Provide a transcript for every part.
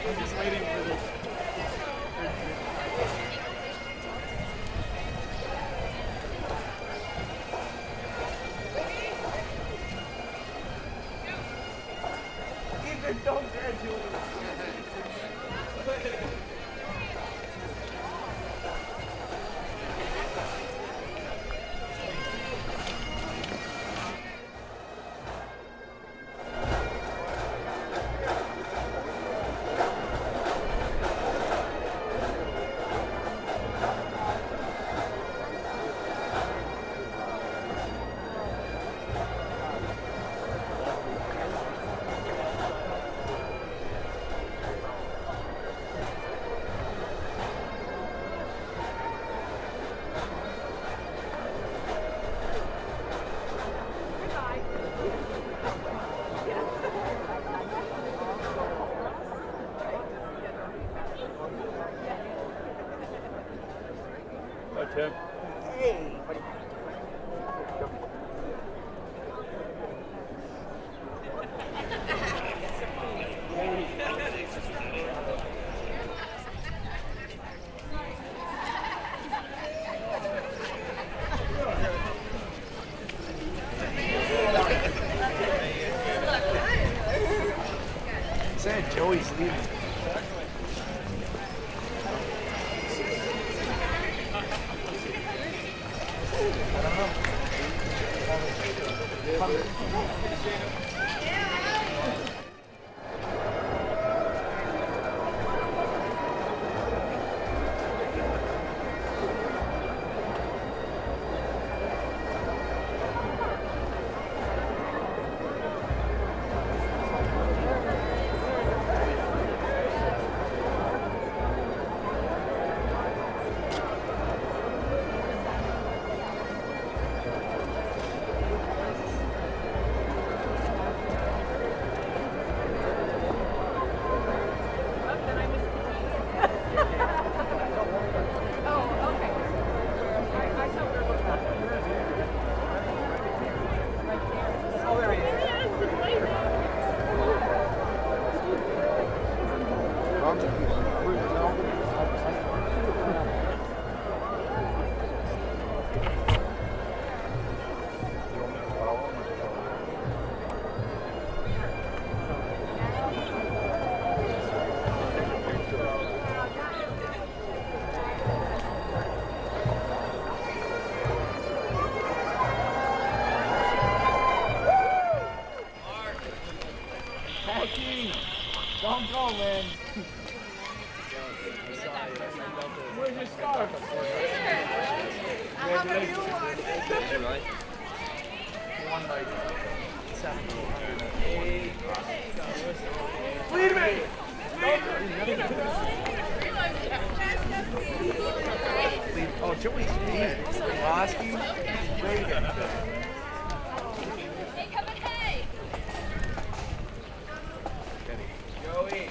I'm just waiting for the... Ethan, don't graduate. Tim. Hey, buddy. Said Joey's leaving. Don't go, man. Where's your scarf? I have a new one. One like 7. Lead me! Oh, Joey's feet. Lasky. Very good. Hey, come in, hey! Joey.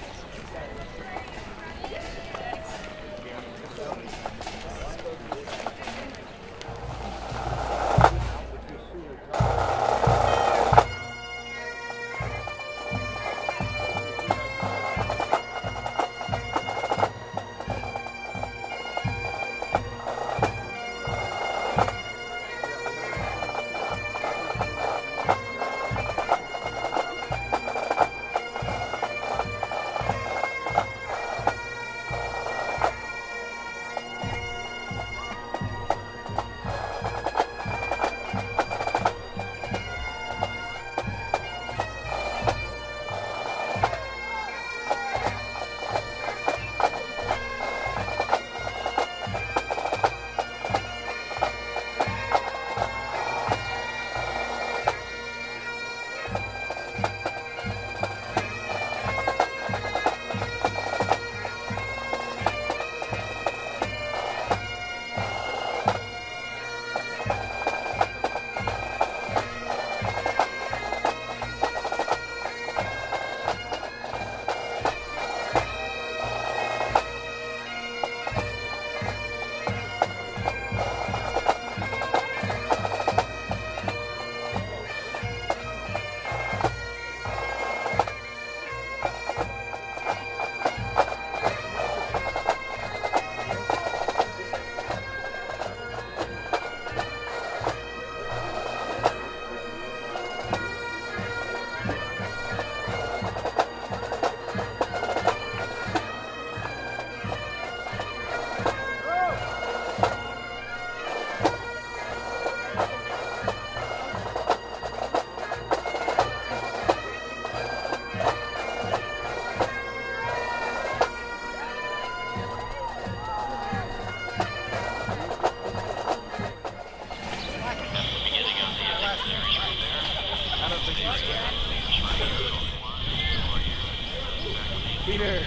Peter.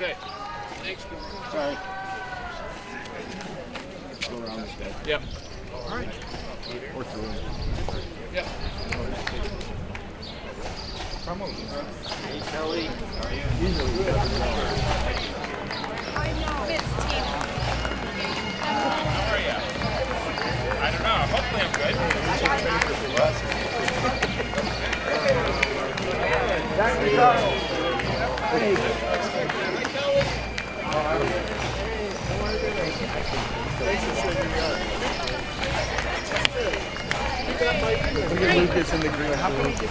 Okay. Thanks. Sorry. Go around this guy. Yep. All right. Or through him. Yep. Come over. Hey, Kelly. How are you? Miss Tina. How are you? I don't know. Hopefully I'm good. Look at Lucas in the green. How can we get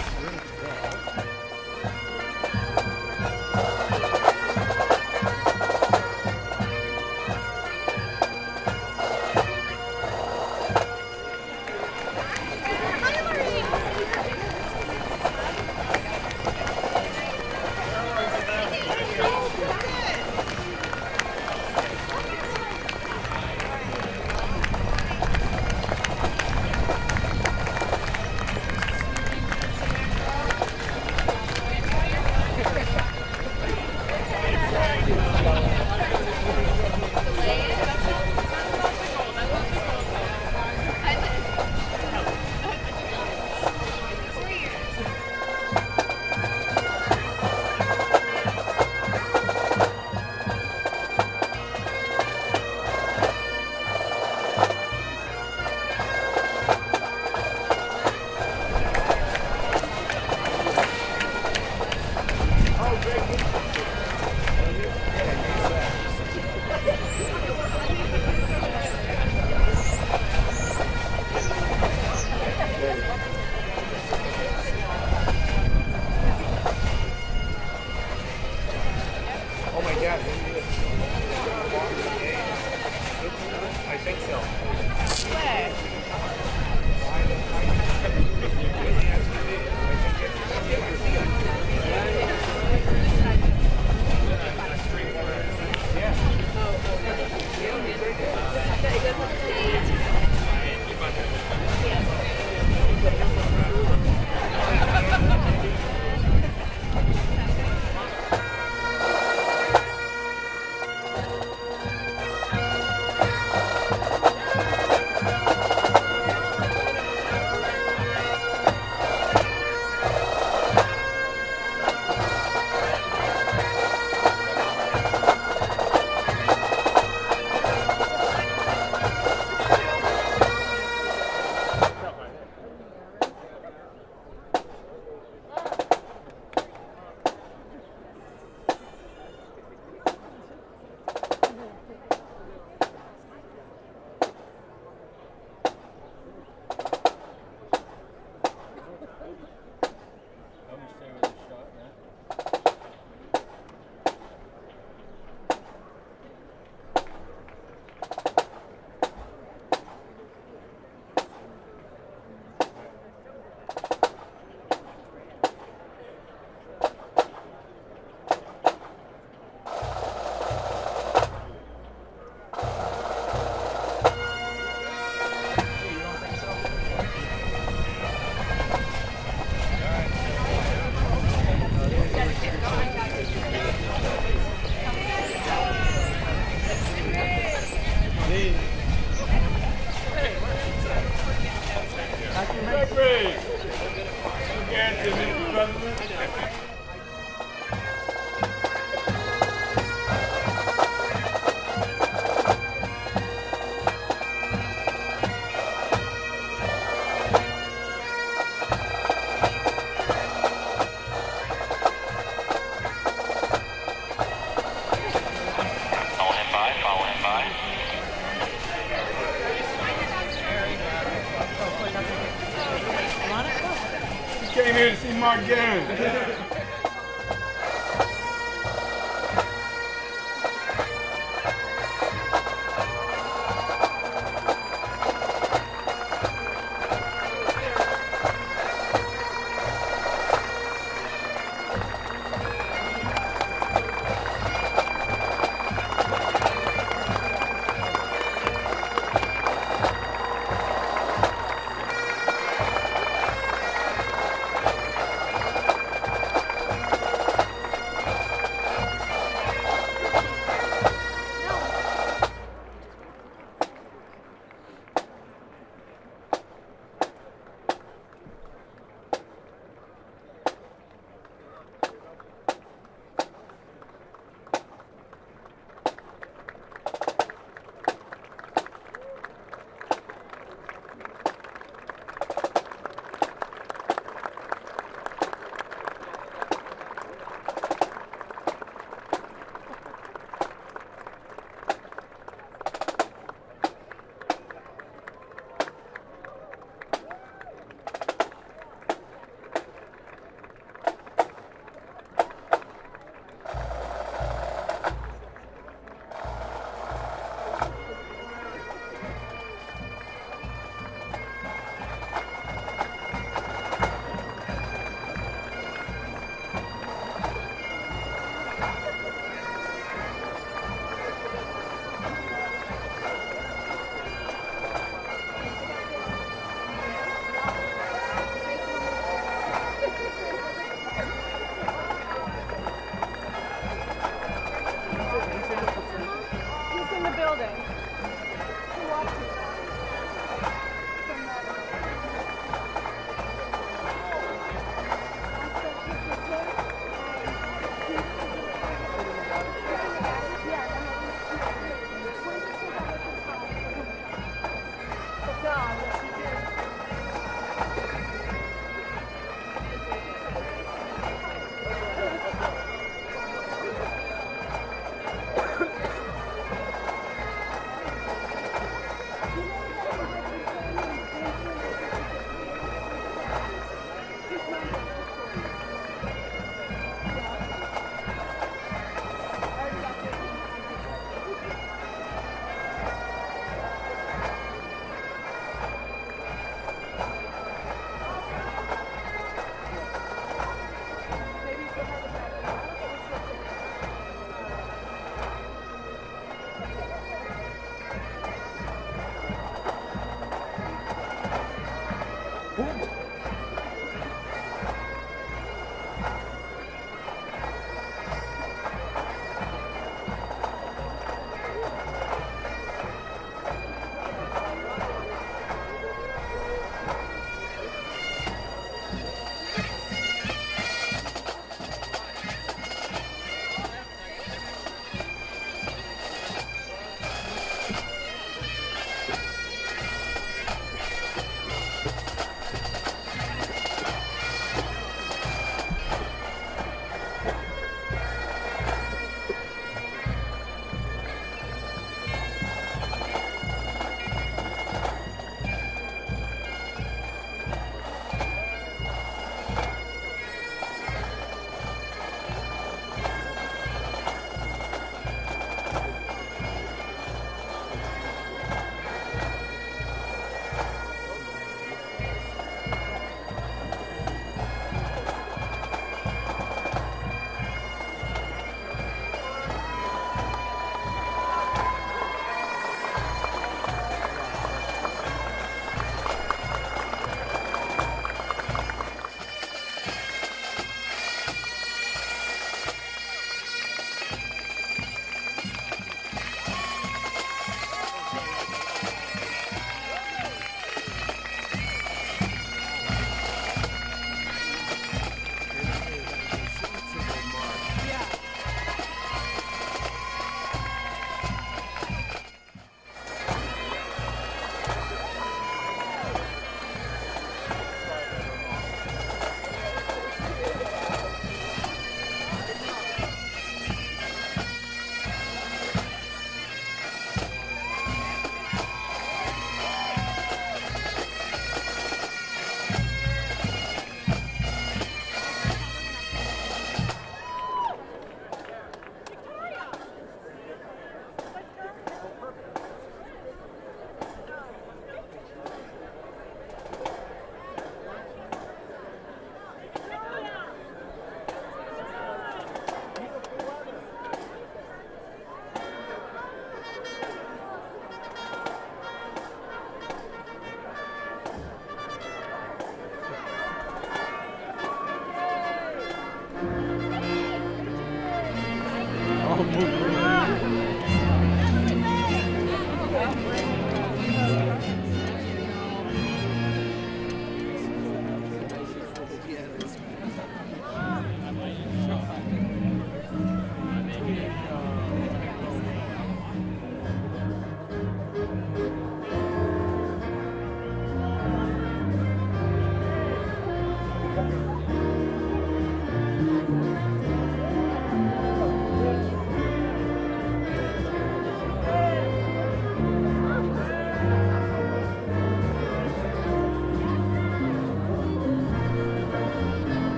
Came here to see my gun.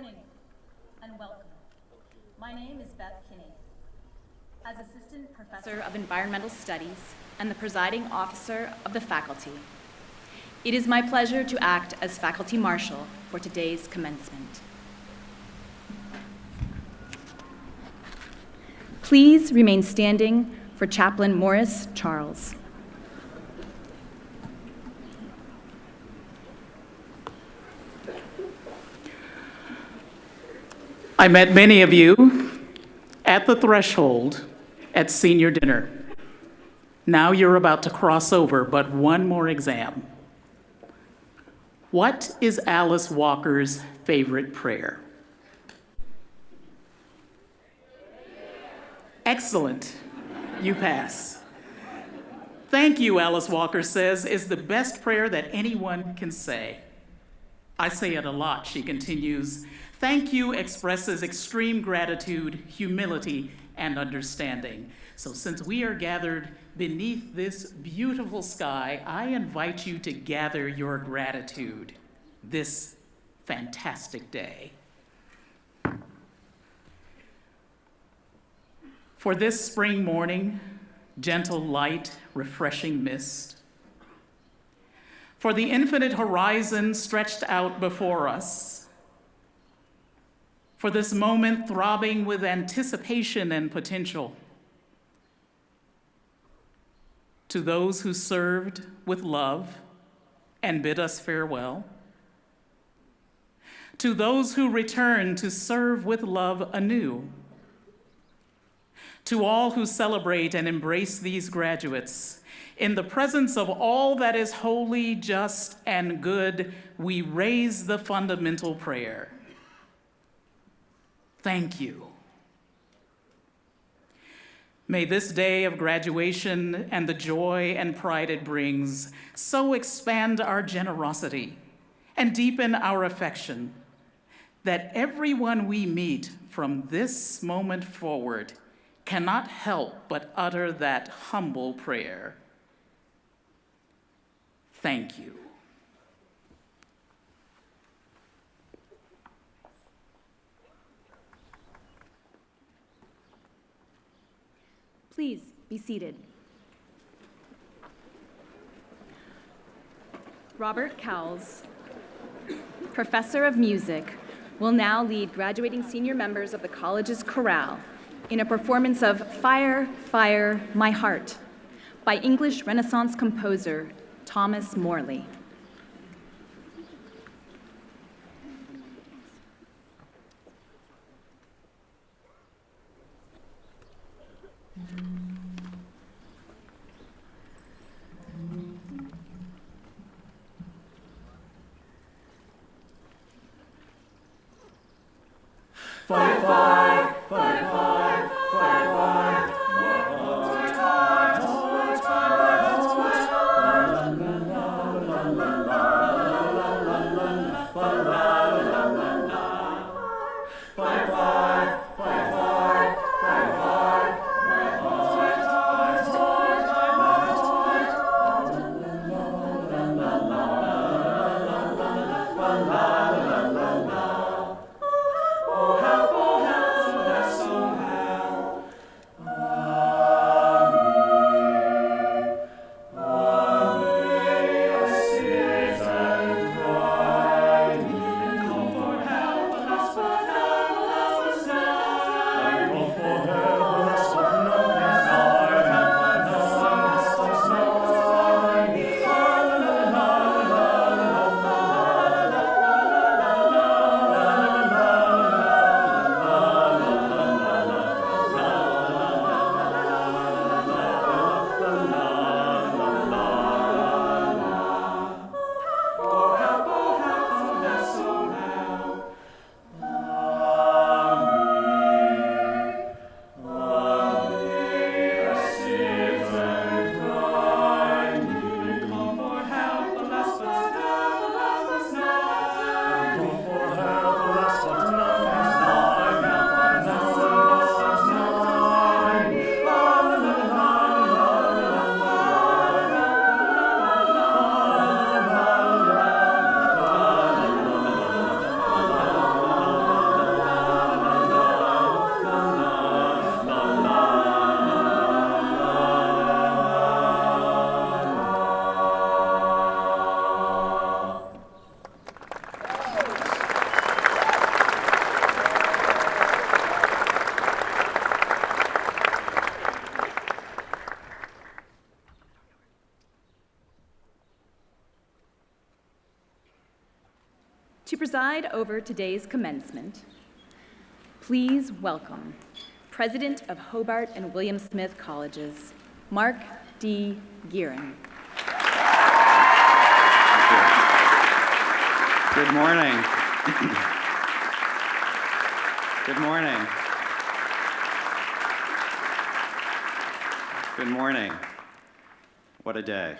morning and welcome. My name is Beth Kinney. As Assistant Professor of Environmental Studies and the presiding officer of the faculty, it is my pleasure to act as faculty marshal for today's commencement. Please remain standing for Chaplain Morris Charles. I met many of you at the threshold at senior dinner. Now you're about to cross over, but one more exam. What is Alice Walker's favorite prayer? Excellent. You pass. Thank you, Alice Walker says, is the best prayer that anyone can say. I say it a lot, she continues. Thank you expresses extreme gratitude, humility, and understanding. So since we are gathered beneath this beautiful sky, I invite you to gather your gratitude this fantastic day. For this spring morning, gentle light, refreshing mist. For the infinite horizon stretched out before us. For this moment throbbing with anticipation and potential. To those who served with love and bid us farewell. To those who return to serve with love anew. To all who celebrate and embrace these graduates, in the presence of all that is holy, just, and good, we raise the fundamental prayer. Thank you. May this day of graduation and the joy and pride it brings so expand our generosity and deepen our affection that everyone we meet from this moment forward cannot help but utter that humble prayer. Thank you. Please be seated. Robert Kells, Professor of Music, will now lead graduating senior members of the college's chorale in a performance of Fire, Fire, My Heart by English Renaissance composer Thomas Morley. Fire, fire, fire, fire, fire, fire. Oh, help, To preside over today's commencement, please welcome President of Hobart and William Smith Colleges, Mark D. Gearin. Good morning. Good morning. Good morning. What a day.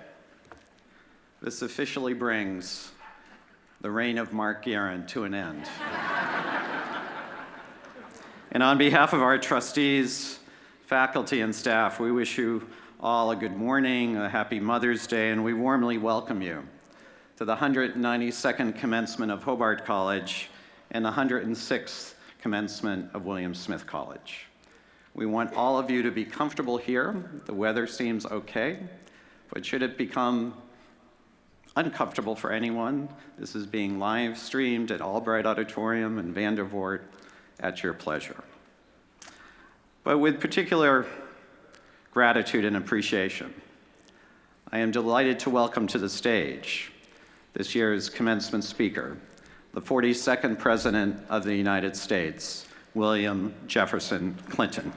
This officially brings the reign of Mark Gearin to an end. And on behalf of our trustees, faculty, and staff, we wish you all a good morning, a happy Mother's Day, and we warmly welcome you to the 192nd commencement of Hobart College and the 106th commencement of William Smith College. We want all of you to be comfortable here. The weather seems okay, but should it become uncomfortable for anyone, this is being live streamed at Albright Auditorium and Vandervoort at your pleasure. But with particular gratitude and appreciation, I am delighted to welcome to the stage this year's commencement speaker, the 42nd President of the United States, William Jefferson Clinton.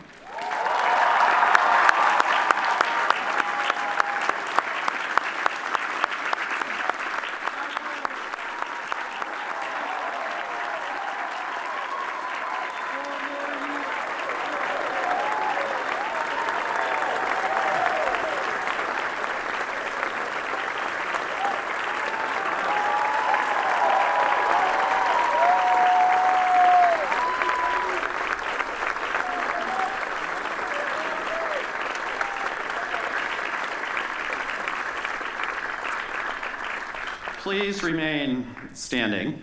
Please remain standing.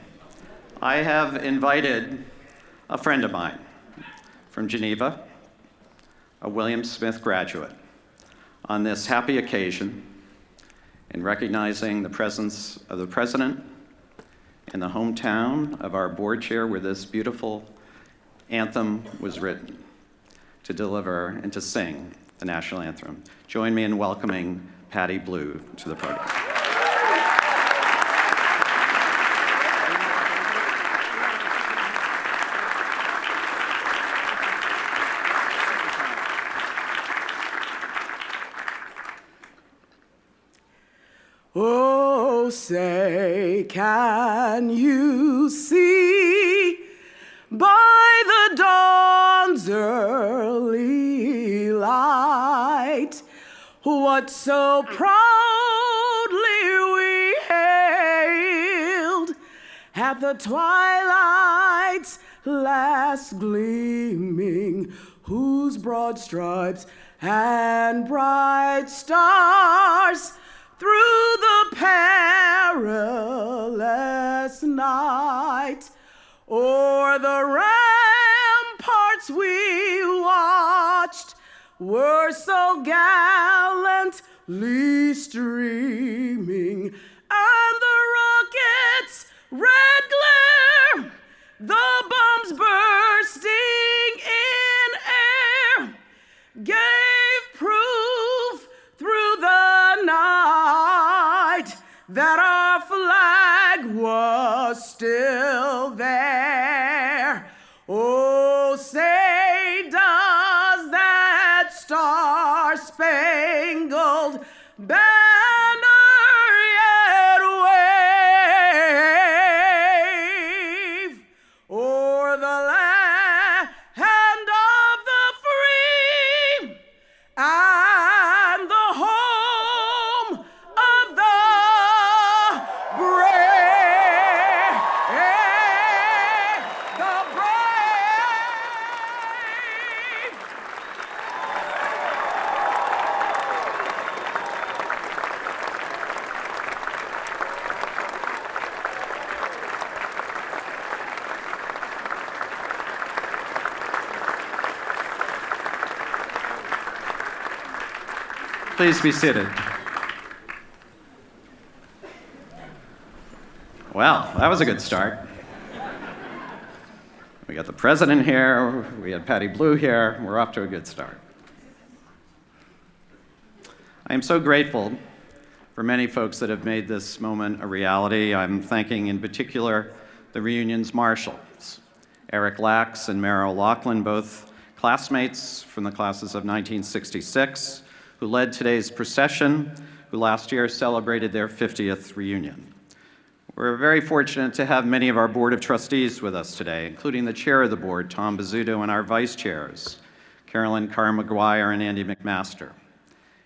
I have invited a friend of mine from Geneva, a William Smith graduate, on this happy occasion in recognizing the presence of the President in the hometown of our board chair where this beautiful anthem was written, to deliver and to sing the national anthem. Join me in welcoming Patty Blue to the podium. Oh, say, can you see by the dawn's early light what so proudly we hailed at the twilight's last gleaming, whose broad stripes and bright stars through the perilous night, o'er the ramparts we watched, were so gallantly streaming, and the rockets' red glare, the bombs bursting in air, gave proof through the night that our flag was still there. Oh, say, does that star-spangled banner yet wave o'er the land of the free and the home of the brave, the brave. Please be seated. Well, that was a good start. We got the President here, we had Patty Blue here, we're off to a good start. I am so grateful for many folks that have made this moment a reality. I'm thanking in particular the reunion's marshals, Eric Lax and Mara O'Loughlin, both classmates from the classes of 1966, who led today's procession, who last year celebrated their 50th reunion. We're very fortunate to have many of our Board of Trustees with us today, including the chair of the board, Tom Bizzuto, and our vice chairs, Carolyn Carr-McGuire and Andy McMaster.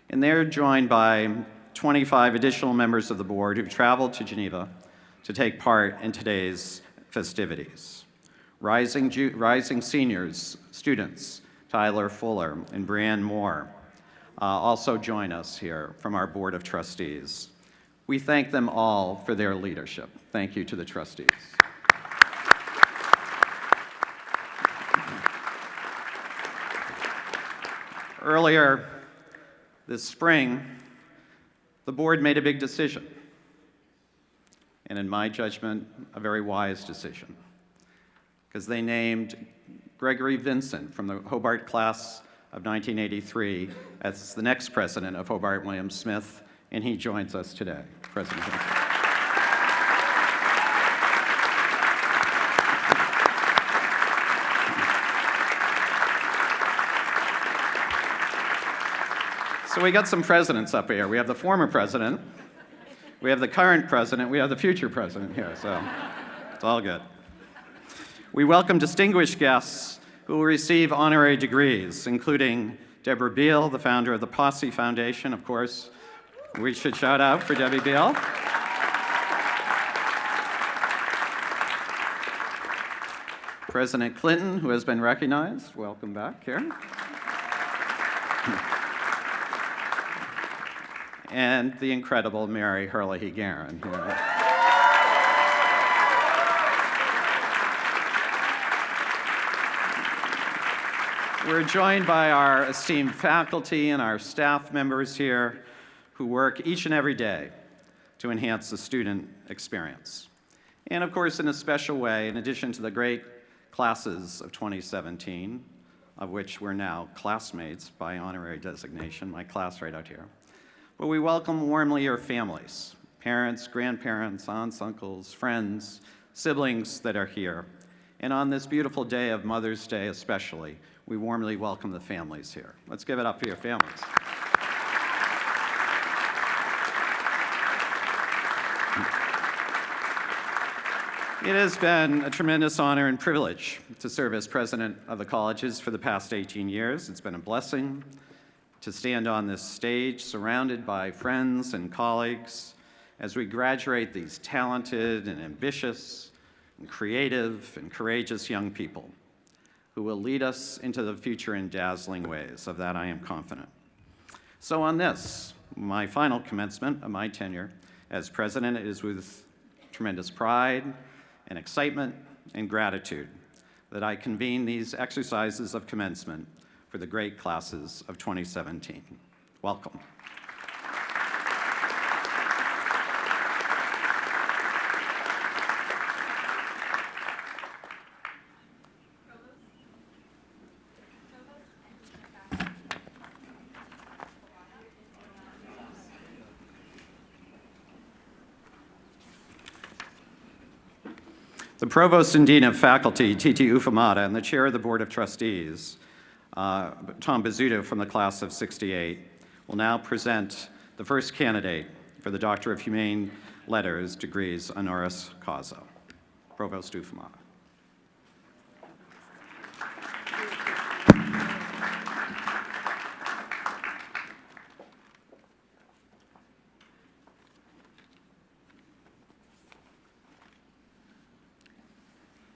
And they're joined by 25 additional members of the board who've traveled to Geneva to take part in today's festivities. Rising seniors, students, Tyler Fuller and Brianne Moore, also join us here from our Board of Trustees. We thank them all for their leadership. Thank you to the trustees. Earlier this spring, the board made a big decision, and in my judgment, a very wise decision, because they named Gregory Vincent from the Hobart class of 1983 as the next president of Hobart William Smith, and he joins us today. President Vincent. So we got some presidents up here. We have the former president, we have the current president, we have the future president here, so it's all good. We welcome distinguished guests who will receive honorary degrees, including Debra Beal, the founder of the Posse Foundation, of course. We should shout out for Debbie Beal. President Clinton, who has been recognized. Welcome back here. And the incredible Mary Herlihy-Guerin. We're joined by our esteemed faculty and our staff members here who work each and every day to enhance the student experience. And of course, in a special way, in addition to the great classes of 2017, of which we're now classmates by honorary designation, my class right out here, but we welcome warmly your families, parents, grandparents, aunts, uncles, friends, siblings that are here. And on this beautiful day of Mother's Day especially, we warmly welcome the families here. Let's give it up for your families. It has been a tremendous honor and privilege to serve as president of the colleges for the past 18 years. It's been a blessing to stand on this stage surrounded by friends and colleagues as we graduate these talented and ambitious and creative and courageous young people who will lead us into the future in dazzling ways. Of that I am confident. So on this, my final commencement of my tenure as president, it is with tremendous pride and excitement and gratitude that I convene these exercises of commencement for the great classes of 2017. Welcome. The Provost and Dean of Faculty, Titi Ufamata, and the Chair of the Board of Trustees, Tom Bizzuto from the class of 68, will now present the first candidate for the Doctor of Humane Letters degrees honoris causa. Provost Ufamata.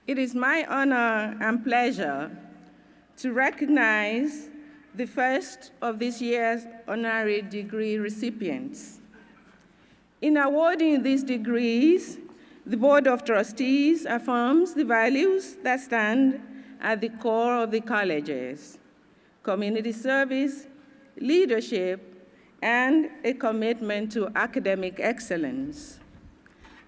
It is my honor and pleasure to recognize the first of this year's honorary degree recipients. In awarding these degrees, the Board of Trustees affirms the values that stand at the core of the colleges: community service, leadership, and a commitment to academic excellence.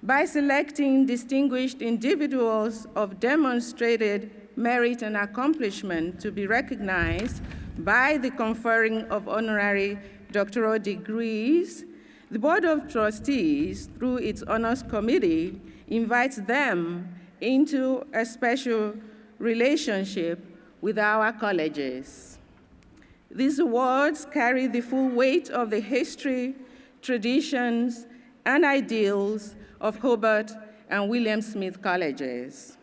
By selecting distinguished individuals of demonstrated merit and accomplishment to be recognized by the conferring of honorary doctoral degrees, the Board of Trustees, through its Honors Committee, invites them into a special relationship with our colleges. These awards carry the full weight of the history, traditions, and ideals of Hobart and William Smith colleges.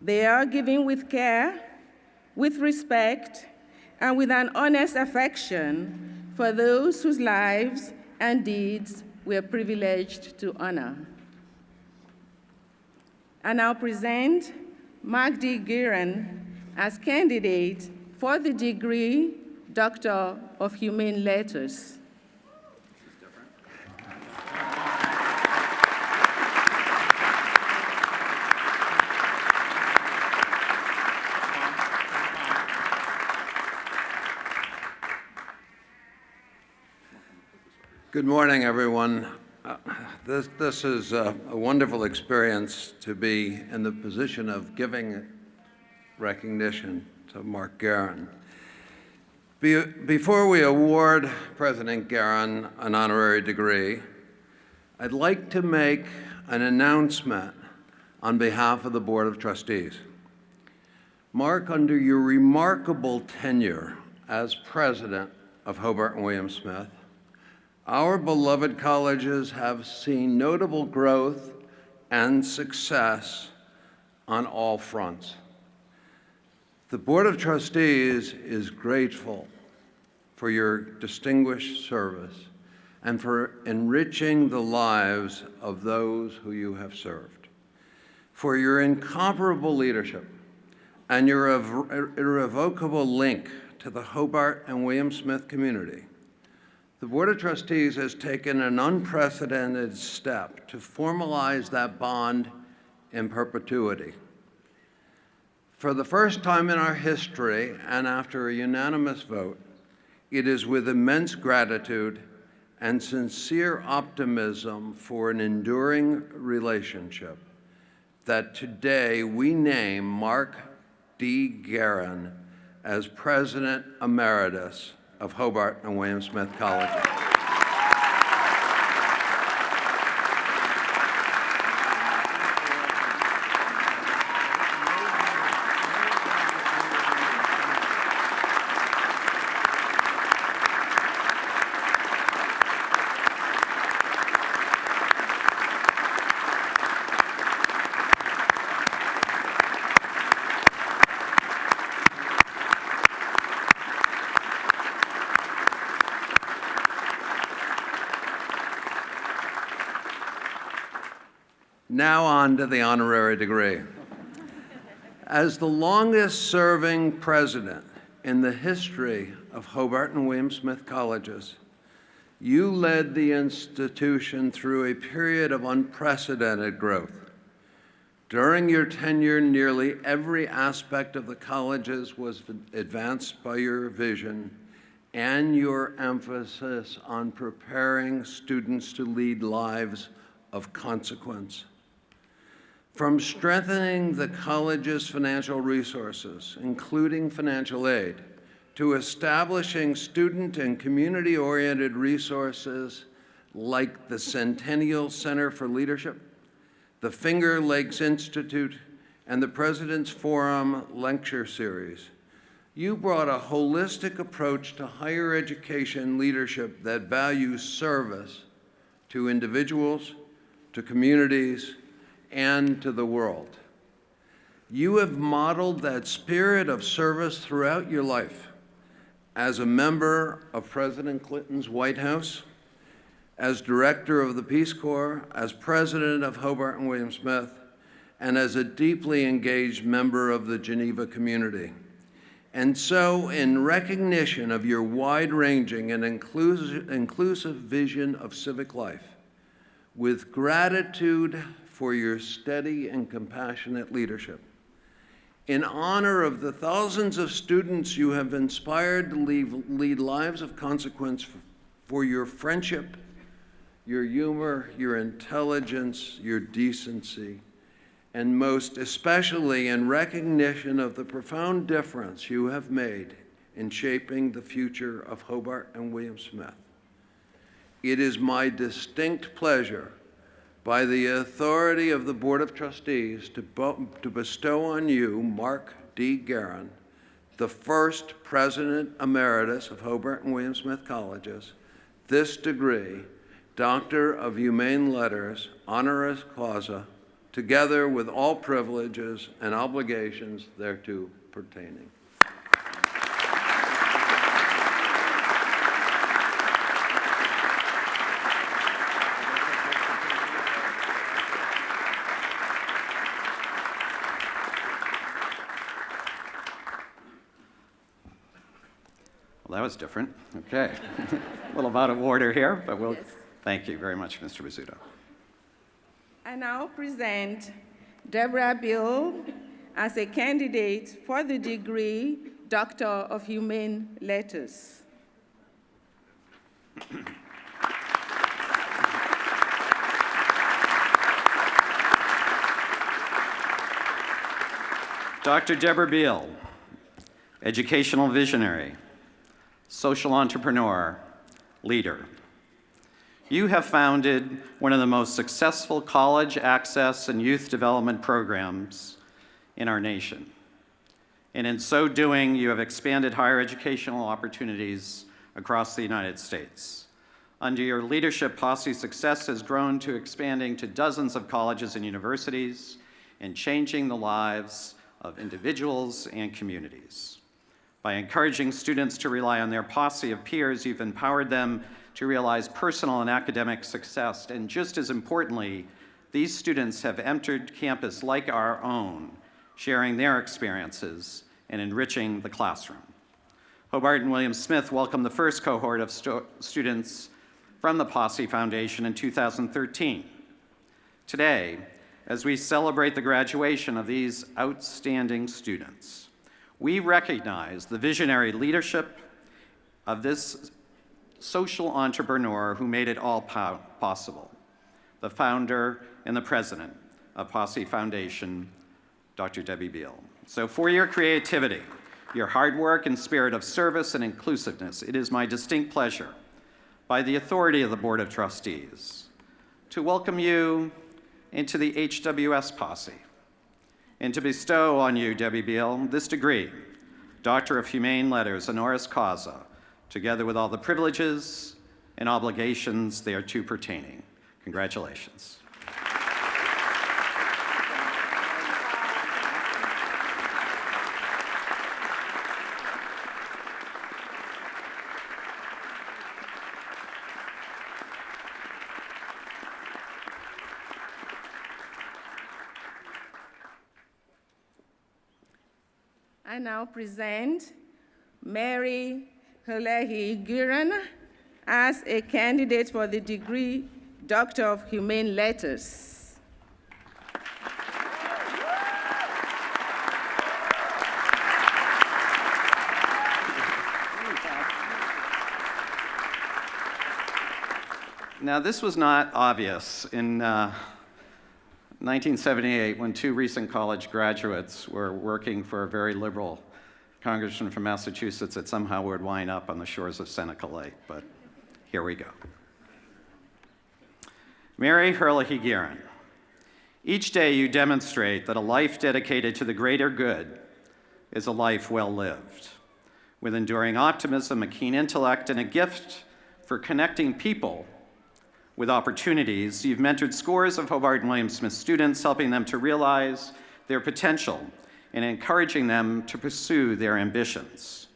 They are given with care, with respect, and with an honest affection for those whose lives and deeds we are privileged to honor. I now present Mark D. Guerin as candidate for the degree Doctor of Humane Letters. Good morning, everyone. This is a wonderful experience to be in the position of giving recognition to Mark Guerin. Before we award President Guerin an honorary degree, I'd like to make an announcement on behalf of the Board of Trustees. Mark, under your remarkable tenure as president of Hobart and William Smith, our beloved colleges have seen notable growth and success on all fronts. The Board of Trustees is grateful for your distinguished service and for enriching the lives of those who you have served, for your incomparable leadership and your irrevocable link to the Hobart and William Smith community. The Board of Trustees has taken an unprecedented step to formalize that bond in perpetuity. For the first time in our history, and after a unanimous vote, it is with immense gratitude and sincere optimism for an enduring relationship that today we name Mark D. Guerin as President Emeritus of Hobart and William Smith College. Now on to the honorary degree. As the longest-serving president in the history of Hobart and William Smith colleges, you led the institution through a period of unprecedented growth. During your tenure, nearly every aspect of the colleges was advanced by your vision and your emphasis on preparing students to lead lives of consequence. From strengthening the college's financial resources, including financial aid, to establishing student and community-oriented resources like the Centennial Center for Leadership, the Finger Lakes Institute, and the President's Forum Lecture Series, you brought a holistic approach to higher education leadership that values service to individuals, to communities, and to the world. You have modeled that spirit of service throughout your life as a member of President Clinton's White House, as director of the Peace Corps, as president of Hobart and William Smith, and as a deeply engaged member of the Geneva community. And so, in recognition of your wide-ranging and inclusive vision of civic life, with gratitude for your steady and compassionate leadership, in honor of the thousands of students you have inspired to lead lives of consequence for your friendship, your humor, your intelligence, your decency, and most especially in recognition of the profound difference you have made in shaping the future of Hobart and William Smith. It is my distinct pleasure by the authority of the Board of Trustees, to bestow on you, Mark D. Guerin, the first President Emeritus of Hobart and William Smith Colleges, this degree, Doctor of Humane Letters, honoris causa, together with all privileges and obligations thereto pertaining. Well, that was different. Okay. A little out of order here, but we'll. Thank you very much, Mr. Rizzuto. I now present Debra Beal as a candidate for the degree Doctor of Humane Letters. Dr. Debra Beal, educational visionary, social entrepreneur, leader. You have founded one of the most successful college access and youth development programs in our nation. And in so doing, you have expanded higher educational opportunities across the United States. Under your leadership, Posse's success has grown to expanding to dozens of colleges and universities and changing the lives of individuals and communities. By encouraging students to rely on their posse of peers, you've empowered them to realize personal and academic success. And just as importantly, these students have entered campus like our own, sharing their experiences and enriching the classroom. Hobart and William Smith welcomed the first cohort of students from the Posse Foundation in 2013. Today, as we celebrate the graduation of these outstanding students, we recognize the visionary leadership of this social entrepreneur who made it all possible, the founder and the president of Posse Foundation, Dr. Debbie Beal. So for your creativity, your hard work and spirit of service and inclusiveness, it is my distinct pleasure, by the authority of the Board of Trustees, to welcome you into the HWS Posse and to bestow on you, Debbie Beal, this degree, Doctor of Humane Letters, honoris causa, together with all the privileges and obligations thereto pertaining. Congratulations. I now present Mary Hulahi Guerin as a candidate for the degree Doctor of Humane Letters. Now, this was not obvious in 1978 when two recent college graduates were working for a very liberal congressman from Massachusetts that somehow would wind up on the shores of Seneca Lake, but here we go. Mary Hurley Guerin, each day you demonstrate that a life dedicated to the greater good is a life well lived. With enduring optimism, a keen intellect, and a gift for connecting people with opportunities, you've mentored scores of Hobart and William Smith students, helping them to realize their potential and encouraging them to pursue their ambitions.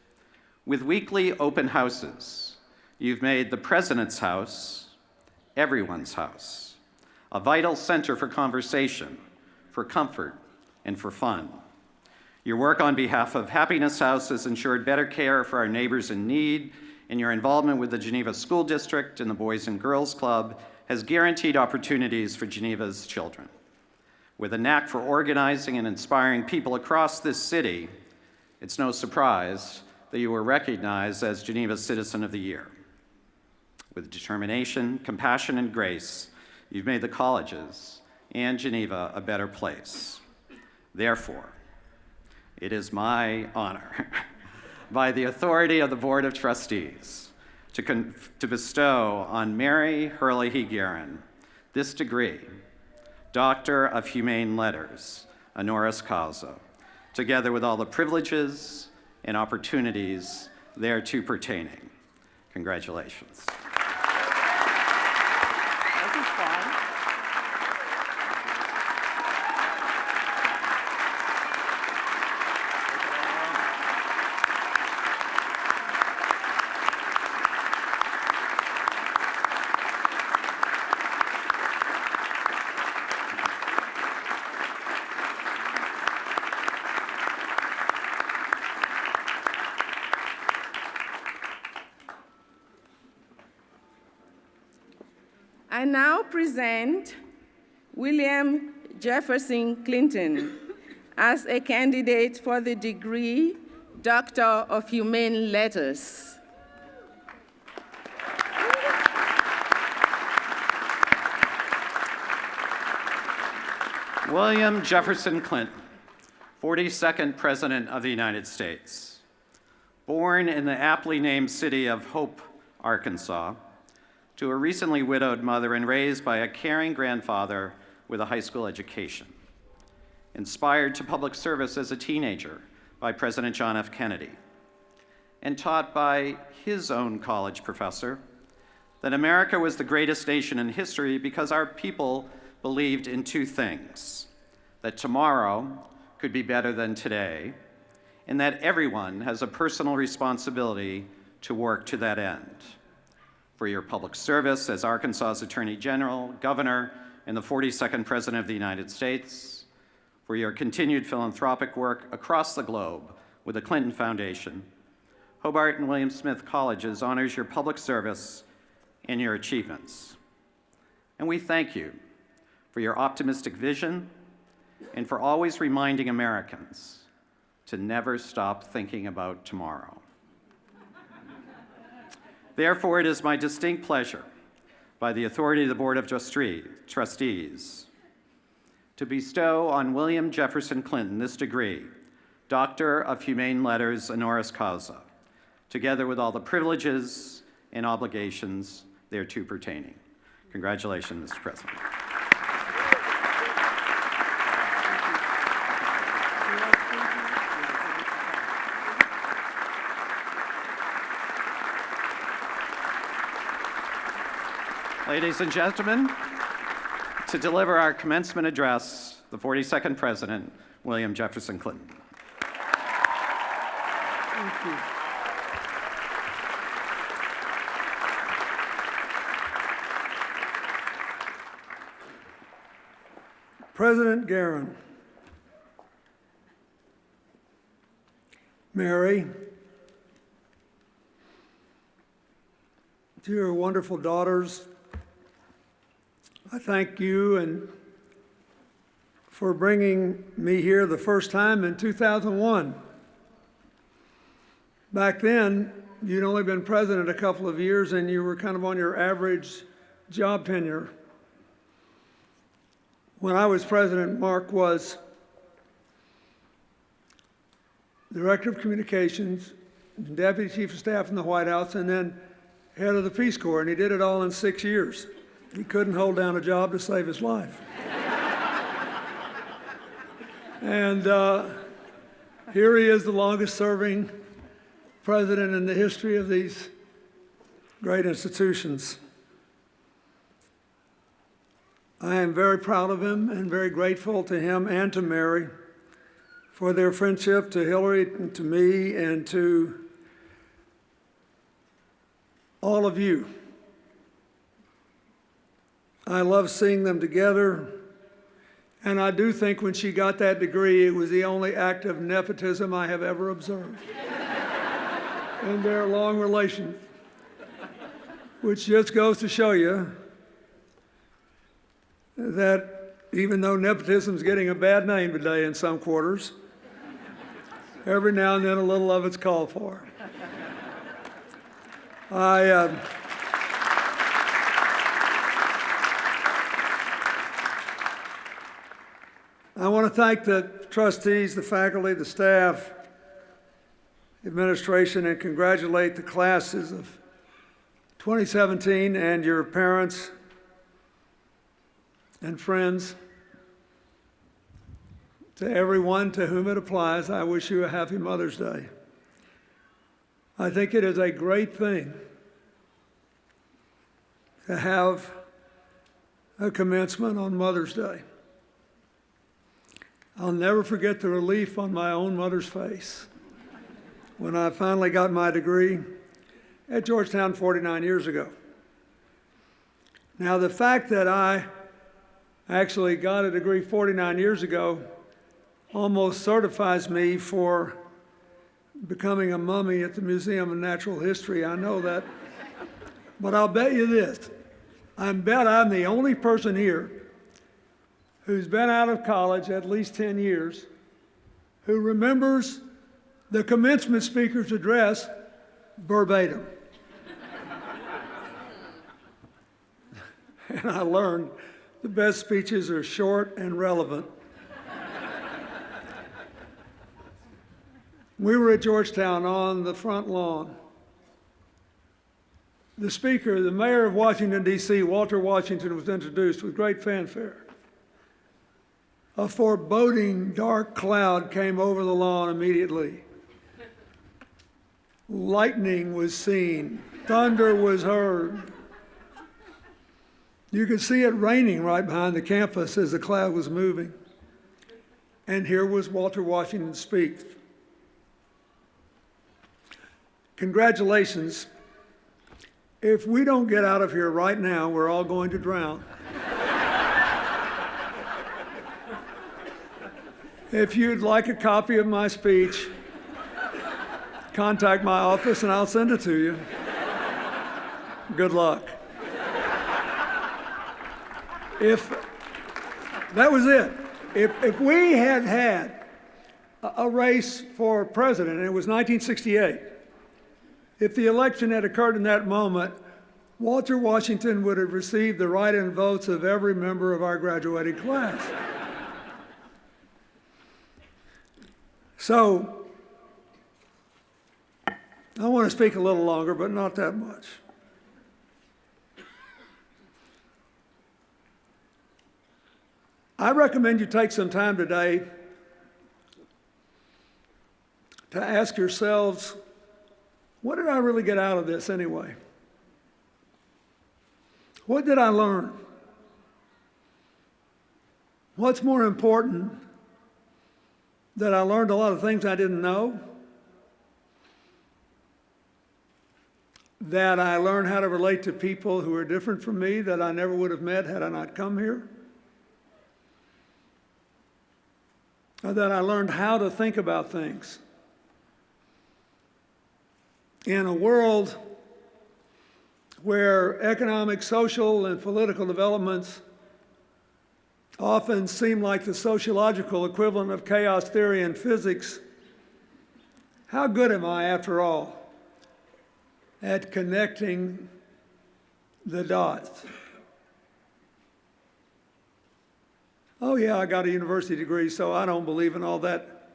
With weekly open houses, you've made the President's House everyone's house, a vital center for conversation, for comfort, and for fun. Your work on behalf of Happiness House has ensured better care for our neighbors in need, and your involvement with the Geneva School District and the Boys and Girls Club has guaranteed opportunities for Geneva's children. With a knack for organizing and inspiring people across this city, it's no surprise that you were recognized as Geneva's Citizen of the Year. With determination, compassion, and grace, you've made the colleges and Geneva a better place. Therefore, it is my honor, by the authority of the Board of Trustees, to bestow on Mary Hurley Guerin this degree, Doctor of Humane Letters, honoris causa, together with all the privileges and opportunities thereto pertaining. Congratulations. I now present William Jefferson Clinton as a candidate for the degree Doctor of Humane Letters. William Jefferson Clinton, 42nd President of the United States. Born in the aptly named city of Hope, Arkansas, to a recently widowed mother and raised by a caring grandfather with a high school education. Inspired to public service as a teenager by President John F. Kennedy, and taught by his own college professor that America was the greatest nation in history because our people believed in two things: that tomorrow could be better than today, and that everyone has a personal responsibility to work to that end. For your public service as Arkansas's Attorney General, Governor, and the 42nd President of the United States, for your continued philanthropic work across the globe with the Clinton Foundation, Hobart and William Smith Colleges honors your public service and your achievements. And we thank you for your optimistic vision and for always reminding Americans to never stop thinking about tomorrow. Therefore, it is my distinct pleasure, by the authority of the Board of Trustees, to bestow on William Jefferson Clinton this degree, Doctor of Humane Letters, honoris causa, together with all the privileges and obligations thereto pertaining. Congratulations, Mr. President. Ladies and gentlemen, to deliver our commencement address, the 42nd President, William Jefferson Clinton. Thank you. President Guerin, Mary, to your wonderful daughters, I thank you and for bringing me here the first time in 2001. Back then, you'd only been president a couple of years and you were kind of on your average job tenure. When I was president, Mark was Director of Communications, Deputy Chief of Staff in the White House, and then head of the Peace Corps, and he did it all in 6 years. He couldn't hold down a job to save his life. And here he is, the longest serving president in the history of these great institutions. I am very proud of him and very grateful to him and to Mary for their friendship, to Hillary and to me and to all of you. I love seeing them together, and I do think when she got that degree, it was the only act of nepotism I have ever observed in their long relation, which just goes to show you that even though nepotism is getting a bad name today in some quarters, every now and then a little of it's called for. I want to thank the trustees, the faculty, the staff, administration, and congratulate the classes of 2017 and your parents And friends, to everyone to whom it applies, I wish you a happy Mother's Day. I think it is a great thing to have a commencement on Mother's Day. I'll never forget the relief on my own mother's face when I finally got my degree at Georgetown 49 years ago. Now, the fact that I actually got a degree 49 years ago almost certifies me for becoming a mummy at the Museum of Natural History. I know that. But I'll bet you this. I bet I'm the only person here who's been out of college at least 10 years who remembers the commencement speaker's address verbatim. And I learned the best speeches are short and relevant. We were at Georgetown on the front lawn. The speaker, the mayor of Washington, D.C., Walter Washington, was introduced with great fanfare. A foreboding dark cloud came over the lawn immediately. Lightning was seen. Thunder was heard. You could see it raining right behind the campus as the cloud was moving. And here was Walter Washington speak. Congratulations. If we don't get out of here right now, we're all going to drown. If you'd like a copy of my speech, contact my office and I'll send it to you. Good luck. If that was it, if we had had a race for president, and it was 1968, if the election had occurred in that moment, Walter Washington would have received the write-in votes of every member of our graduating class. So, I want to speak a little longer, but not that much. I recommend you take some time today to ask yourselves, what did I really get out of this anyway? What did I learn? What's more important, that I learned a lot of things I didn't know? That I learned how to relate to people who are different from me that I never would have met had I not come here? Or that I learned how to think about things? In a world where economic, social, and political developments often seem like the sociological equivalent of chaos theory in physics, how good am I, after all, at connecting the dots? Oh yeah, I got a university degree, so I don't believe in all that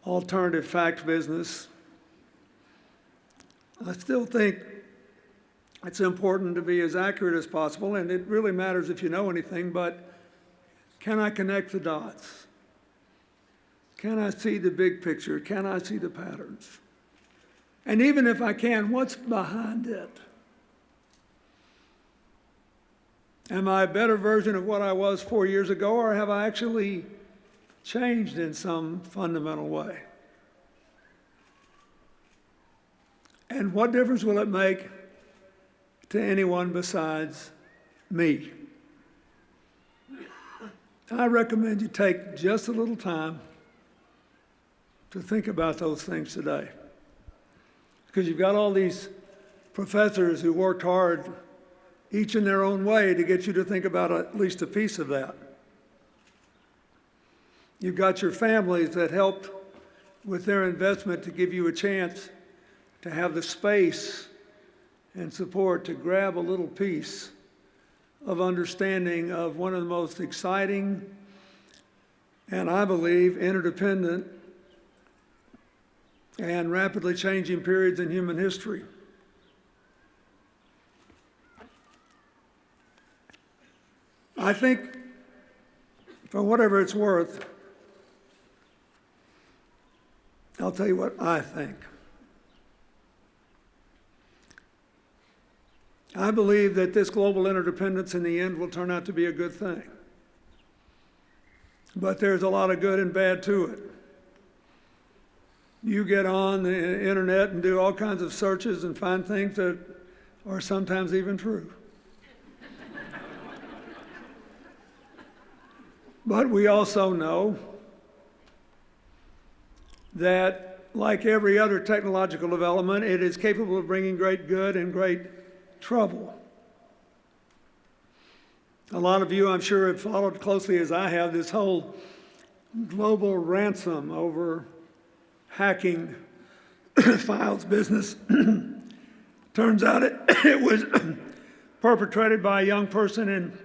alternative fact business. I still think it's important to be as accurate as possible, and it really matters if you know anything, but can I connect the dots? Can I see the big picture? Can I see the patterns? And even if I can, what's behind it? Am I a better version of what I was 4 years ago, or have I actually changed in some fundamental way? And what difference will it make to anyone besides me? I recommend you take just a little time to think about those things today. Because you've got all these professors who worked hard, each in their own way, to get you to think about at least a piece of that. You've got your families that helped with their investment to give you a chance to have the space and support to grab a little piece of understanding of one of the most exciting and, I believe, interdependent and rapidly changing periods in human history. I think For whatever it's worth, I'll tell you what I think. I believe that this global interdependence in the end will turn out to be a good thing. But there's a lot of good and bad to it. You get on the internet and do all kinds of searches and find things that are sometimes even true. But we also know that, like every other technological development, it is capable of bringing great good and great trouble. A lot of you, I'm sure, have followed closely as I have this whole global ransom over hacking files business. Turns out it was perpetrated by a young person in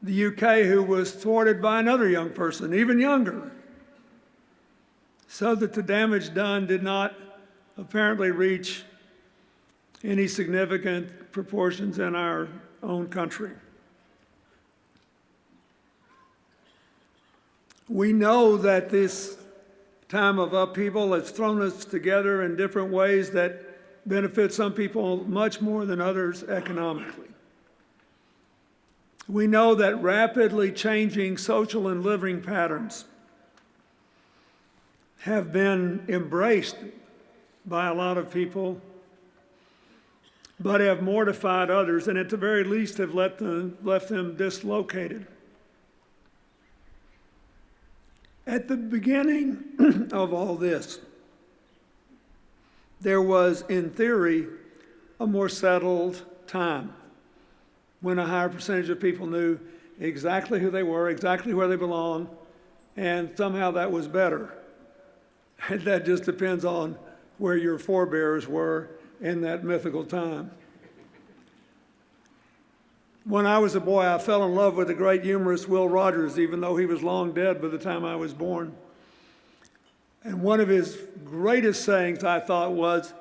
the UK who was thwarted by another young person, even younger, so that the damage done did not apparently reach any significant proportions in our own country. We know that this time of upheaval has thrown us together in different ways that benefit some people much more than others economically. We know that rapidly changing social and living patterns have been embraced by a lot of people, but have mortified others, and at the very least have left them dislocated. At the beginning of all this, there was, in theory, a more settled time when a higher percentage of people knew exactly who they were, exactly where they belonged, and somehow that was better. And that just depends on where your forebears were in that mythical time. When I was a boy, I fell in love with the great humorist Will Rogers, even though he was long dead by the time I was born. And one of his greatest sayings, I thought, was,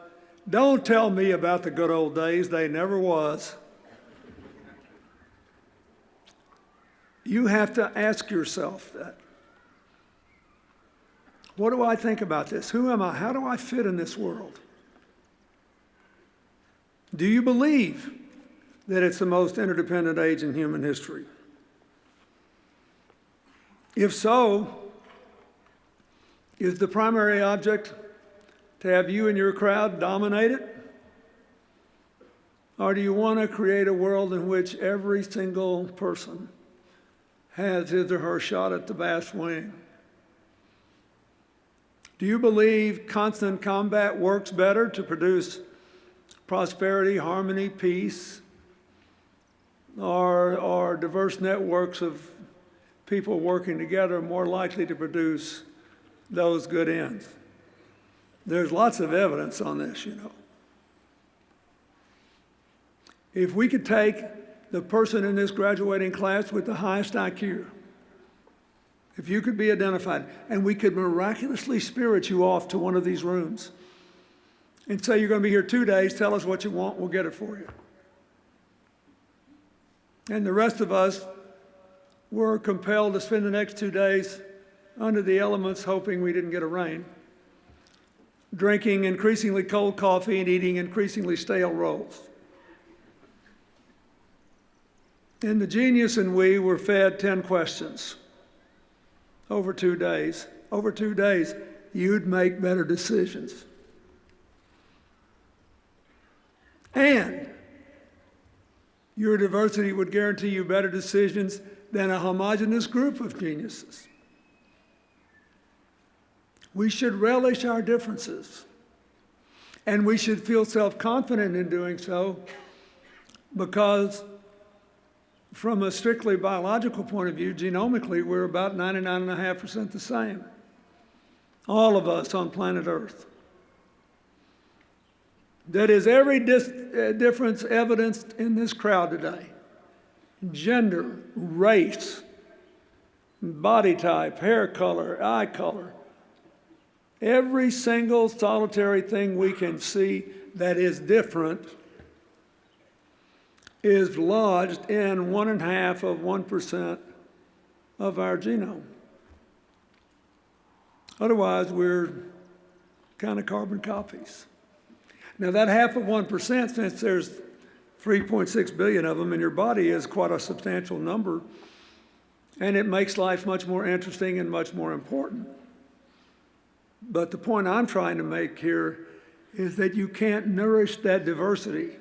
"Don't tell me about the good old days, they never was." You have to ask yourself that. What do I think about this? Who am I? How do I fit in this world? Do you believe that it's the most interdependent age in human history? If so, is the primary object to have you and your crowd dominate it? Or do you want to create a world in which every single person has his or her shot at the bass wing? Do you believe constant combat works better to produce prosperity, harmony, peace, or diverse networks of people working together are more likely to produce those good ends? There's lots of evidence on this, you know. If we could take the person in this graduating class with the highest IQ, if you could be identified, and we could miraculously spirit you off to one of these rooms and say, "You're going to be here 2 days, tell us what you want, we'll get it for you." And the rest of us were compelled to spend the next 2 days under the elements, hoping we didn't get a rain, drinking increasingly cold coffee and eating increasingly stale rolls. And the genius and we were fed 10 questions over 2 days. Over 2 days, you'd make better decisions. And your diversity would guarantee you better decisions than a homogeneous group of geniuses. We should relish our differences, and we should feel self-confident in doing so, because from a strictly biological point of view, genomically, we're about 99.5% the same. All of us on planet Earth. That is every difference evidenced in this crowd today. Gender, race, body type, hair color, eye color. Every single solitary thing we can see that is different is lodged in 1/2% of our genome. Otherwise, we're kind of carbon copies. Now, that half of 1%, since there's 3.6 billion of them in your body, is quite a substantial number, and it makes life much more interesting and much more important. But the point I'm trying to make here is that you can't nourish that diversity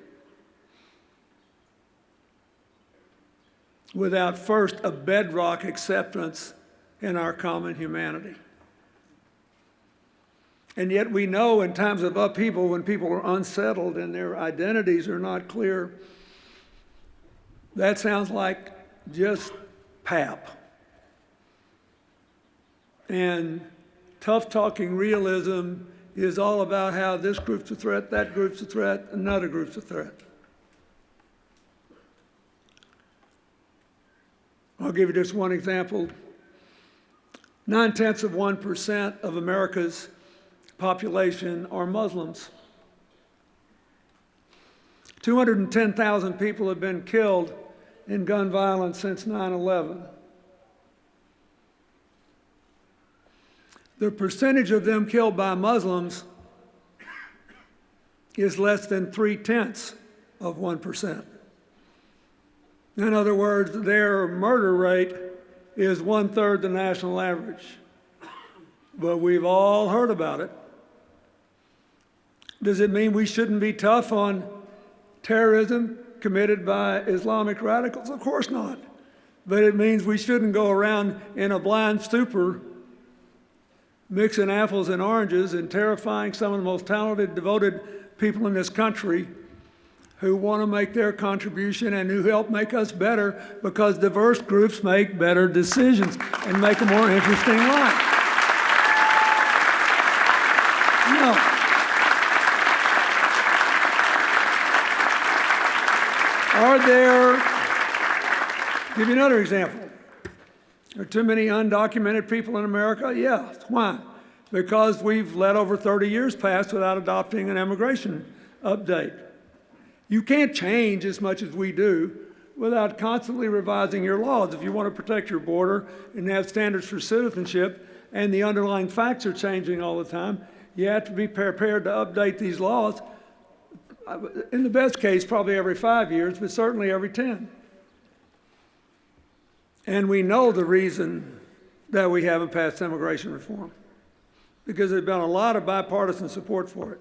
without first a bedrock acceptance in our common humanity. And yet we know in times of upheaval, when people are unsettled and their identities are not clear, that sounds like just pap. And tough-talking realism is all about how this group's a threat, that group's a threat, another group's a threat. I'll give you just one example. 0.9% of America's population are Muslims. 210,000 people have been killed in gun violence since 9/11. The percentage of them killed by Muslims is less than 0.3%. In other words, their murder rate is 1/3 the national average. But we've all heard about it. Does it mean we shouldn't be tough on terrorism committed by Islamic radicals? Of course not. But it means we shouldn't go around in a blind stupor mixing apples and oranges and terrifying some of the most talented, devoted people in this country who want to make their contribution and who help make us better, because diverse groups make better decisions and make a more interesting life. No. Give you another example. Are too many undocumented people in America? Yeah. Why? Because we've let over 30 years pass without adopting an immigration update. You can't change as much as we do without constantly revising your laws. If you want to protect your border and have standards for citizenship, and the underlying facts are changing all the time, you have to be prepared to update these laws, in the best case, probably every 5 years, but certainly every 10. And we know the reason that we haven't passed immigration reform, because there's been a lot of bipartisan support for it.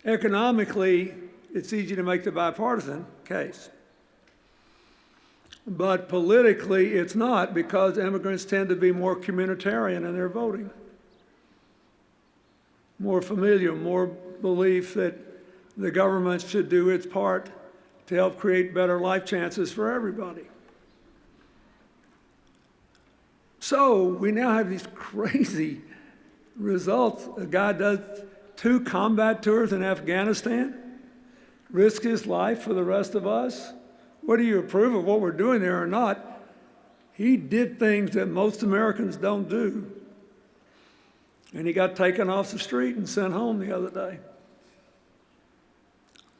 Economically, it's easy to make the bipartisan case. But politically, it's not, because immigrants tend to be more communitarian in their voting, more familial, more belief that the government should do its part to help create better life chances for everybody. So we now have these crazy results. A guy does 2 combat tours in Afghanistan, risks his life for the rest of us. Whether you approve of what we're doing there or not, he did things that most Americans don't do. And he got taken off the street and sent home the other day.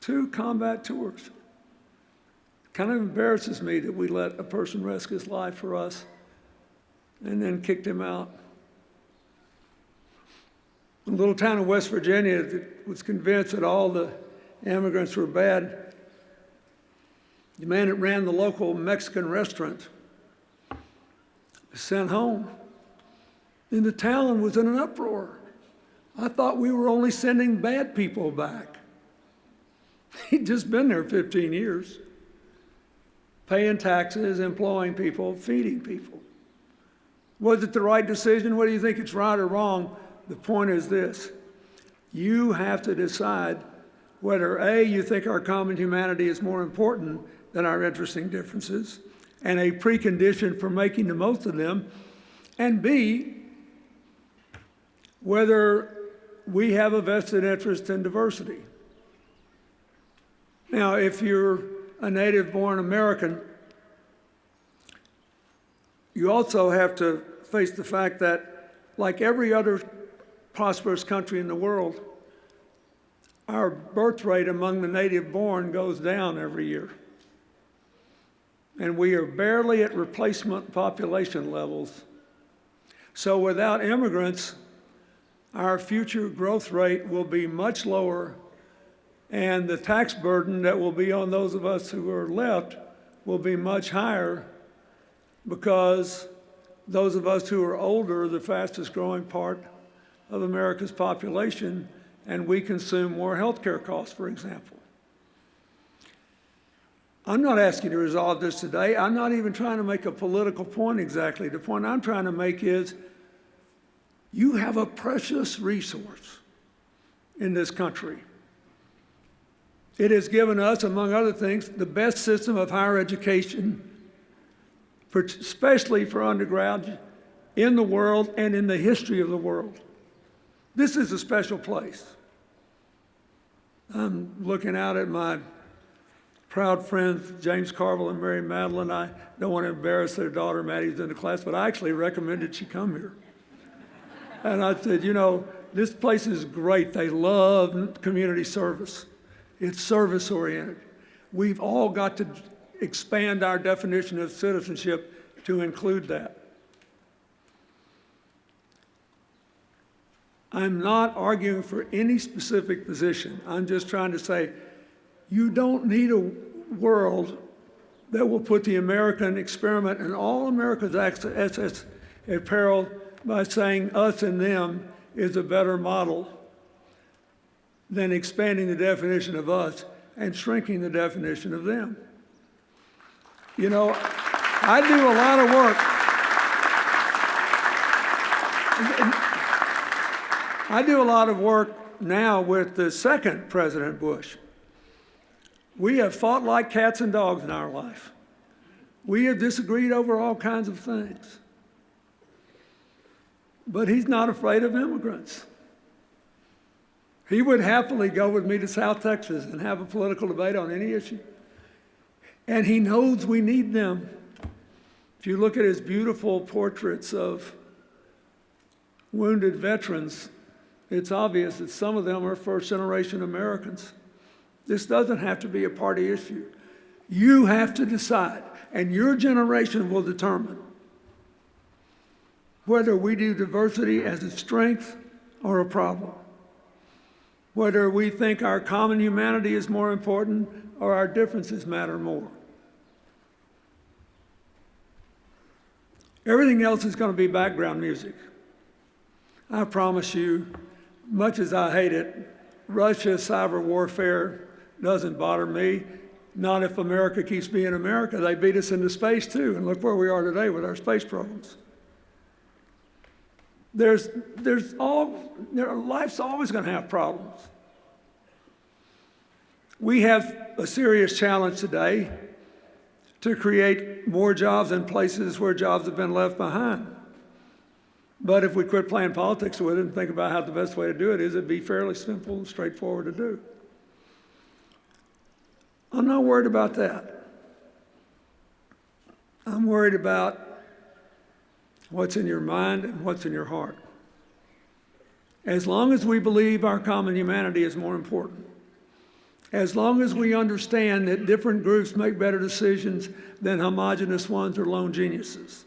2 combat tours. Kind of embarrasses me that we let a person risk his life for us and then kicked him out. A little town in West Virginia that was convinced that all the immigrants were bad. The man that ran the local Mexican restaurant was sent home. And the town was in an uproar. I thought we were only sending bad people back. He'd just been there 15 years, paying taxes, employing people, feeding people. Was it the right decision? Whether you think it's right or wrong, the point is this. You have to decide whether A, you think our common humanity is more important than our interesting differences, and a precondition for making the most of them, and B, whether we have a vested interest in diversity. Now, if you're a native-born American, you also have to face the fact that, like every other prosperous country in the world, our birth rate among the native-born goes down every year. and we are barely at replacement population levels. So without immigrants, our future growth rate will be much lower, and the tax burden that will be on those of us who are left will be much higher, because those of us who are older are the fastest growing part of America's population, and we consume more health care costs, for example. I'm not asking you to resolve this today. I'm not even trying to make a political point exactly. The point I'm trying to make is you have a precious resource in this country. It has given us, among other things, the best system of higher education, especially for undergrads, in the world and in the history of the world. This is a special place. I'm looking out at my proud friends, James Carville and Mary Madeline. I don't want to embarrass their daughter, Maddie's in the class, but I actually recommended she come here. And I said, you know, this place is great. They love community service. It's service-oriented. We've all got to expand our definition of citizenship to include that. I'm not arguing for any specific position. I'm just trying to say, you don't need a world that will put the American experiment and all America's assets at peril by saying us and them is a better model than expanding the definition of us and shrinking the definition of them. You know, I do a lot of work. I do a lot of work now with the second President Bush. We have fought like cats and dogs in our life. We have disagreed over all kinds of things. But he's not afraid of immigrants. He would happily go with me to South Texas and have a political debate on any issue. And he knows we need them. If you look at his beautiful portraits of wounded veterans, it's obvious that some of them are first-generation Americans. This doesn't have to be a party issue. You have to decide, and your generation will determine whether we do diversity as a strength or a problem, whether we think our common humanity is more important or our differences matter more. Everything else is going to be background music. I promise you, much as I hate it, Russia's cyber warfare doesn't bother me. Not if America keeps being America. They beat us into space too, and look where we are today with our space programs. Life's always going to have problems. We have a serious challenge today to create more jobs in places where jobs have been left behind. But if we quit playing politics with it and think about how the best way to do it is, it'd be fairly simple and straightforward to do. I'm not worried about that. I'm worried about what's in your mind and what's in your heart. As long as we believe our common humanity is more important, as long as we understand that different groups make better decisions than homogenous ones or lone geniuses,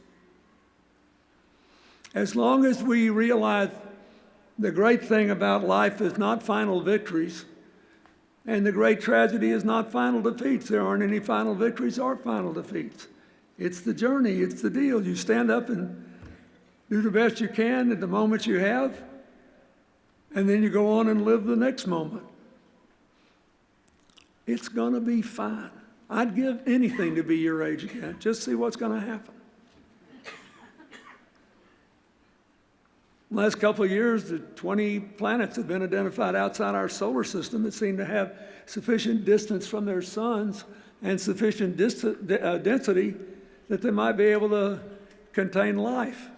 as long as we realize the great thing about life is not final victories, and the great tragedy is not final defeats. There aren't any final victories or final defeats. It's the journey, it's the deal. You stand up and do the best you can at the moment you have, and then you go on and live the next moment. It's going to be fine. I'd give anything to be your age again. Just see what's going to happen. Last couple of years, the 20 planets have been identified outside our solar system that seem to have sufficient distance from their suns and sufficient density that they might be able to contain life.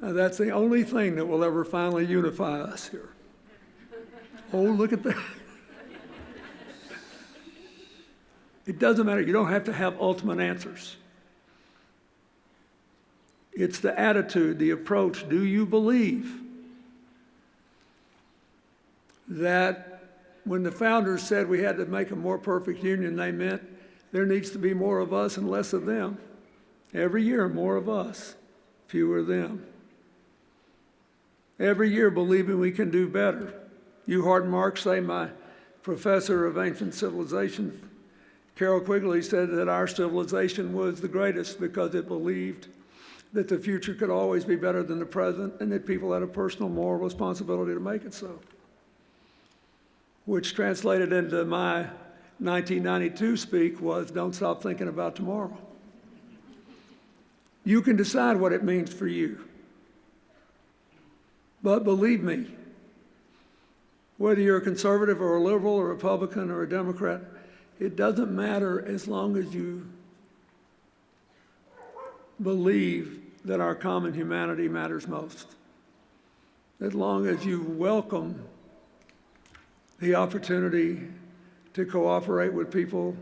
Now, that's the only thing that will ever finally unify us here. Oh, look at that. It doesn't matter. You don't have to have ultimate answers. It's the attitude, the approach. Do you believe that when the founders said we had to make a more perfect union, they meant there needs to be more of us and less of them. Every year, more of us, fewer of them. Every year, believing we can do better. You heard Mark say, my professor of ancient civilization, Carol Quigley, said that our civilization was the greatest because it believed that the future could always be better than the present and that people had a personal moral responsibility to make it so. Which translated into my 1992 speak was, don't stop thinking about tomorrow. You can decide what it means for you. But believe me, whether you're a conservative or a liberal or a Republican or a Democrat, it doesn't matter as long as you believe that our common humanity matters most. As long as you welcome the opportunity to cooperate with people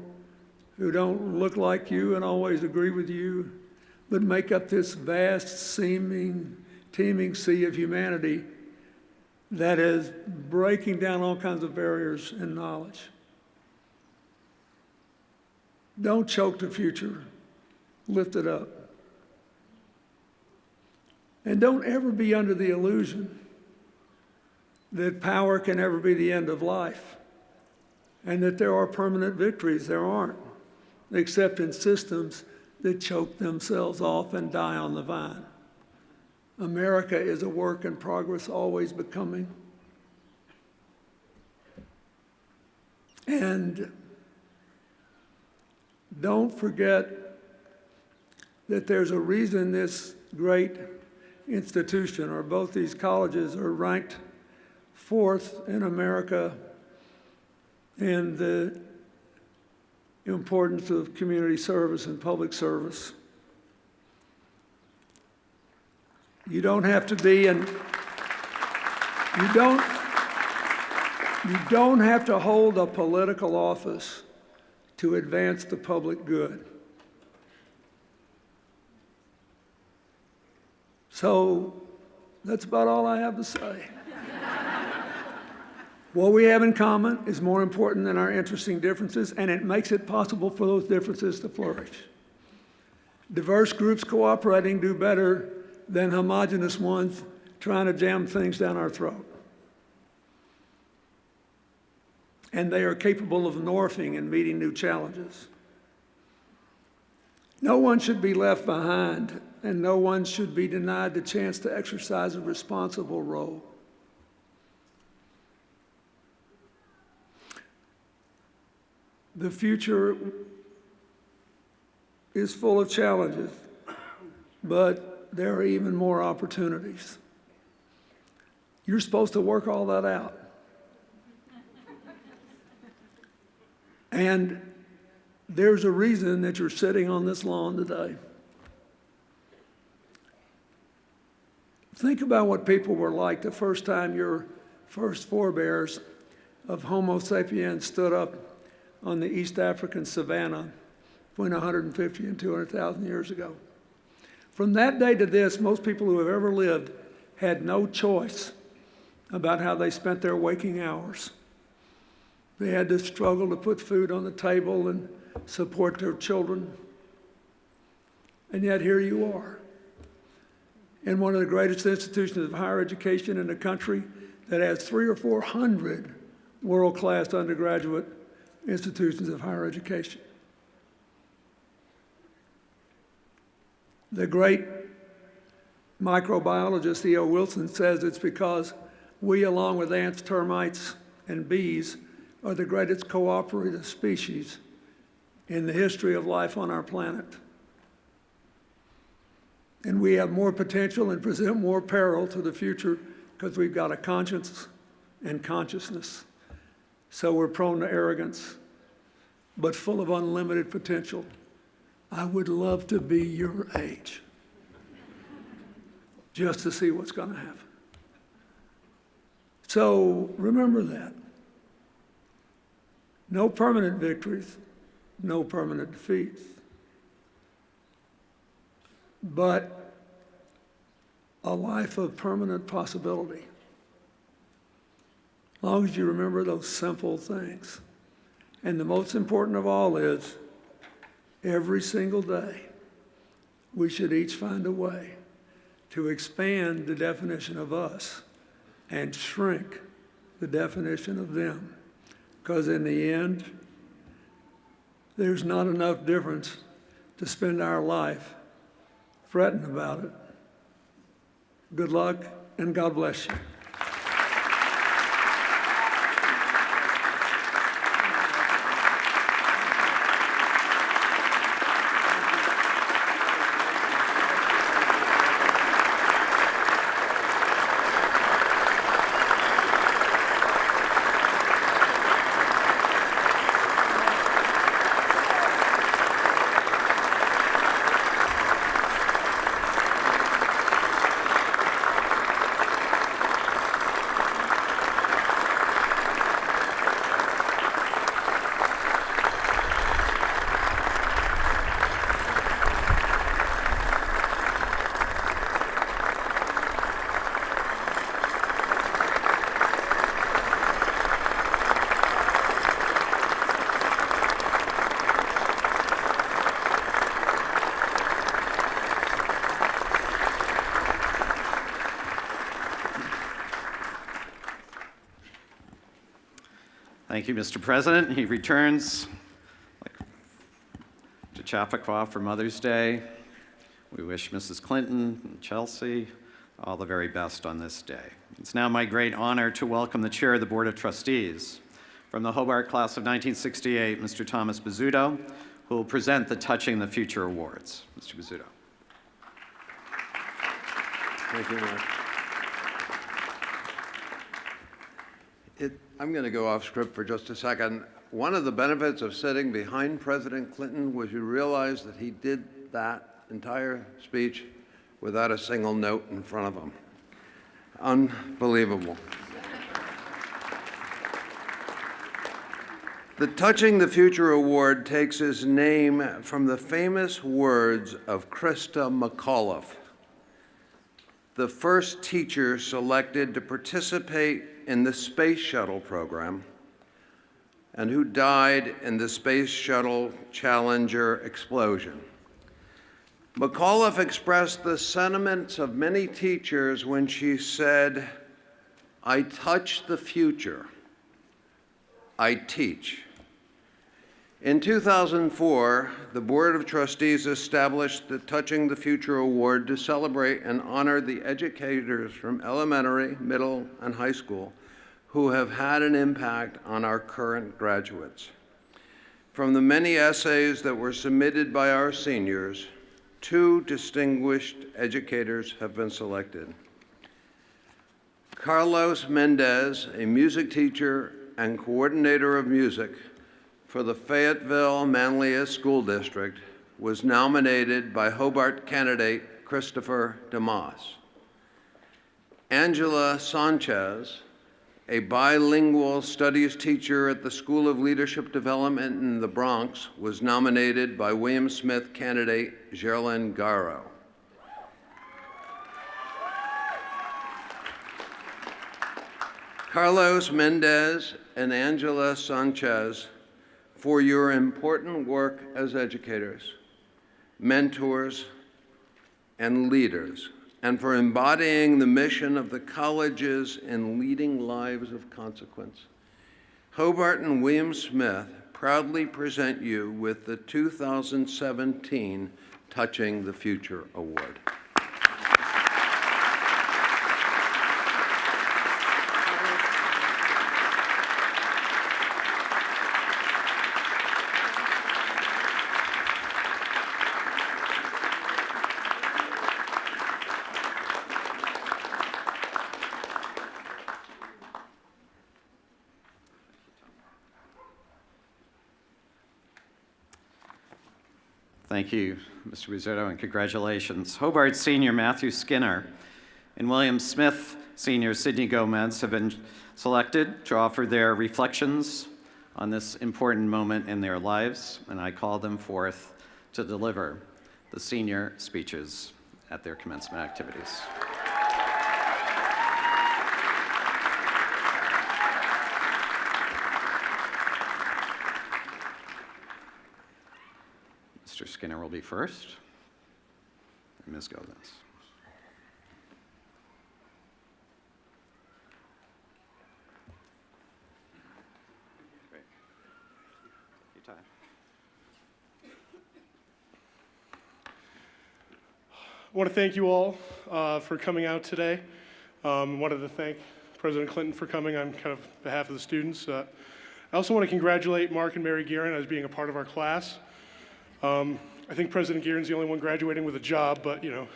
who don't look like you and always agree with you, but make up this vast, teeming sea of humanity that is breaking down all kinds of barriers in knowledge. Don't choke the future. Lift it up. And don't ever be under the illusion that power can ever be the end of life and that there are permanent victories. There aren't, except in systems that choke themselves off and die on the vine. America is a work in progress, always becoming. And don't forget that there's a reason this great institution, or both these colleges, are ranked 4th in America in the importance of community service and public service. You don't have to be, and you don't have to hold a political office to advance the public good. So that's about all I have to say. What we have in common is more important than our interesting differences, and it makes it possible for those differences to flourish. Diverse groups cooperating do better than homogeneous ones trying to jam things down our throat. And they are capable of morphing and meeting new challenges. No one should be left behind, and no one should be denied the chance to exercise a responsible role. The future is full of challenges, but there are even more opportunities. You're supposed to work all that out. And there's a reason that you're sitting on this lawn today. Think about what people were like the first time your first forebears of Homo sapiens stood up on the East African savanna between 150 and 200,000 years ago. From that day to this, most people who have ever lived had no choice about how they spent their waking hours. They had to struggle to put food on the table and support their children. And yet here you are, in one of the greatest institutions of higher education in the country that has 300 or 400 world-class undergraduate institutions of higher education. The great microbiologist E.O. Wilson says it's because we, along with ants, termites, and bees, are the greatest cooperative species in the history of life on our planet. And we have more potential and present more peril to the future because we've got a conscience and consciousness. So we're prone to arrogance, but full of unlimited potential. I would love to be your age, just to see what's going to happen. So remember that. No permanent victories, no permanent defeats. But a life of permanent possibility. As long as you remember those simple things. And the most important of all is every single day, we should each find a way to expand the definition of us and shrink the definition of them. Because in the end, there's not enough difference to spend our life fretting about it. Good luck, and God bless you. Thank you, Mr. President. He returns to Chappaqua for Mother's Day. We wish Mrs. Clinton and Chelsea all the very best on this day. It's now my great honor to welcome the Chair of the Board of Trustees from the Hobart class of 1968, Mr. Thomas Bizzuto, who will present the Touching the Future Awards. Mr. Bizzuto. Thank you, Mark. I'm going to go off script for just a second. One of the benefits of sitting behind President Clinton was you realize that he did that entire speech without a single note in front of him. Unbelievable. The Touching the Future Award takes its name from the famous words of Christa McAuliffe, the first teacher selected to participate in the Space Shuttle program and who died in the Space Shuttle Challenger explosion. McAuliffe expressed the sentiments of many teachers when she said, "I touch the future, I teach." In 2004, the Board of Trustees established the Touching the Future Award to celebrate and honor the educators from elementary, middle, and high school who have had an impact on our current graduates. From the many essays that were submitted by our seniors, 2 distinguished educators have been selected. Carlos Mendez, a music teacher and coordinator of music for the Fayetteville-Manlius School District, was nominated by Hobart candidate Christopher DeMoss. Angela Sanchez, a bilingual studies teacher at the School of Leadership Development in the Bronx, was nominated by William Smith candidate Geraldine Garro. Carlos Mendez and Angela Sanchez, for your important work as educators, mentors, and leaders, and for embodying the mission of the colleges in leading lives of consequence. Hobart and William Smith proudly present you with the 2017 Touching the Future Award. Thank you, Mr. Bizzuto, and congratulations. Hobart Senior Matthew Skinner and William Smith Senior Sidney Gomez have been selected to offer their reflections on this important moment in their lives, and I call them forth to deliver the senior speeches at their commencement activities. Mr. Mr. Skinner will be first. Ms. Gomez. Great. Your time. I want to thank you all for coming out today. Wanted to thank President Clinton for coming on kind of behalf of the students. I also want to congratulate Mark and Mary Guerin as being a part of our class. I think President Guerin's the only one graduating with a job, but you know,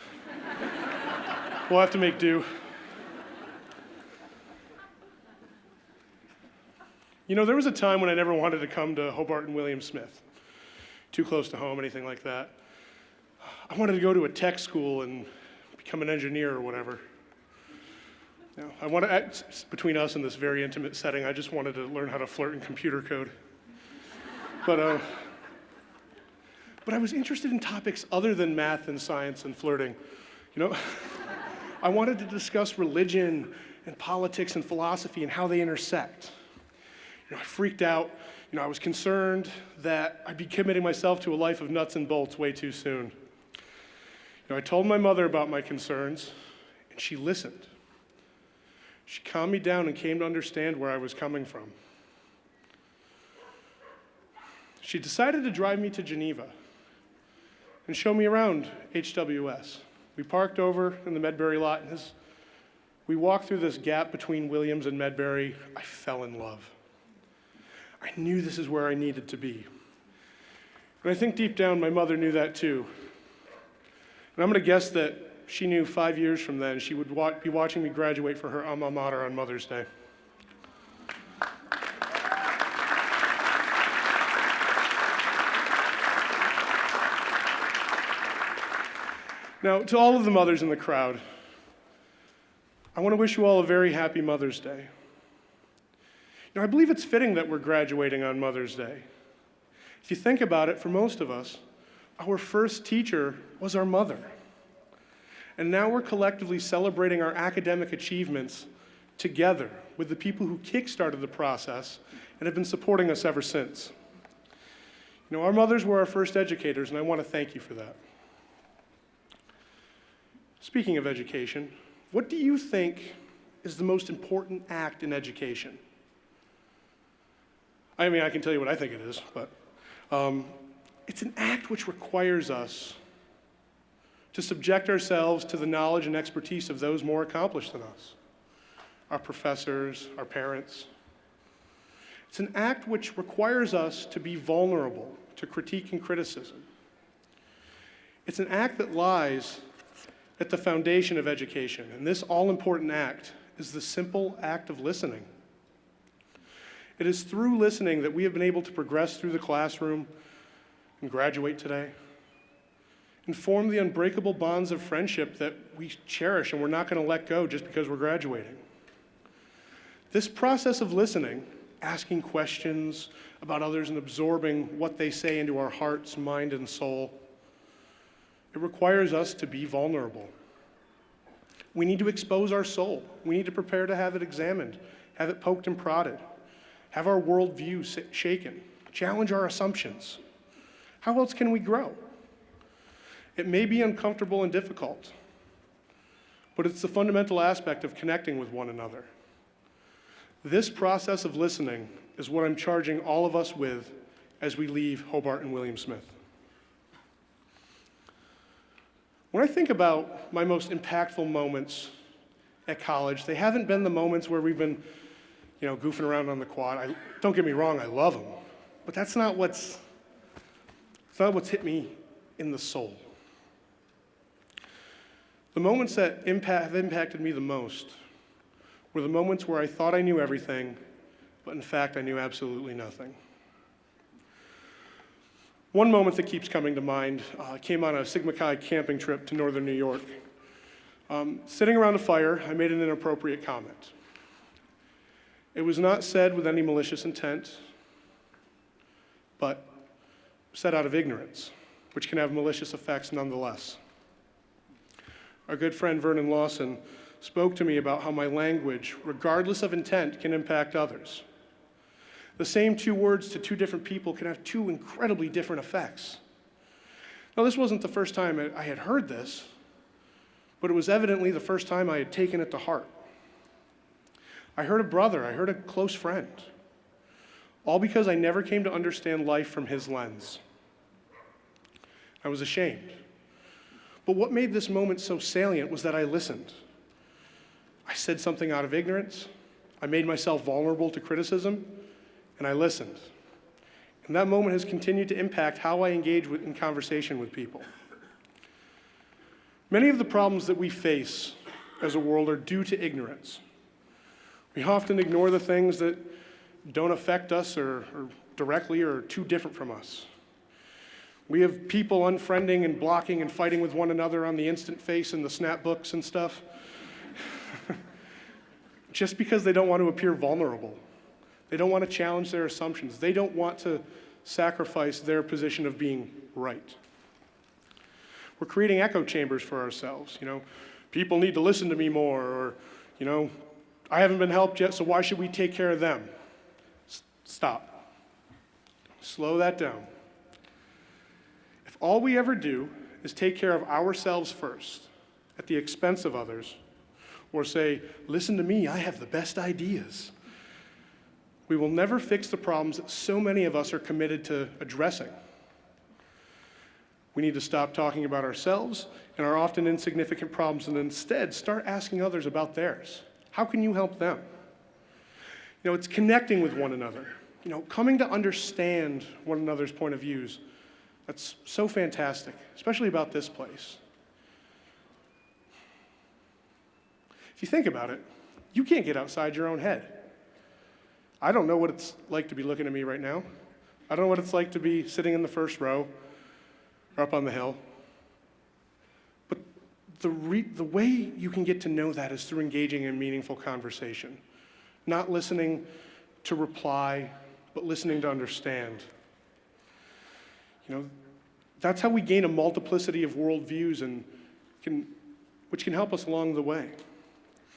we'll have to make do. You know, there was a time when I never wanted to come to Hobart and William Smith. Too close to home, anything like that. I wanted to go to a tech school and become an engineer or whatever. You know, I wanted, between us in this very intimate setting, I just wanted to learn how to flirt in computer code. But I was interested in topics other than math and science and flirting. You know, I wanted to discuss religion and politics and philosophy and how they intersect. You know, I freaked out. You know, I was concerned that I'd be committing myself to a life of nuts and bolts way too soon. You know, I told my mother about my concerns, and she listened. She calmed me down and came to understand where I was coming from. She decided to drive me to Geneva and show me around HWS. We parked over in the Medbury lot, and as we walked through this gap between Williams and Medbury, I fell in love. I knew this is where I needed to be. And I think deep down my mother knew that too. And I'm going to guess that she knew 5 years from then she would be watching me graduate for her alma mater on Mother's Day. Now, to all of the mothers in the crowd, I want to wish you all a very happy Mother's Day. You know, I believe it's fitting that we're graduating on Mother's Day. If you think about it, for most of us, our first teacher was our mother. And now we're collectively celebrating our academic achievements together with the people who kick-started the process and have been supporting us ever since. You know, our mothers were our first educators, and I want to thank you for that. Speaking of education, what do you think is the most important act in education? I mean, I can tell you what I think it is, but it's an act which requires us to subject ourselves to the knowledge and expertise of those more accomplished than us, our professors, our parents. It's an act which requires us to be vulnerable to critique and criticism. It's an act that lies at the foundation of education, and this all-important act is the simple act of listening. It is through listening that we have been able to progress through the classroom and graduate today, and form the unbreakable bonds of friendship that we cherish and we're not going to let go just because we're graduating. This process of listening, asking questions about others and absorbing what they say into our hearts, mind, and soul, it requires us to be vulnerable. We need to expose our soul. We need to prepare to have it examined, have it poked and prodded, have our worldview shaken, challenge our assumptions. How else can we grow? It may be uncomfortable and difficult, but it's the fundamental aspect of connecting with one another. This process of listening is what I'm charging all of us with as we leave Hobart and William Smith. When I think about my most impactful moments at college, they haven't been the moments where we've been, you know, goofing around on the quad. Don't get me wrong, I love them, but that's not what's hit me in the soul. The moments that have impacted me the most were the moments where I thought I knew everything, but in fact I knew absolutely nothing. One moment that keeps coming to mind came on a Sigma Chi camping trip to northern New York. Sitting around a fire, I made an inappropriate comment. It was not said with any malicious intent, but said out of ignorance, which can have malicious effects nonetheless. Our good friend Vernon Lawson spoke to me about how my language, regardless of intent, can impact others. The same two words to two different people can have two incredibly different effects. Now, this wasn't the first time I had heard this, but it was evidently the first time I had taken it to heart. I heard a brother, I heard a close friend, all because I never came to understand life from his lens. I was ashamed. But what made this moment so salient was that I listened. I said something out of ignorance, I made myself vulnerable to criticism, and I listened. And that moment has continued to impact how I engage in conversation with people. Many of the problems that we face as a world are due to ignorance. We often ignore the things that don't affect us or directly or are too different from us. We have people unfriending and blocking and fighting with one another on the instant face and the snap books and stuff just because they don't want to appear vulnerable. They don't want to challenge their assumptions. They don't want to sacrifice their position of being right. We're creating echo chambers for ourselves. People need to listen to me more, or, I haven't been helped yet, so why should we take care of them? Stop. Slow that down. If all we ever do is take care of ourselves first, at the expense of others, or say, listen to me, I have the best ideas, we will never fix the problems that so many of us are committed to addressing. We need to stop talking about ourselves and our often insignificant problems and instead start asking others about theirs. How can you help them? It's connecting with one another. Coming to understand one another's point of views. That's so fantastic, especially about this place. If you think about it, you can't get outside your own head. I don't know what it's like to be looking at me right now. I don't know what it's like to be sitting in the first row or up on the hill. But the way you can get to know that is through engaging in meaningful conversation. Not listening to reply, but listening to understand. That's how we gain a multiplicity of worldviews which can help us along the way.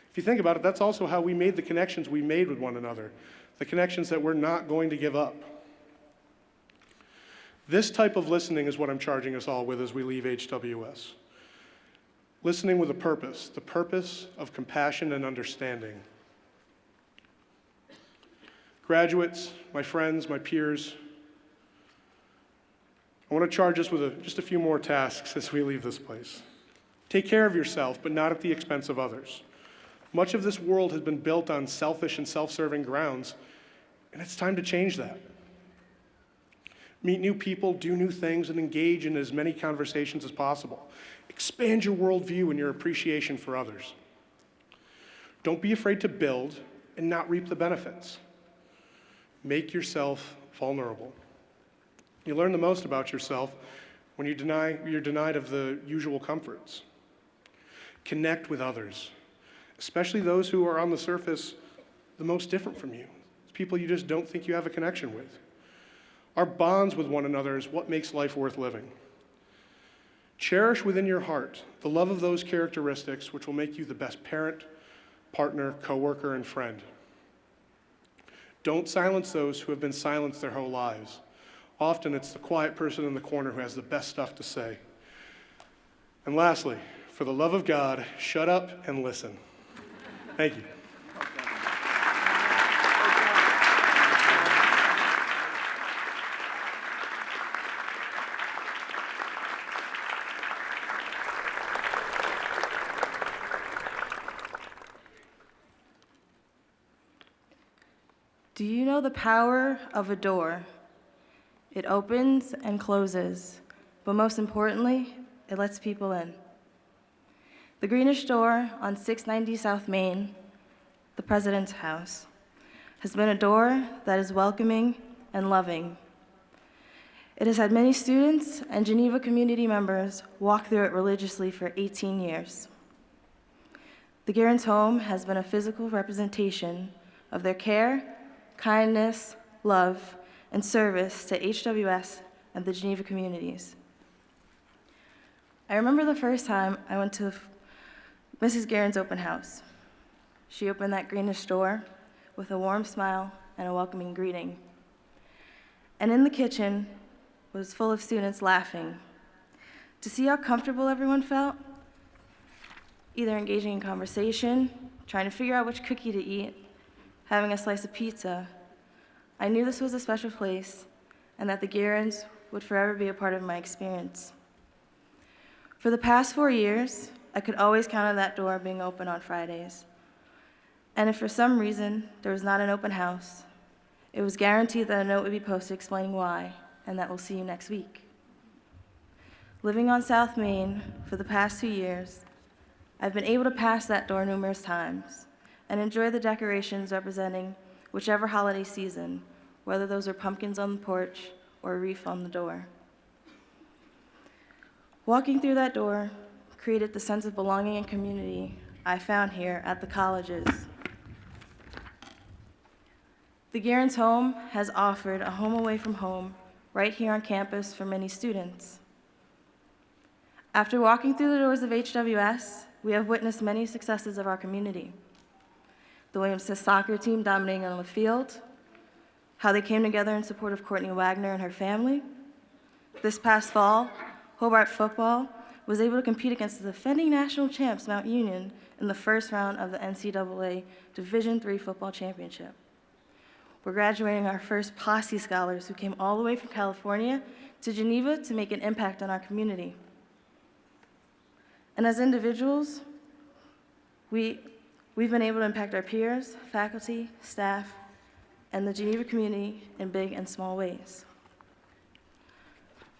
If you think about it, that's also how we made the connections we made with one another, the connections that we're not going to give up. This type of listening is what I'm charging us all with as we leave HWS. Listening with a purpose, the purpose of compassion and understanding. Graduates, my friends, my peers, I want to charge us with just a few more tasks as we leave this place. Take care of yourself, but not at the expense of others. Much of this world has been built on selfish and self-serving grounds, and it's time to change that. Meet new people, do new things, and engage in as many conversations as possible. Expand your worldview and your appreciation for others. Don't be afraid to build and not reap the benefits. Make yourself vulnerable. You learn the most about yourself when you're denied of the usual comforts. Connect with others, especially those who are on the surface the most different from you. It's people you just don't think you have a connection with. Our bonds with one another is what makes life worth living. Cherish within your heart the love of those characteristics which will make you the best parent, partner, coworker, and friend. Don't silence those who have been silenced their whole lives. Often it's the quiet person in the corner who has the best stuff to say. And lastly, for the love of God, shut up and listen. Thank you. Do you know the power of a door? It opens and closes, but most importantly, it lets people in. The greenish door on 690 South Main, the President's House, has been a door that is welcoming and loving. It has had many students and Geneva community members walk through it religiously for 18 years. The Guerin's home has been a physical representation of their care, kindness, love, and service to HWS and the Geneva communities. I remember the first time I went to Mrs. Guerin's open house. She opened that greenish door with a warm smile and a welcoming greeting. And in the kitchen was full of students laughing. To see how comfortable everyone felt, either engaging in conversation, trying to figure out which cookie to eat, having a slice of pizza, I knew this was a special place and that the Guerins would forever be a part of my experience. For the past 4 years, I could always count on that door being open on Fridays. And if for some reason there was not an open house, it was guaranteed that a note would be posted explaining why, and that we'll see you next week. Living on South Main for the past 2 years, I've been able to pass that door numerous times and enjoy the decorations representing whichever holiday season, whether those are pumpkins on the porch or a wreath on the door. Walking through that door created the sense of belonging and community I found here at the colleges. The Guerins' home has offered a home away from home right here on campus for many students. After walking through the doors of HWS, we have witnessed many successes of our community. The Williams soccer team dominating on the field, how they came together in support of Courtney Wagner and her family. This past fall, Hobart football was able to compete against the defending national champs, Mount Union, in the first round of the NCAA Division III football championship. We're graduating our first Posse scholars who came all the way from California to Geneva to make an impact on our community. And as individuals, we've been able to impact our peers, faculty, staff, and the Geneva community in big and small ways.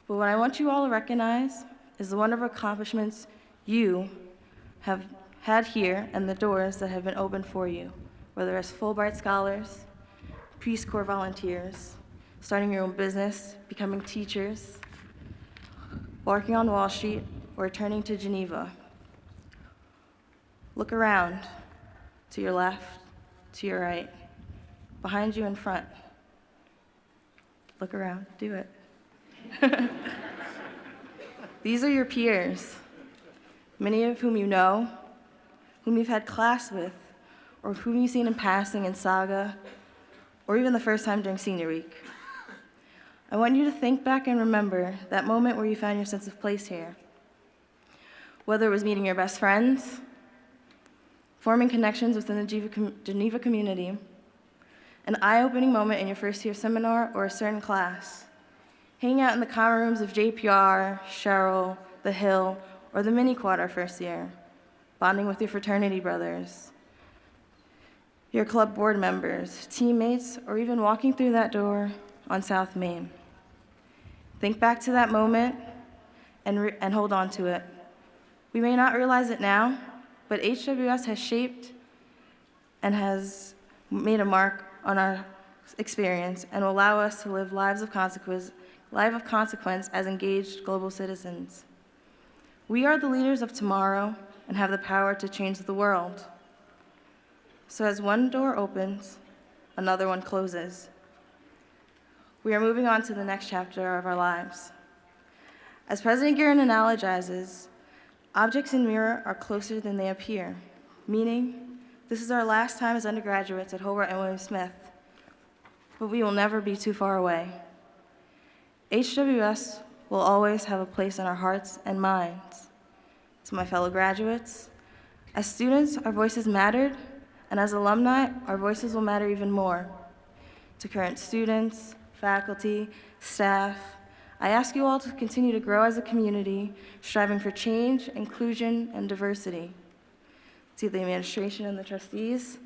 But what I want you all to recognize is the wonderful accomplishments you have had here and the doors that have been opened for you, whether as Fulbright scholars, Peace Corps volunteers, starting your own business, becoming teachers, working on Wall Street, or returning to Geneva. Look around, to your left, to your right, behind you in front. Look around, do it. These are your peers, many of whom you know, whom you've had class with, or whom you've seen in passing in Saga, or even the first time during senior week. I want you to think back and remember that moment where you found your sense of place here. Whether it was meeting your best friends, forming connections within the Geneva community, an eye-opening moment in your first year seminar or a certain class, hanging out in the common rooms of JPR, Cheryl, The Hill, or the mini quad our first year, bonding with your fraternity brothers, your club board members, teammates, or even walking through that door on South Main. Think back to that moment and hold on to it. We may not realize it now, but HWS has shaped and has made a mark on our experience and will allow us to live lives of consequence as engaged global citizens. We are the leaders of tomorrow and have the power to change the world. So as one door opens, another one closes. We are moving on to the next chapter of our lives. As President Guerin analogizes, objects in mirror are closer than they appear, meaning this is our last time as undergraduates at Hobart and William Smith, but we will never be too far away. HWS will always have a place in our hearts and minds. To my fellow graduates, as students, our voices mattered, and as alumni, our voices will matter even more. To current students, faculty, staff, I ask you all to continue to grow as a community, striving for change, inclusion, and diversity. To the administration and the trustees,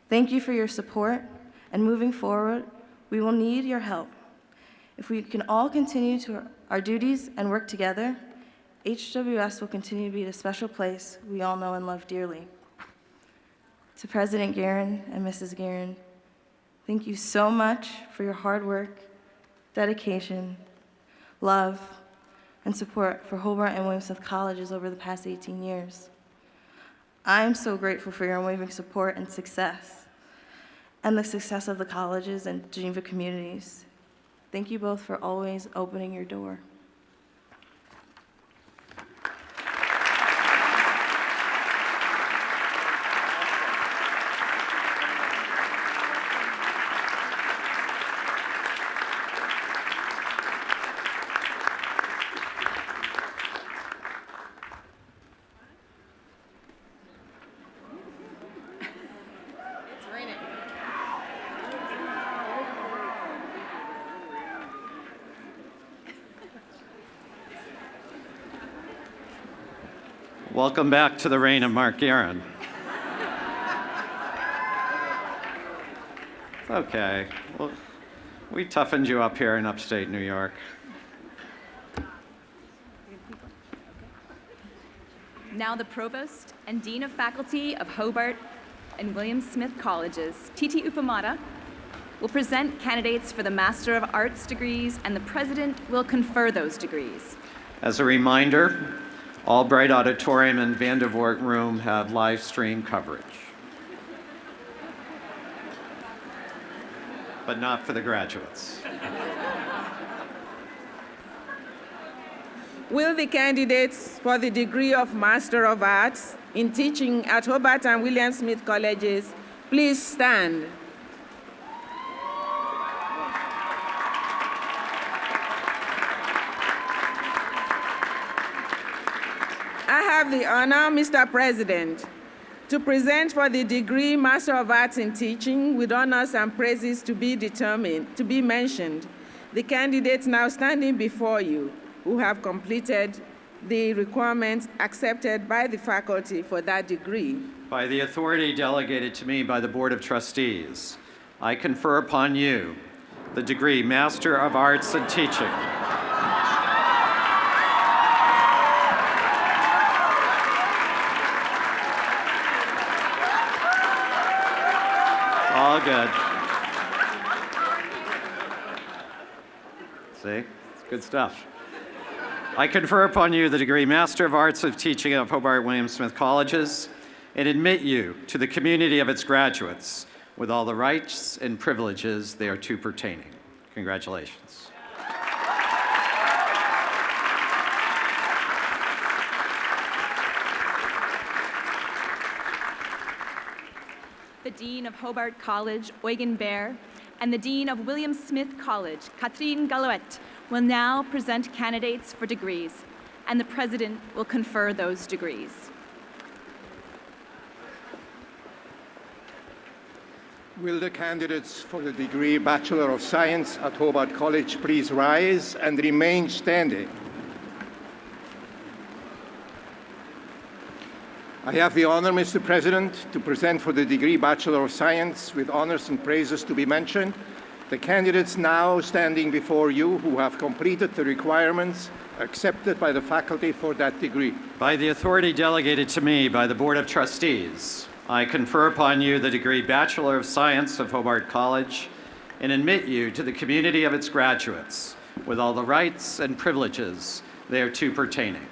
thank you for your support, and moving forward, we will need your help. If we can all continue to our duties and work together, HWS will continue to be the special place we all know and love dearly. To President Guerin and Mrs. Guerin, thank you so much for your hard work, dedication, love, and support for Hobart and William Smith colleges over the past 18 years. I am so grateful for your unwavering support and success, and the success of the colleges and Geneva communities. Thank you both for always opening your door. Welcome back to the reign of Mark Guerin. It's okay. Well, we toughened you up here in upstate New York. Now the Provost and Dean of Faculty of Hobart and William Smith Colleges, Titi Ufamata, will present candidates for the Master of Arts degrees, and the President will confer those degrees. As a reminder, Albright Auditorium and Vandervoort Room have live stream coverage. But not for the graduates. Will the candidates for the degree of Master of Arts in Teaching at Hobart and William Smith Colleges please stand? I have the honor, Mr. President, to present for the degree Master of Arts in Teaching with honors and praises to be mentioned, the candidates now standing before you who have completed the requirements accepted by the faculty for that degree. By the authority delegated to me by the Board of Trustees, I confer upon you the degree Master of Arts in Teaching. All good. See? It's good stuff. I confer upon you the degree Master of Arts of Teaching at Hobart William Smith Colleges and admit you to the community of its graduates with all the rights and privileges thereto pertaining. Congratulations. The Dean of Hobart College, Eugen Baer, and the Dean of William Smith College, Catherine Gallouet, will now present candidates for degrees, and the President will confer those degrees. Will the candidates for the degree Bachelor of Science at Hobart College please rise and remain standing? I have the honor, Mr. President, to present for the degree Bachelor of Science with honors and praises to be mentioned, the candidates now standing before you who have completed the requirements accepted by the faculty for that degree. By the authority delegated to me by the Board of Trustees, I confer upon you the degree Bachelor of Science of Hobart College and admit you to the community of its graduates with all the rights and privileges thereto pertaining.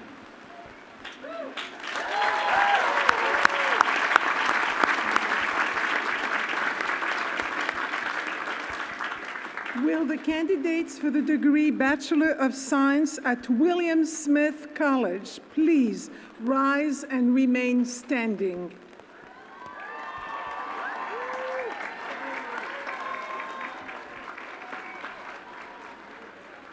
Will the candidates for the degree Bachelor of Science at William Smith College please rise and remain standing?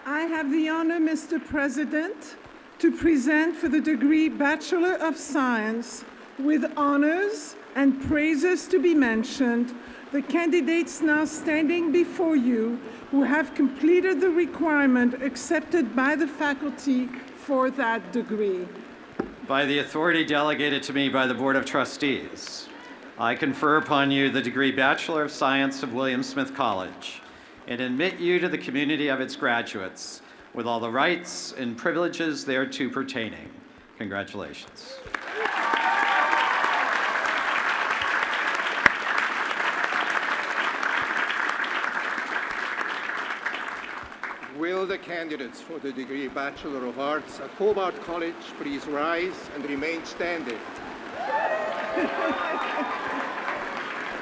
I have the honor, Mr. President, to present for the degree Bachelor of Science with honors and praises to be mentioned, the candidates now standing before you who have completed the requirement accepted by the faculty for that degree. By the authority delegated to me by the Board of Trustees, I confer upon you the degree Bachelor of Science of William Smith College and admit you to the community of its graduates with all the rights and privileges thereto pertaining. Congratulations. Will the candidates for the degree Bachelor of Arts at Hobart College please rise and remain standing?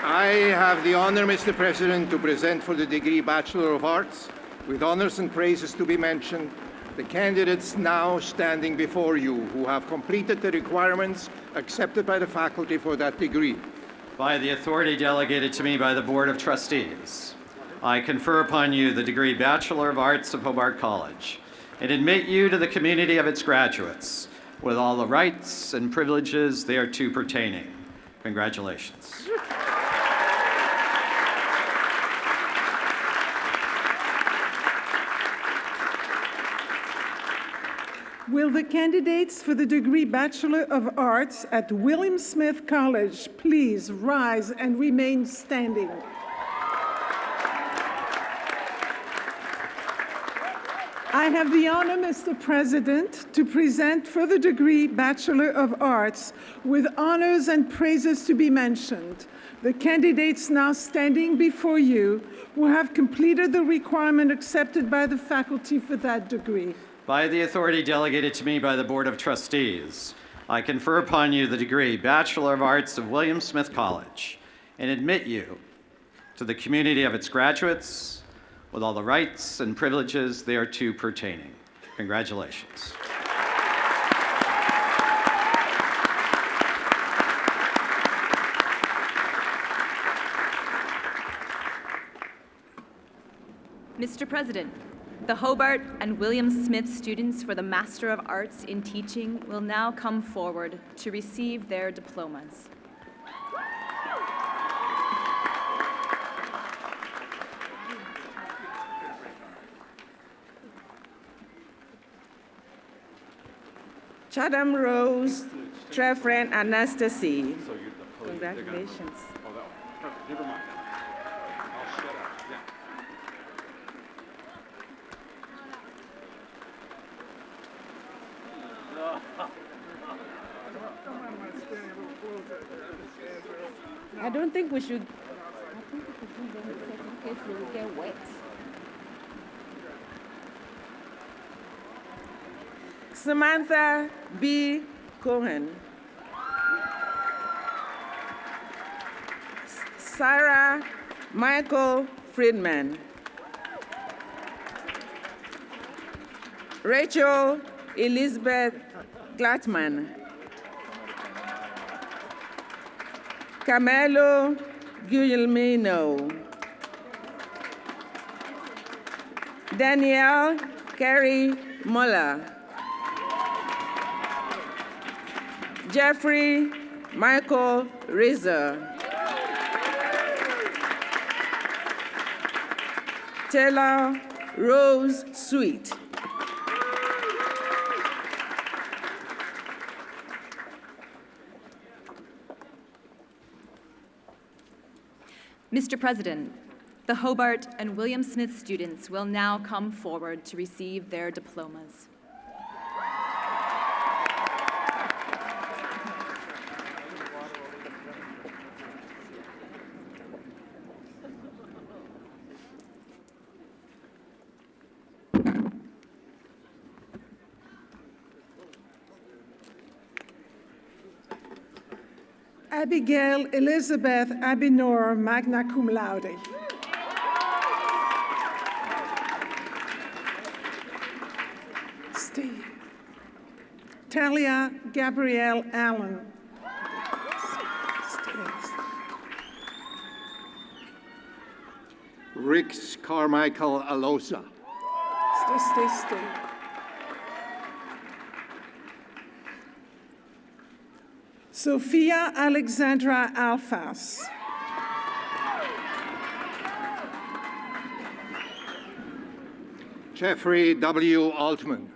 I have the honor, Mr. President, to present for the degree Bachelor of Arts, with honors and praises to be mentioned, the candidates now standing before you who have completed the requirements accepted by the faculty for that degree. By the authority delegated to me by the Board of Trustees, I confer upon you the degree Bachelor of Arts of Hobart College and admit you to the community of its graduates with all the rights and privileges thereto pertaining. Congratulations. Will the candidates for the degree Bachelor of Arts at William Smith College please rise and remain standing? I have the honor, Mr. President, to present for the degree Bachelor of Arts with honors and praises to be mentioned, the candidates now standing before you who have completed the requirement accepted by the faculty for that degree. By the authority delegated to me by the Board of Trustees, I confer upon you the degree Bachelor of Arts of William Smith College and admit you to the community of its graduates with all the rights and privileges thereto pertaining. Congratulations. Mr. President, the Hobart and William Smith students for the Master of Arts in Teaching will now come forward to receive their diplomas. Chatham Rose, Trefren Anastasie. Congratulations. Never mind. I'll shut up. Yeah. I don't think we should. I think we should give them the certificates, they will get wet. Samantha B. Cohen. Sarah Michael Friedman. Rachel Elizabeth Glattman. Camelo Guillermino. Danielle Carey Muller. Jeffrey Michael Rizzo. Taylor Rose Sweet. Mr. President, the Hobart and William Smith students will now come forward to receive their diplomas. Abigail Elizabeth Abinor, magna cum laude. Steve. Talia Gabrielle Allen. Rix Carmichael Alosa. Stay. Sophia Alexandra Alfas. Jeffrey W. Altman.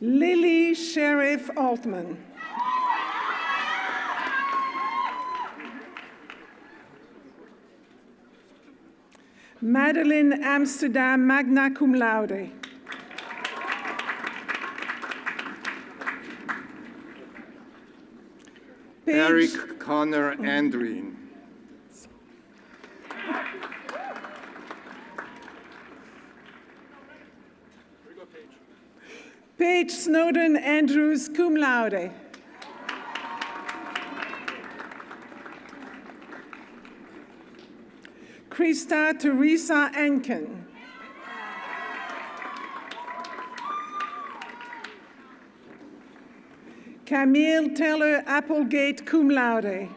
Lily Sheriff Altman. Madeline Amsterdam, magna cum laude. Eric Connor Andreen. Paige Snowden Andrews, cum laude. Krista Teresa Enken. Camille Taylor Applegate, cum laude.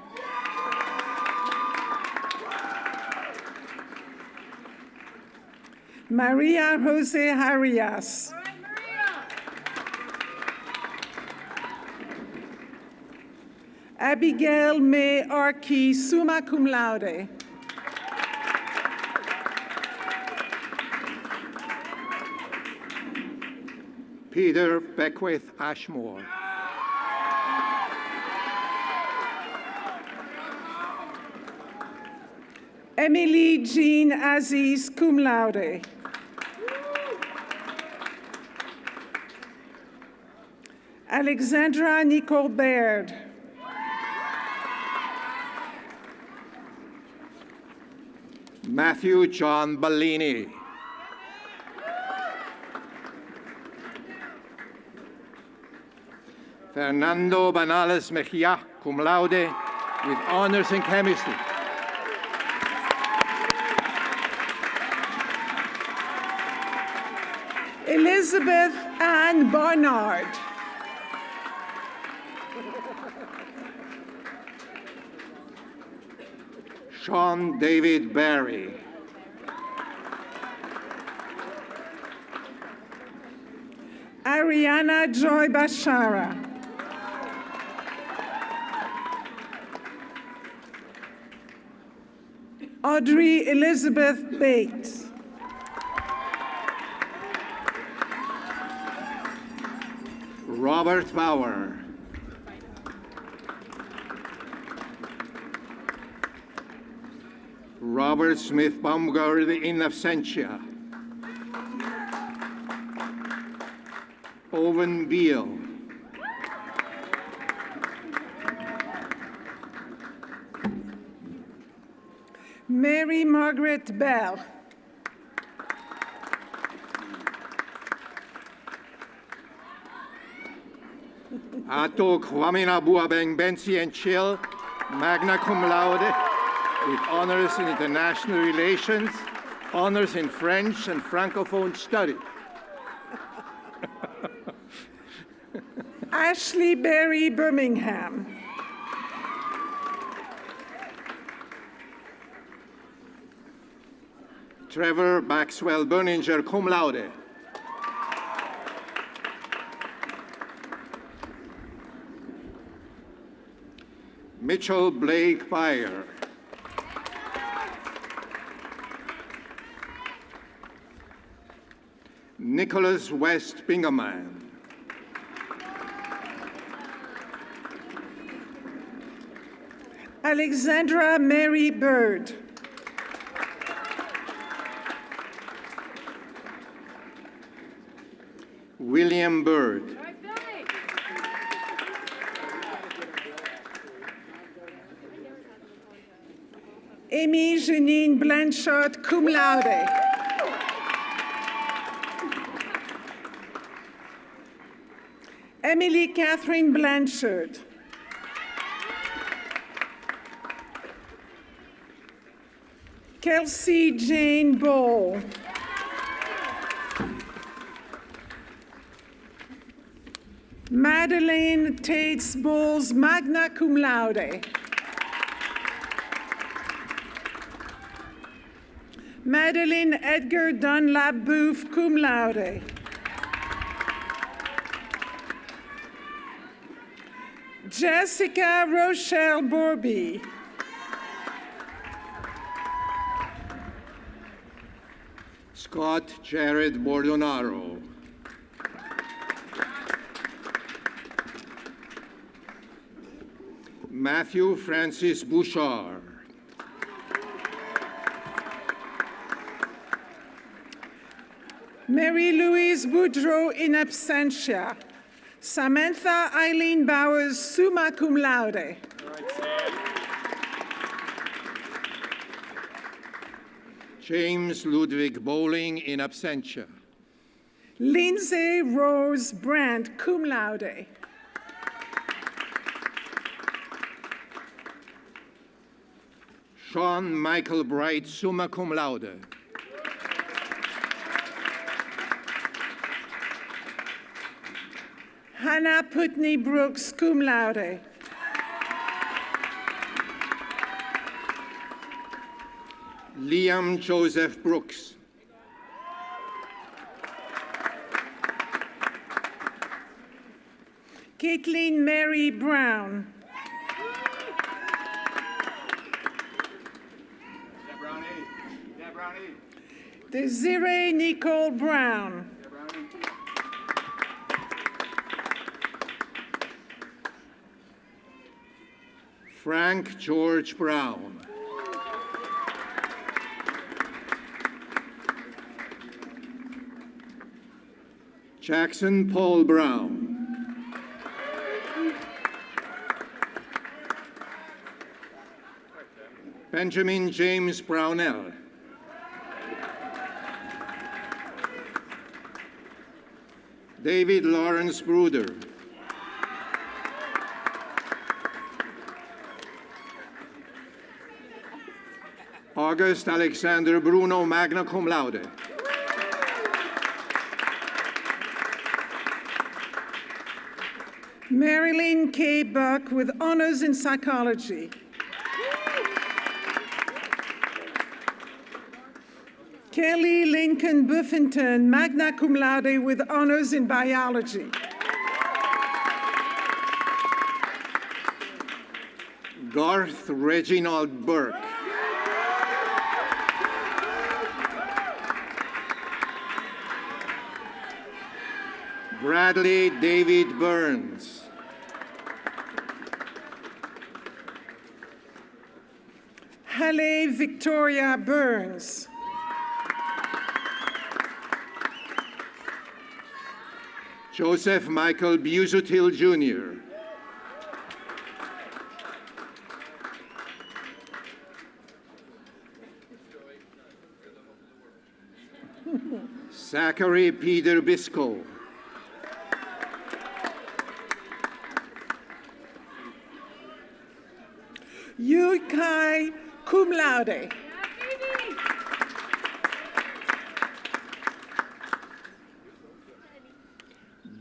Maria Jose Arias. Abigail May Arkey, summa cum laude. Peter Beckwith Ashmore. Emily Jean Aziz, cum laude. Alexandra Nicole Baird. Matthew John Bellini. Fernando Banales Mejia, cum laude, with honors in chemistry. Elizabeth Ann Barnard. Sean David Barry. Ariana Joy Bashara. Audrey Elizabeth Bates. Robert Bauer. Robert Smith Baumgard in absentia. Owen Beal. Mary Margaret Bell. Ato Kwamina Buabeng Bensi and Chill, magna cum laude, with honors in international relations, honors in French and Francophone study. Ashley Berry Birmingham. Trevor Maxwell Berninger, cum laude. Mitchell Blake Byer. Nicholas West Bingaman. Alexandra Mary Bird. William Bird. Amy Janine Blanchard, cum laude. Emily Catherine Blanchard. Kelsey Jane Ball. Madeleine Tates Bowles, magna cum laude. Madeline Edgar Dunlap Booth, cum laude. Jessica Rochelle Borby. Scott Jared Bordonaro. Matthew Francis Bouchard. Mary Louise Boudreau in absentia. Samantha Eileen Bowers, summa cum laude. James Ludwig Bowling in absentia. Lindsay Rose Brandt, cum laude. Sean Michael Bright, summa cum laude. Hannah Putney Brooks, cum laude. Liam Joseph Brooks. Caitlin Mary Brown. Desiree Nicole Brown. Frank George Brown. Jackson Paul Brown. Benjamin James Brownell. David Lawrence Bruder. August Alexander Bruno, magna cum laude. Marilyn K. Buck with honors in psychology. Kelly Lincoln Buffington, magna cum laude with honors in biology. Garth Reginald Burke. Bradley David Burns. Halle Victoria Burns. Joseph Michael Busutil Jr. Zachary Peter Biscoe. Yu Kai cum laude.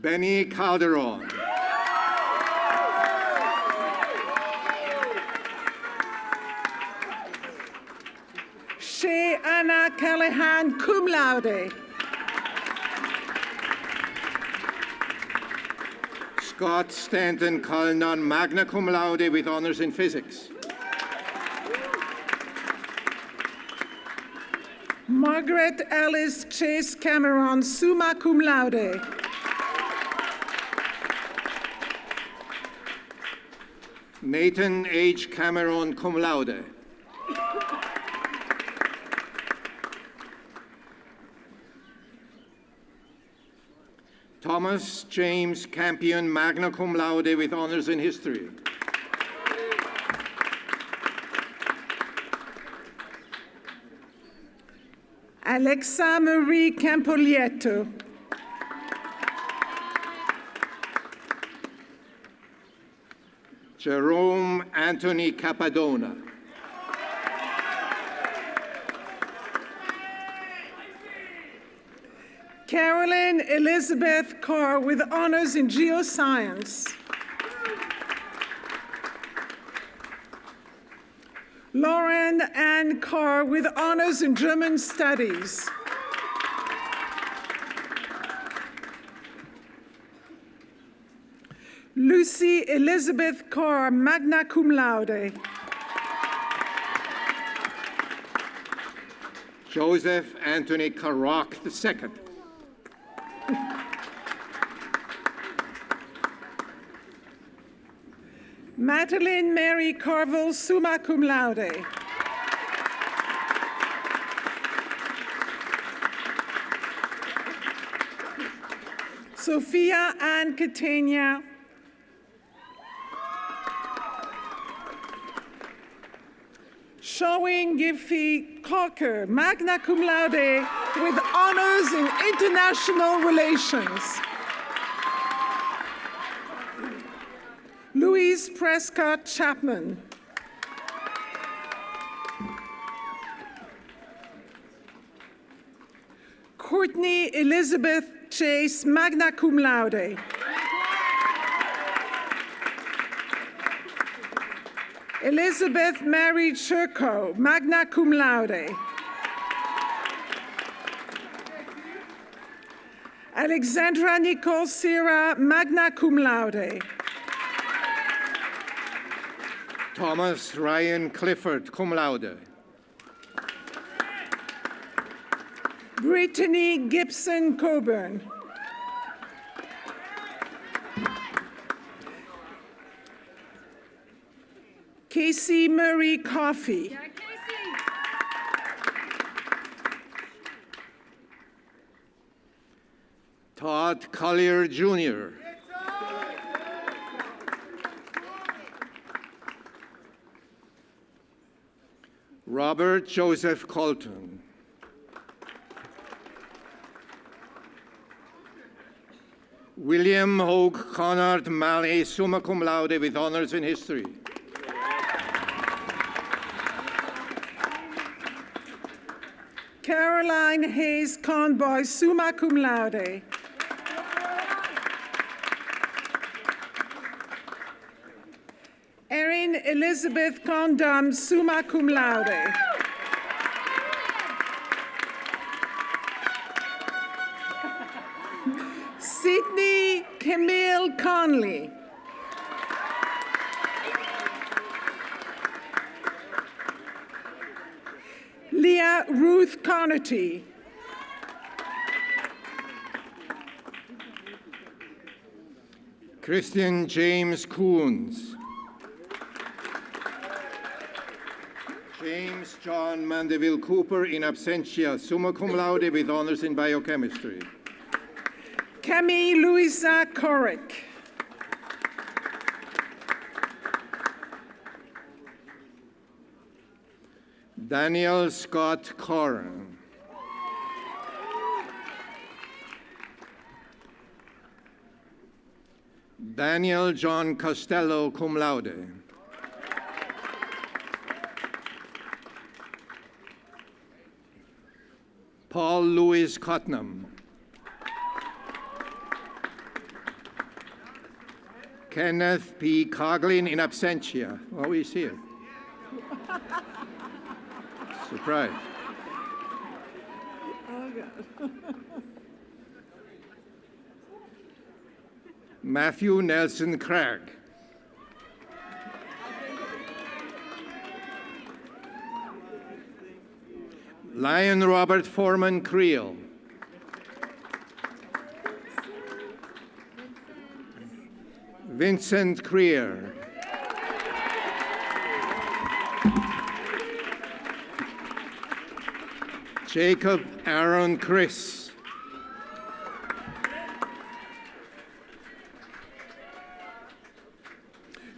Benny Calderon. Shea Anna Callahan cum laude. Scott Stanton Cullinan, magna cum laude with honors in physics. Margaret Alice Chase Cameron, summa cum laude. Nathan H. Cameron, cum laude. Thomas James Campion, magna cum laude with honors in history. Alexa Marie Campolietto. Jerome Anthony Capadona. Carolyn Elizabeth Carr with honors in geoscience. Lauren Ann Carr with honors in German studies. Lucy Elizabeth Carr, magna cum laude. Joseph Anthony Carrock II. Madeline Mary Carville, summa cum laude. Sophia Ann Catania. Showing Giffey Cocker, magna cum laude with honors in international relations. Louise Prescott Chapman. Courtney Elizabeth Chase, magna cum laude. Elizabeth Mary Churko, magna cum laude. Alexandra Nicole Sierra, magna cum laude. Thomas Ryan Clifford, cum laude. Brittany Gibson Coburn. Casey Marie Coffey. Todd Collier Jr. Robert Joseph Colton. William Hogue Conard Malley, summa cum laude with honors in history. Caroline Hayes Conboy, summa cum laude. Erin Elizabeth Condom, summa cum laude. Sydney Camille Conley. Leah Ruth Connerty. Christian James Coons. James John Mandeville Cooper in absentia, summa cum laude with honors in biochemistry. Camille Louisa Corrick. Daniel Scott Corran. Daniel John Costello, cum laude. Paul Louis Cotnam. Kenneth P. Coughlin in absentia. Oh, he's here. Surprise. Oh, God. Matthew Nelson Craig. Lion Robert Foreman Creel. Vincent Creer. Jacob Aaron Chris.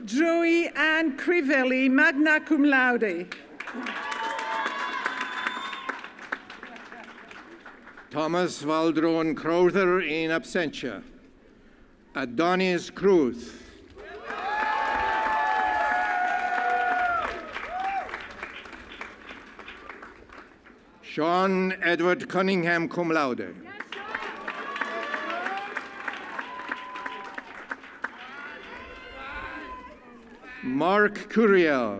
Joey Ann Crivelli, magna cum laude. Thomas Valdron Crowther in absentia. Adonis Cruz. Sean Edward Cunningham, cum laude. Mark Curiel.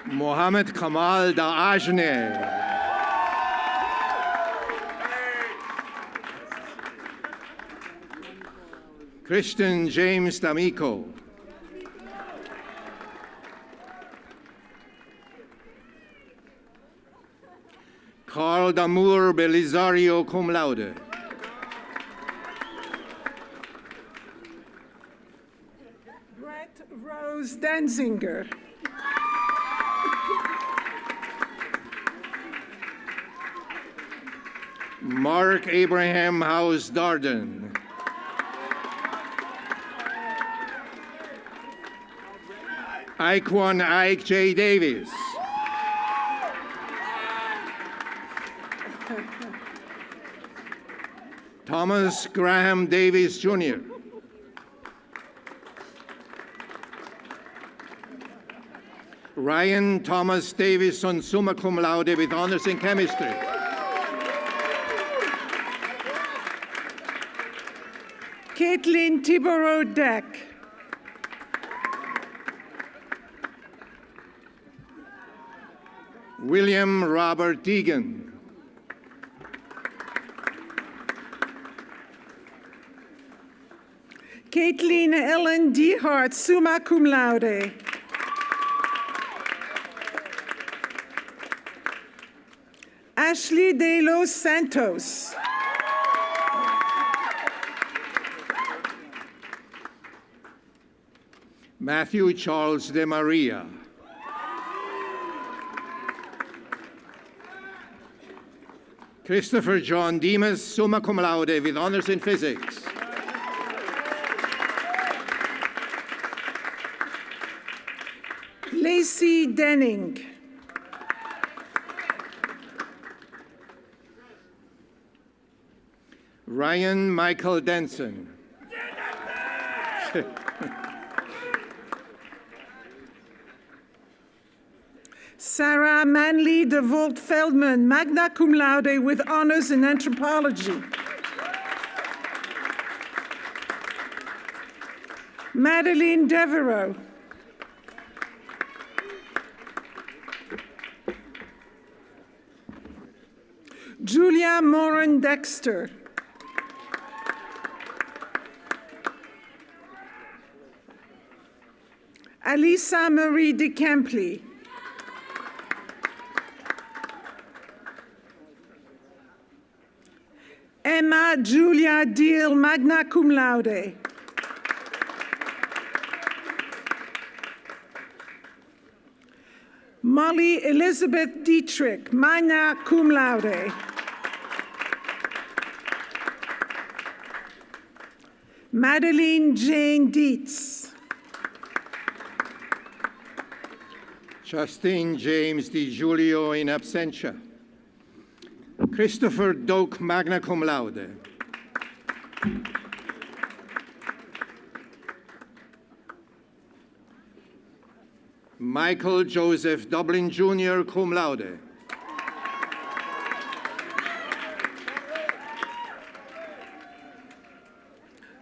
Mohammed Kamal Daajne. Christian James D'Amico. Carl Damour Belisario, cum laude. Brett Rose Danziger. Mark Abraham House Darden. Iquan Ike J. Davis. Thomas Graham Davis, Jr. Ryan Thomas Davison, summa cum laude with honors in chemistry. Caitlin Tiboro Deck. William Robert Deegan. Caitlin Ellen Dehart, summa cum laude. Ashley De Los Santos. Matthew Charles de Maria. Christopher John Demas, summa cum laude, with honors in physics. Lacey Denning. Ryan Michael Denson. Sarah Manley DeVolt Feldman, magna cum laude with honors in anthropology. Madeline Devereaux. Julia Moran Dexter. Alisa Marie DeCampli. Emma Julia Deal, magna cum laude. Molly Elizabeth Dietrich, magna cum laude. Madeline Jane Dietz. Justine James Di Giulio in absentia. Christopher Doak, magna cum laude. Michael Joseph Dublin Jr., cum laude.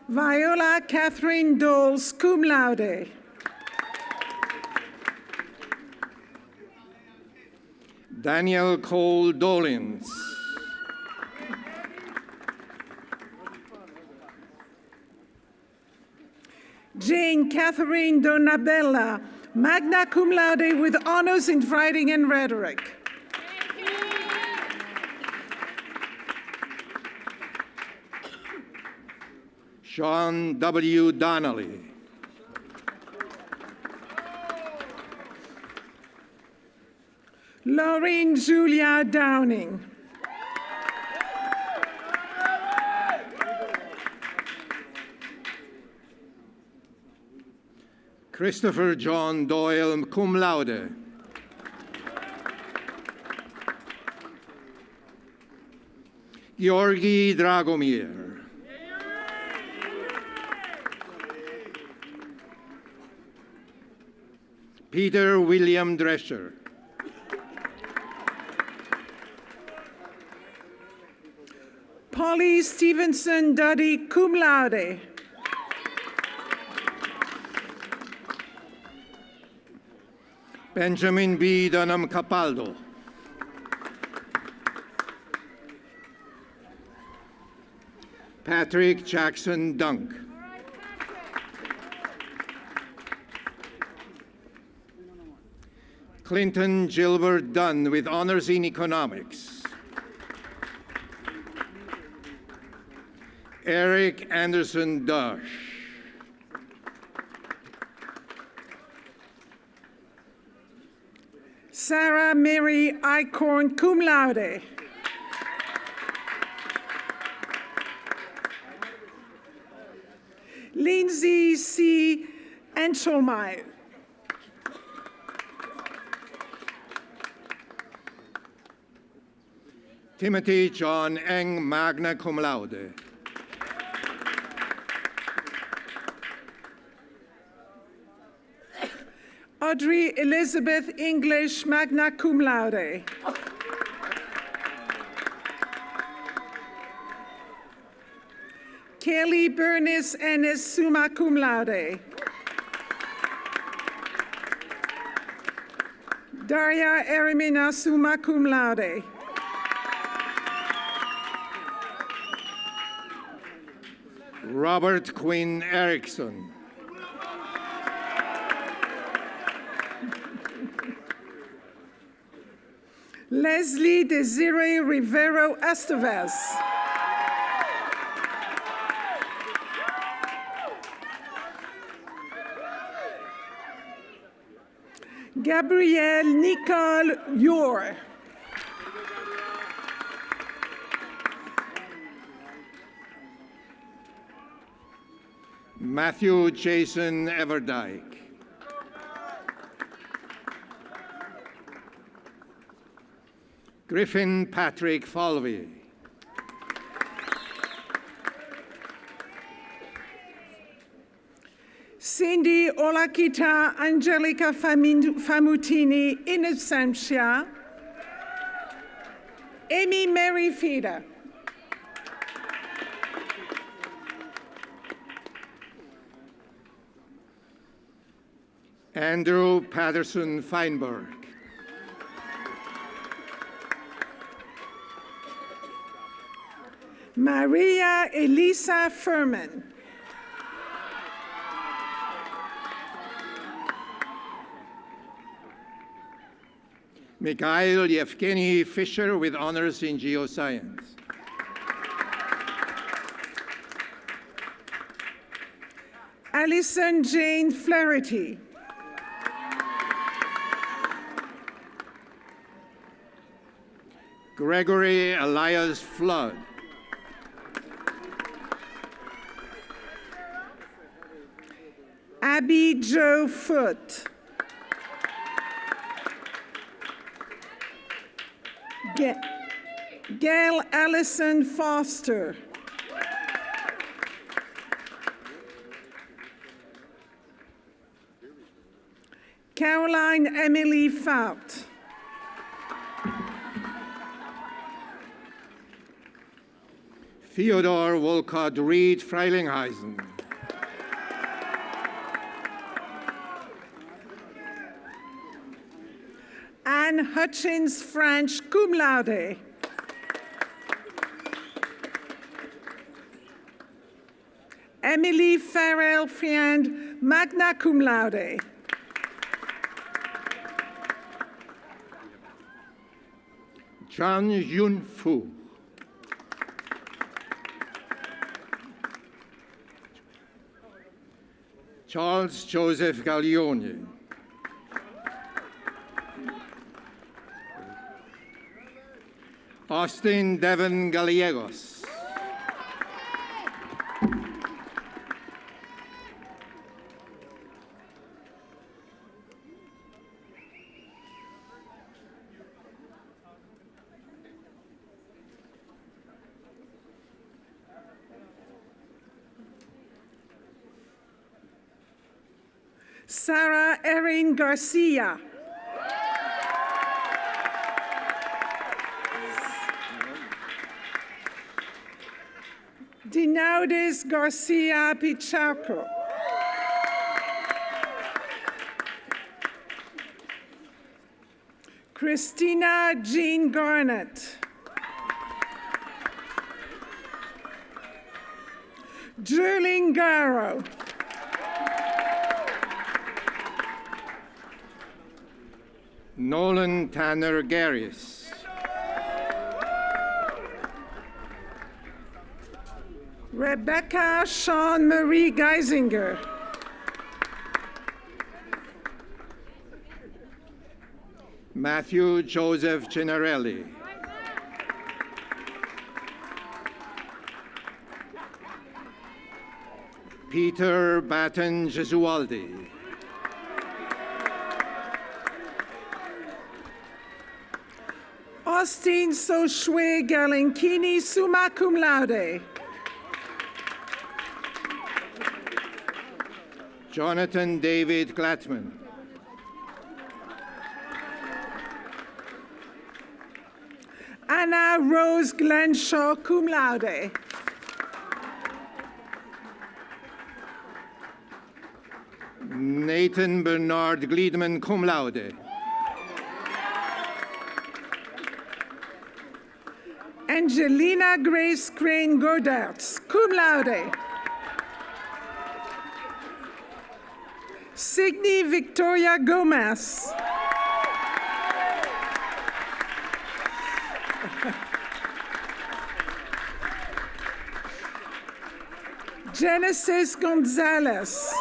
Viola Catherine Doles, cum laude. Daniel Cole Dolins. Jane Catherine Donabella, magna cum laude with honors in writing and rhetoric. Sean W. Donnelly. Lauren Julia Downing. Christopher John Doyle, cum laude. Georgi Dragomir. Peter William Drescher. Polly Stevenson Duddy, cum laude. Benjamin B. Dunham Capaldo. Patrick Jackson Dunk. Clinton Gilbert Dunn with honors in economics. Eric Anderson Dush. Sarah Mary Eichhorn, cum laude. Lindsay C. Enchelmeyer. Timothy John Eng, magna cum laude. Audrey Elizabeth English, magna cum laude. Kelly Bernice Ennis, summa cum laude. Daria Erimina, summa cum laude. Robert Quinn Erickson. Leslie Desiree Rivero Estevez. Gabrielle Nicole Yor. Matthew Jason Everdyke. Griffin Patrick Falvey. Cindy Olakita Angelica Famutini in absentia. Amy Mary Fida. Andrew Patterson Feinberg. Maria Elisa Furman. Mikhail Yevgeny Fisher with honors in geoscience. Alison Jane Flaherty. Gregory Elias Flood. Abby Jo Foote. Gail Allison Foster. Caroline Emily Fout. Theodore Wolcott Reed Freilingheisen. Anne Hutchins French, cum laude. Emily Farrell Friend, magna cum laude. Chan Yun Fu. Charles Joseph Gaglione. Austin Devon Gallegos. Sarah Erin Garcia. Dinaudis Garcia Picharco. Christina Jean Garnett. Julie Garrow. Nolan Tanner Garris. Rebecca Sean Marie Geisinger. Matthew Joseph Gennarelli. Peter Batten Gesualdi. Austin Soshwe Galinkini, summa cum laude. Jonathan David Glattman. Anna Rose Glenshaw, cum laude. Nathan Bernard Gliedman, cum laude. Angelina Grace Crane Godarts, cum laude. Signe Victoria Gomez. Genesis Gonzalez.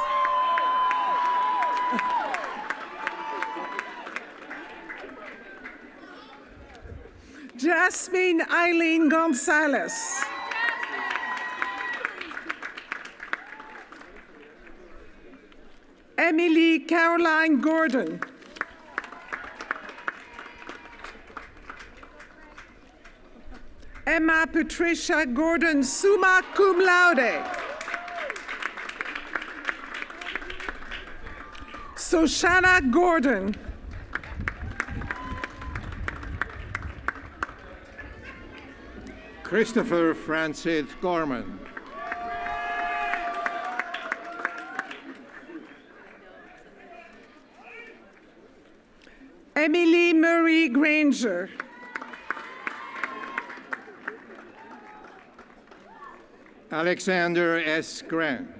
Jasmine Eileen Gonzalez. Emily Caroline Gordon. Emma Patricia Gordon, summa cum laude. Soshana Gordon. Christopher Francis Gorman. Emily Marie Granger. Alexander S. Grant.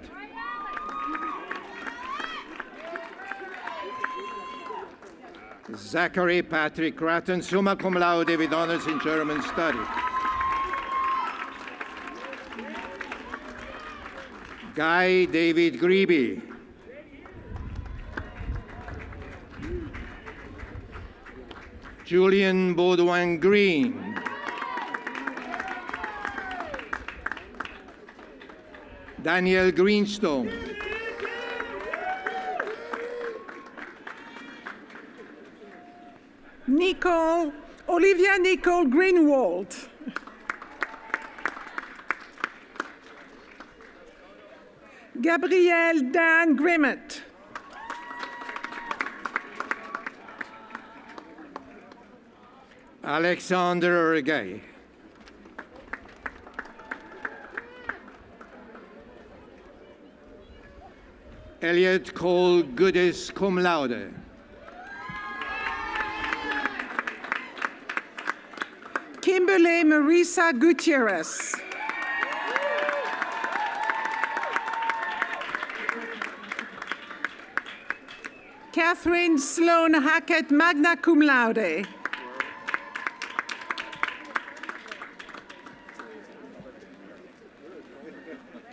Zachary Patrick Grattan, summa cum laude with honors in German studies. Guy David Greeby. Julian Baudouin Green. Daniel Greenstone. Olivia Nicole Greenwald. Gabrielle Dan Grimmett. Alexander Gay. Elliot Cole Goodis, cum laude. Kimberly Marisa Gutierrez. Catherine Sloan Hackett, magna cum laude.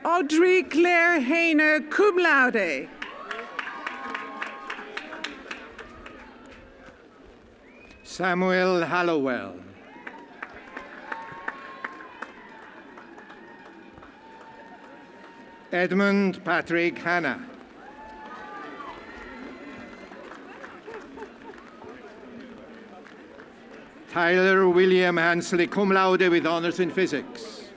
Audrey Claire Hayner, cum laude. Samuel Hallowell. Edmund Patrick Hanna. Tyler William Hansley, cum laude with honors in physics.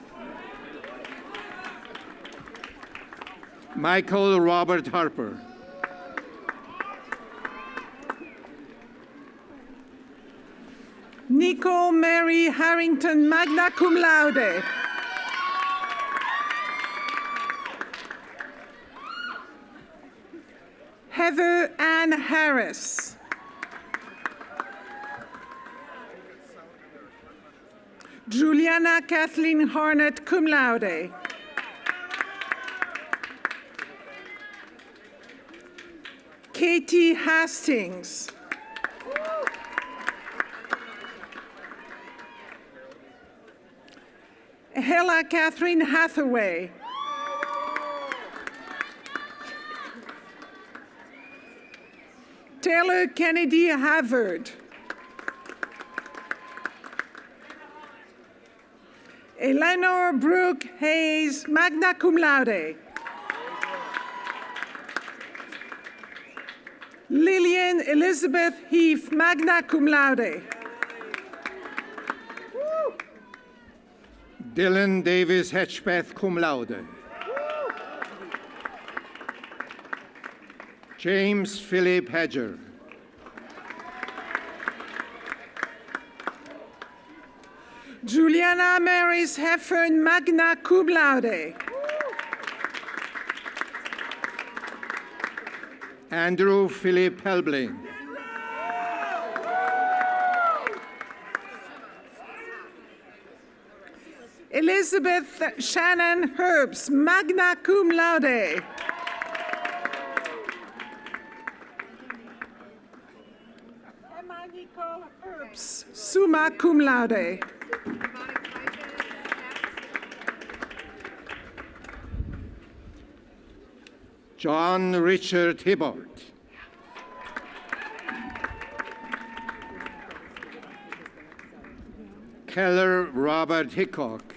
Michael Robert Harper. Nicole Mary Harrington, magna cum laude. Heather Ann Harris. Juliana Kathleen Harnett, cum laude. Katie Hastings. Hella Catherine Hathaway. Taylor Kennedy Havard. Eleanor Brooke Hayes, magna cum laude. Lillian Elizabeth Heath, magna cum laude. Dylan Davis Hedgepeth, cum laude. James Philip Hedger. Juliana Maris Heffern, magna cum laude. Andrew Philip Helbling. Elizabeth Shannon Herbst, magna cum laude. Emma Nicole Herbst, summa cum laude. John Richard Hobart. Keller Robert Hickok.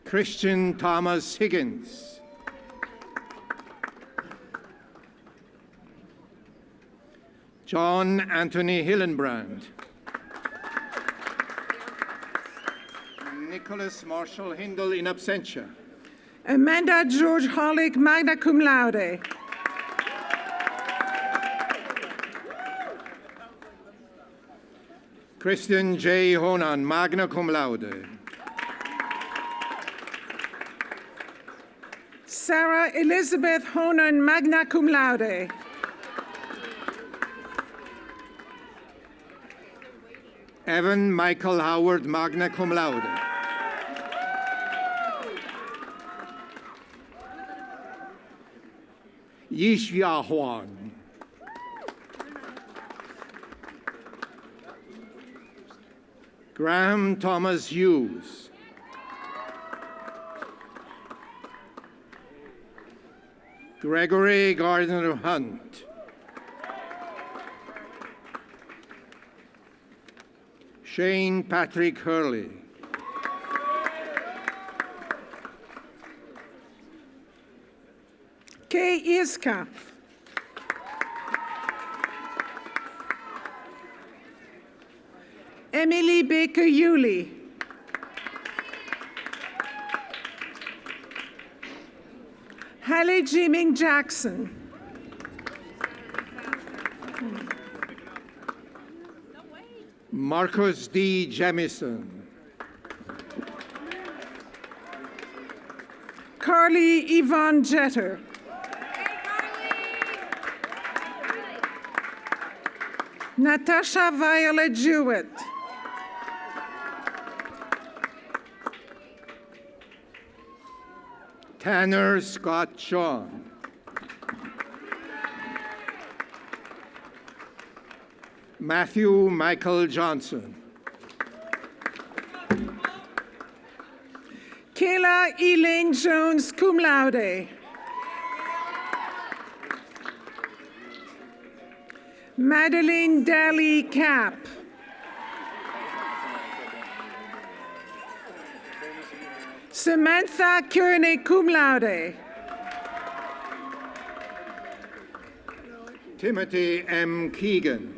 Christian Thomas Higgins. John Anthony Hillenbrand. Nicholas Marshall Hindle in absentia. Amanda George Hollick, magna cum laude. Christian J. Honan, magna cum laude. Sarah Elizabeth Honan, magna cum laude. Evan Michael Howard, magna cum laude. Yixia Huang. Graham Thomas Hughes. Gregory Gardner Hunt. Shane Patrick Hurley. Kay Iska. Emily Baker Yulee. Halle Jiming Jackson. Marcus D. Jamison. Carly Yvonne Jeter. Natasha Violet Jewett. Tanner Scott Shawn. Matthew Michael Johnson. Kayla Elaine Jones, cum laude. Madeline Daly Cap. Samantha Kearney, cum laude. Timothy M. Keegan.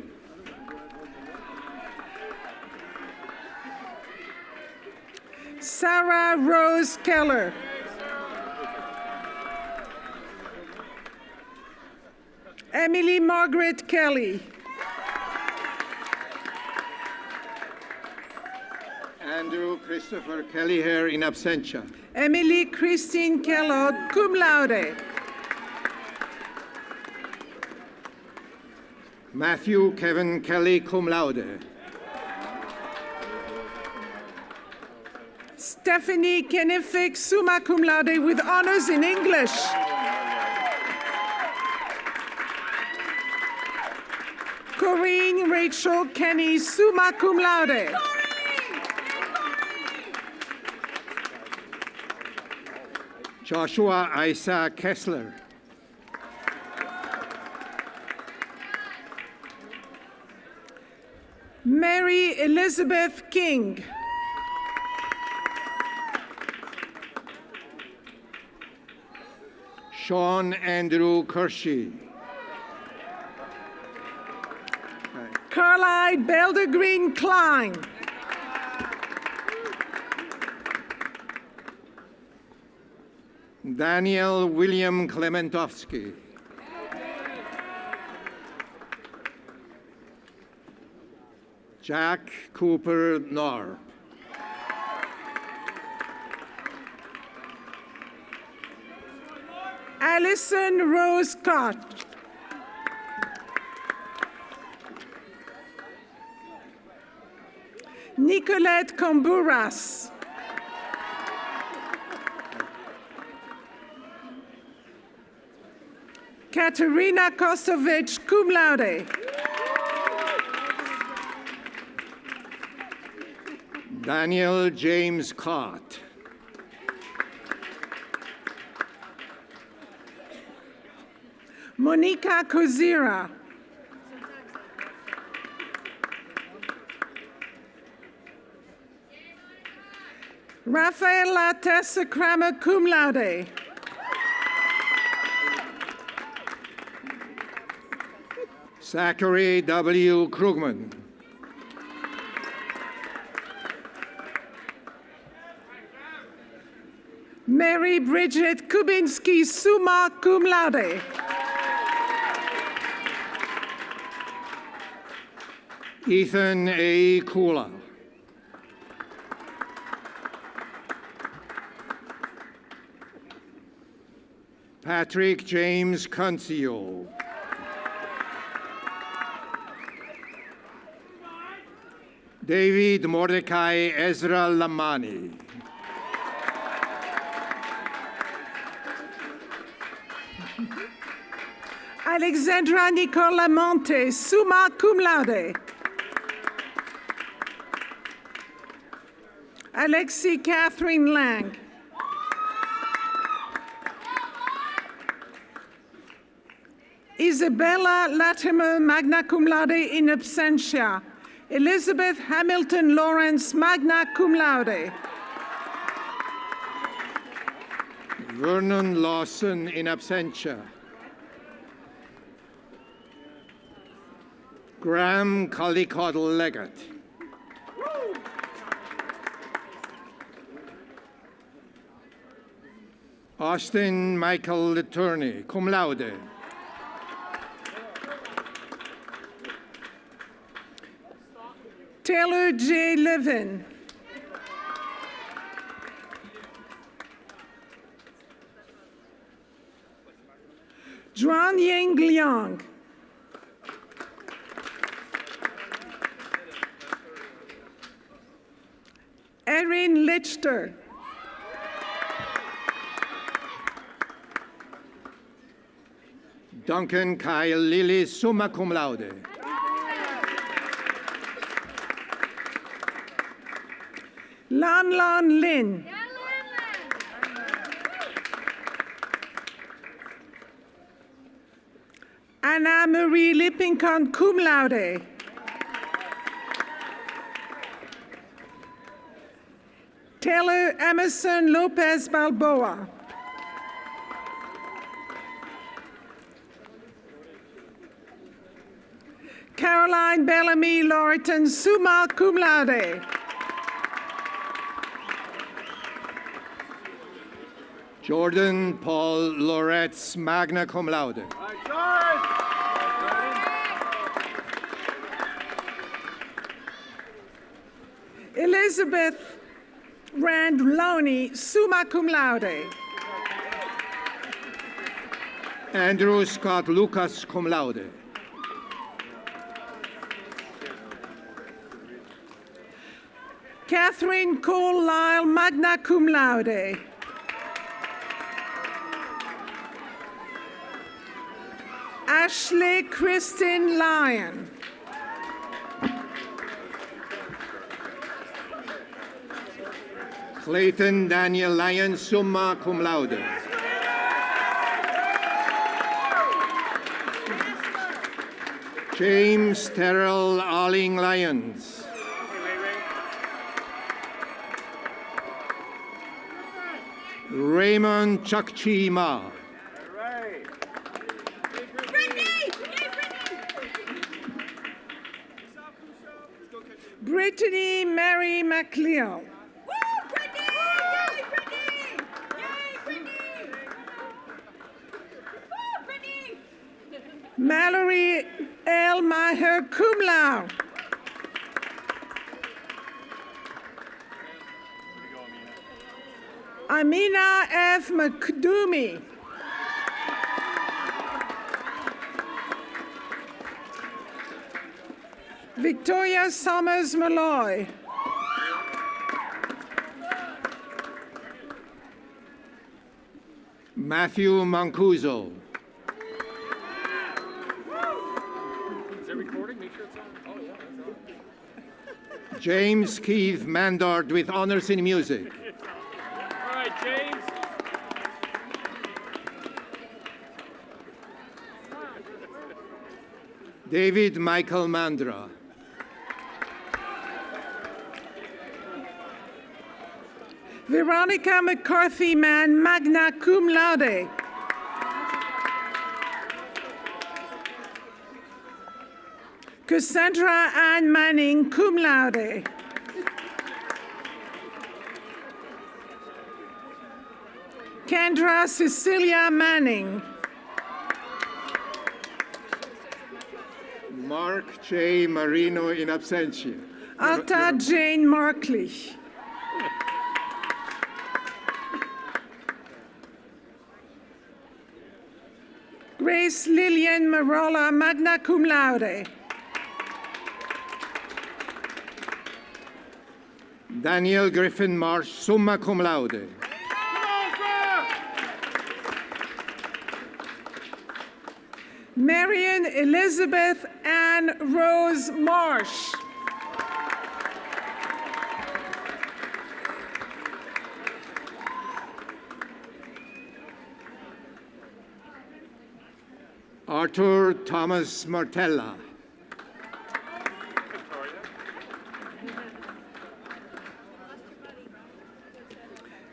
Sarah Rose Keller. Emily Margaret Kelly. Andrew Christopher Kellyher in absentia. Emily Christine Kellogg, cum laude. Matthew Kevin Kelly, cum laude. Stephanie Kennefic, summa cum laude with honors in English. Corinne Rachel Kenny, summa cum laude. Joshua Isaac Kessler. Mary Elizabeth King. Sean Andrew Kershey. Carlisle Beldergreen Klein. Daniel William Klementowski. Jack Cooper Knorr. Allison Rose Scott. Nicolette Komburas. Katerina Kosovich, cum laude. Daniel James Cott. Monica Kozira. Rafaela Tessa Kramer, cum laude. Zachary W. Krugman. Mary Bridget Kubinski, summa cum laude. Ethan A. Kula. Patrick James Concio. David Mordecai Ezra Lamani. Alexandra Nicola Monte, summa cum laude. Alexi Catherine Lang. Isabella Latimer, magna cum laude in absentia. Elizabeth Hamilton Lawrence, magna cum laude. Vernon Lawson in absentia. Graham Collicott Leggett. Austin Michael Attorney, cum laude. Taylor J. Levin. Juan Ying Liang. Erin Lichter. Duncan Kyle Lilly, summa cum laude. Lan Lan Lin. Anna Marie Lippincott, cum laude. Taylor Emerson Lopez Balboa. Caroline Bellamy Lorton, summa cum laude. Jordan Paul Loretz, magna cum laude. Elizabeth Rand Loney, summa cum laude. Andrew Scott Lucas, cum laude. Catherine Cole Lyle, magna cum laude. Ashley Kristen Lyon. Clayton Daniel Lyon, summa cum laude. James Terrell Arling Lyons. Raymond Chukchi Ma. Brittany Mary McLeod. Mallory L. Maher, cum laude. Amina F. McDoomy. Victoria Summers Malloy. Matthew Mancuso. Is it recording? Make sure it's on. Oh, yeah, it's on. James Keith Mandard with honors in music. All right, James. David Michael Mandra. Veronica McCarthy-Mann, magna cum laude. Cassandra Ann Manning, cum laude. Kendra Cecilia Manning. Mark J. Marino in absentia. Alta Jane Marklich. Grace Lillian Marola, magna cum laude. Daniel Griffin Marsh, summa cum laude. Marion Elizabeth Ann Rose Marsh. Arthur Thomas Martella.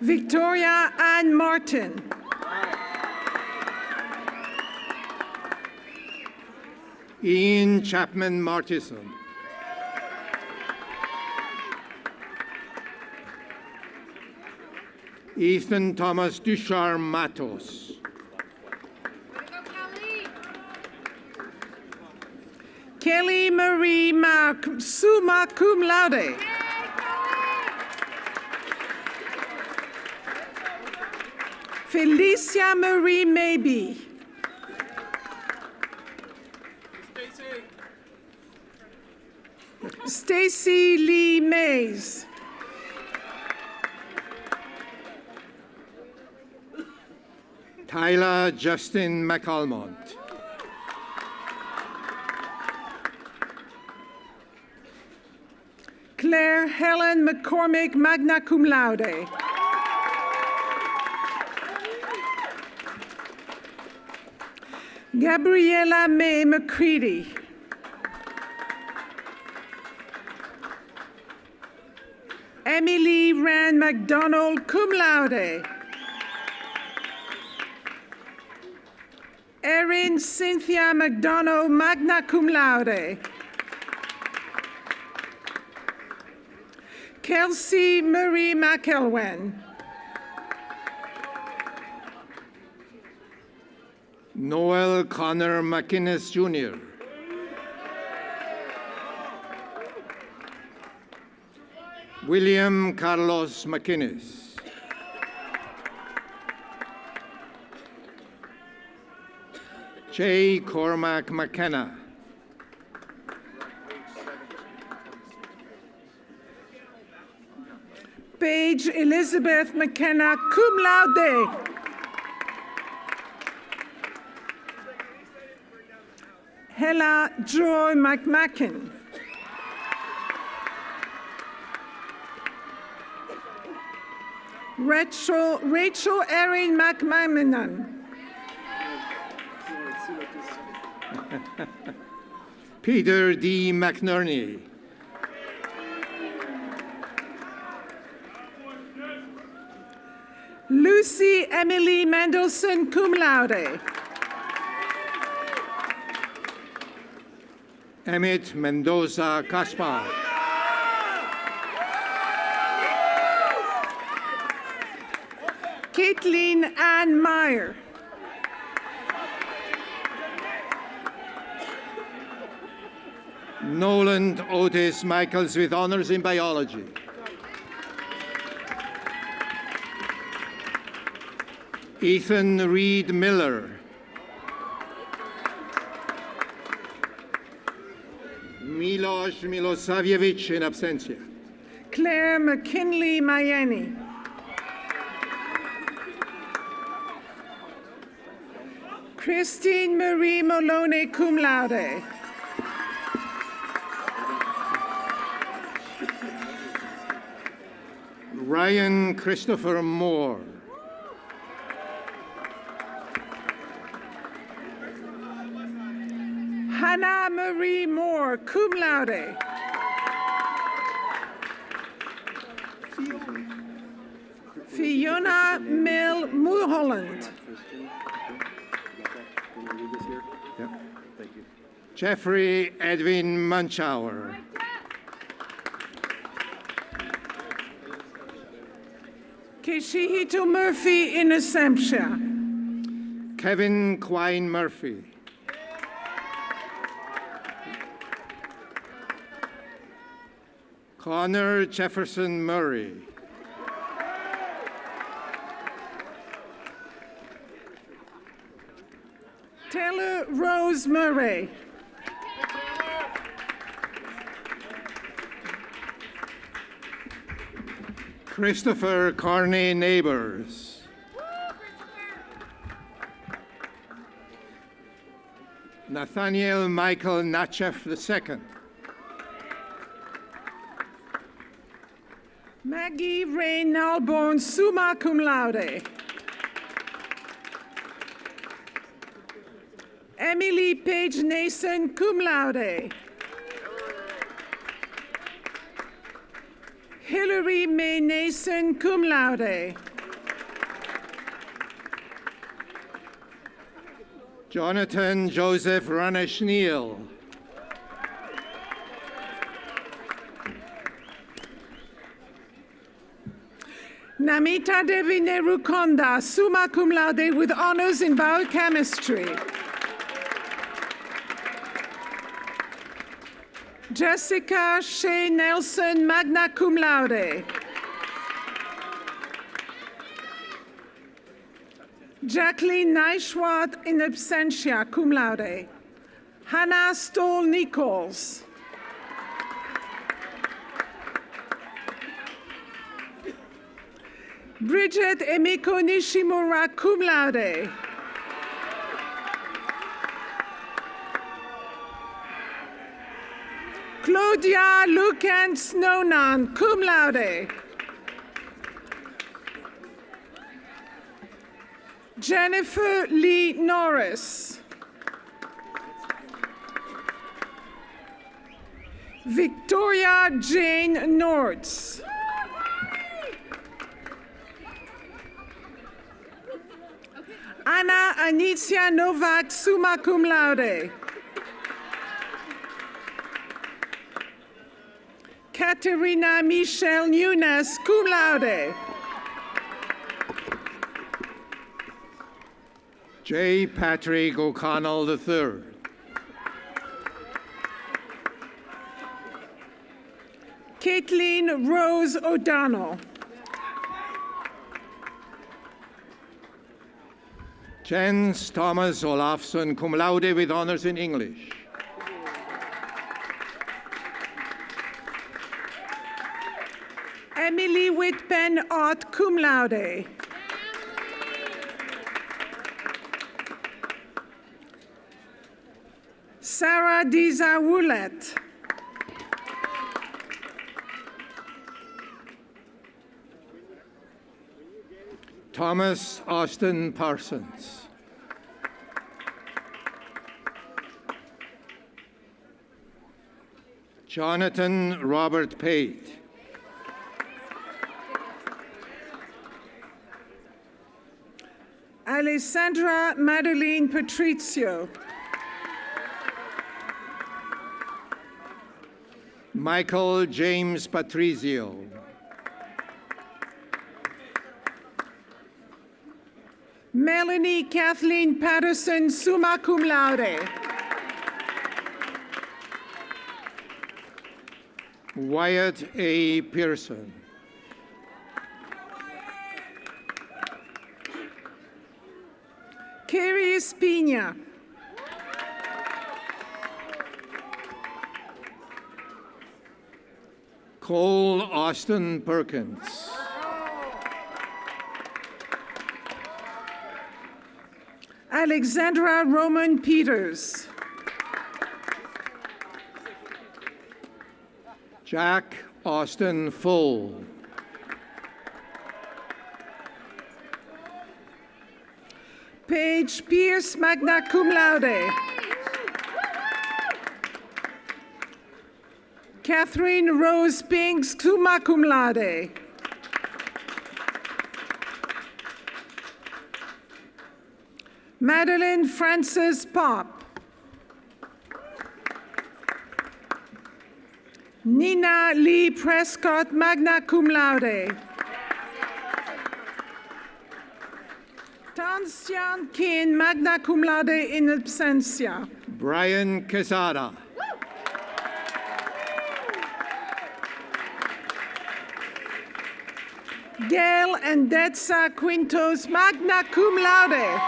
Victoria Ann Martin. Ian Chapman Martison. Ethan Thomas Ducharme Matos. Kelly Marie Mark, summa cum laude. Felicia Marie Maybe. Stacy Lee Mays. Tyler Justin McAlmont. Claire Helen McCormick, magna cum laude. Gabriella May McCready. Emily Rand McDonald, cum laude. Erin Cynthia McDonough, magna cum laude. Kelsey Marie McElwen. Noel Connor McInnes Jr. William Carlos McInnes. J. Cormac McKenna. Paige Elizabeth McKenna, cum laude. Hella Joy McMacken. Rachel Erin McMahon. Peter D. McNerney. Lucy Emily Mendelson, cum laude. Emmett Mendoza Caspar. Caitlin Ann Meyer. Noland Otis Michaels with honors in biology. Ethan Reed Miller. Miloš Milosavljević in absentia. Claire McKinley Mayeni. Christine Marie Maloney, cum laude. Ryan Christopher Moore. Hannah Marie Moore, cum laude. Fiona Mill Mulholland. Jeffrey Edwin Munchauer. Keshihito Murphy in Assumption. Kevin Quine Murphy. Connor Jefferson Murray. Taylor Rose Murray. Christopher Carney Neighbors. Nathaniel Michael Natchev II. Maggie Ray Nalborn, summa cum laude. Emily Page Nason, cum laude. Hillary Mae Nason, cum laude. Jonathan Joseph Ranesh Neal. Namita Devi Nerukonda, summa cum laude with honors in biochemistry. Jessica Shea Nelson, magna cum laude. Jacqueline Neishwat in absentia, cum laude. Hannah Stoll Nichols. Bridget Emiko Nishimura, cum laude. Claudia Lucan Snownan, cum laude. Jennifer Lee Norris. Victoria Jane Nortz. Anna Anicia Novak, summa cum laude. Katerina Michelle Nunes, cum laude. J. Patrick O'Connell III. Caitlin Rose O'Donnell. Jens Thomas Olafsson, cum laude with honors in English. Emily Whitpen Ott, cum laude. Sarah Diza Woollett. Thomas Austin Parsons. Jonathan Robert Pate. Alessandra Madeline Patrizio. Michael James Patrizio. Melanie Kathleen Patterson, summa cum laude. Wyatt A. Pearson. Carrie Espina. Cole Austin Perkins. Alexandra Roman Peters. Jack Austin Full. Paige Pierce, magna cum laude. Catherine Rose Pinks, summa cum laude. Madeline Frances Pop. Nina Lee Prescott, magna cum laude. Tansyan Kin, magna cum laude in absentia. Brian Quesada. Gail Endetza Quintos, magna cum laude.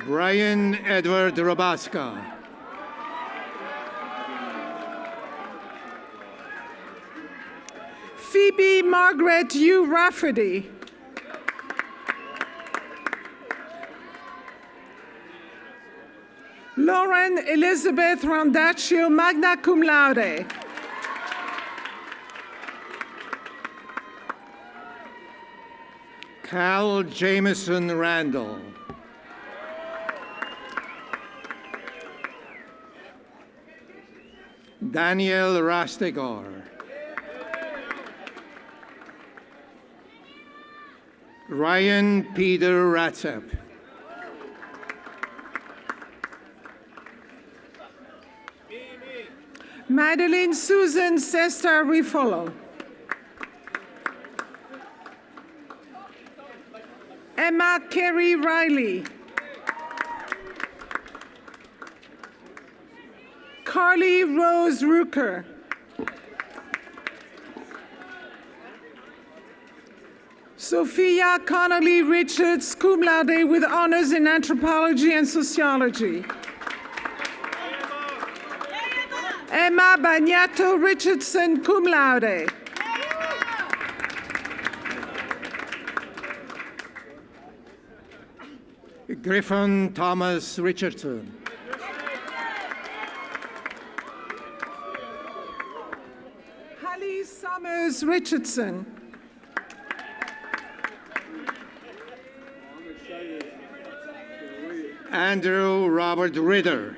Brian Edward Robaska. Phoebe Margaret U. Rafferty. Lauren Elizabeth Rondaccio, magna cum laude. Cal Jameson Randall. Daniel Rastegor. Ryan Peter Ratzep. Madeline Susan Sesta Rifolo. Emma Carey Riley. Carly Rose Rooker. Sophia Connolly Richards, cum laude with honors in anthropology and sociology. Emma Bagnato Richardson, cum laude. Griffin Thomas Richardson. Hallie Summers Richardson. Andrew Robert Ritter.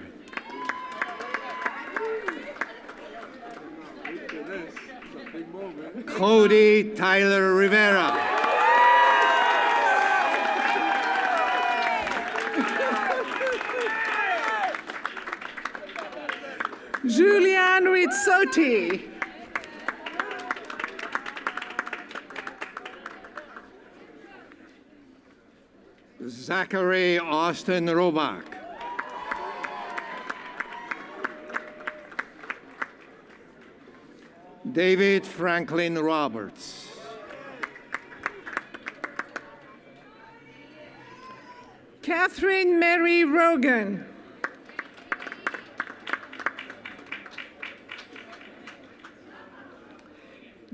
Cody Tyler Rivera. Julianne Rizzotti. Zachary Austin Robach. David Franklin Roberts. Catherine Mary Rogan.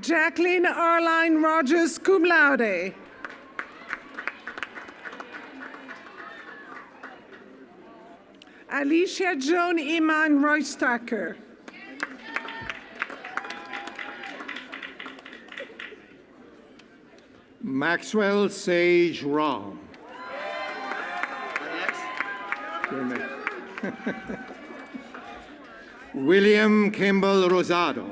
Jacqueline Arline Rogers, cum laude. Alicia Joan Iman Roystacker. Maxwell Sage Wrong. William Kimball Rosado.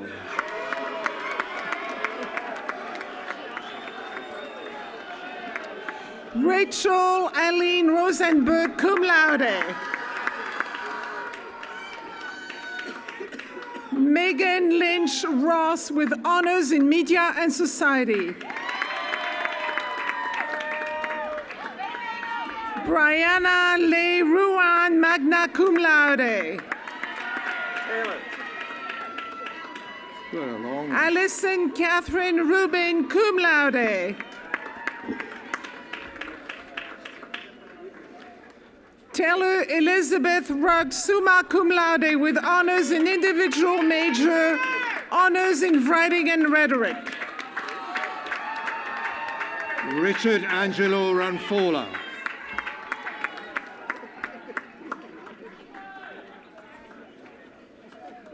Rachel Eileen Rosenberg, cum laude. Megan Lynch Ross with honors in media and society. Brianna Leigh Ruan, magna cum laude. Allison Catherine Rubin, cum laude. Taylor Elizabeth Rugg, summa cum laude with honors in individual major, honors in writing and rhetoric. Richard Angelo Ranfola.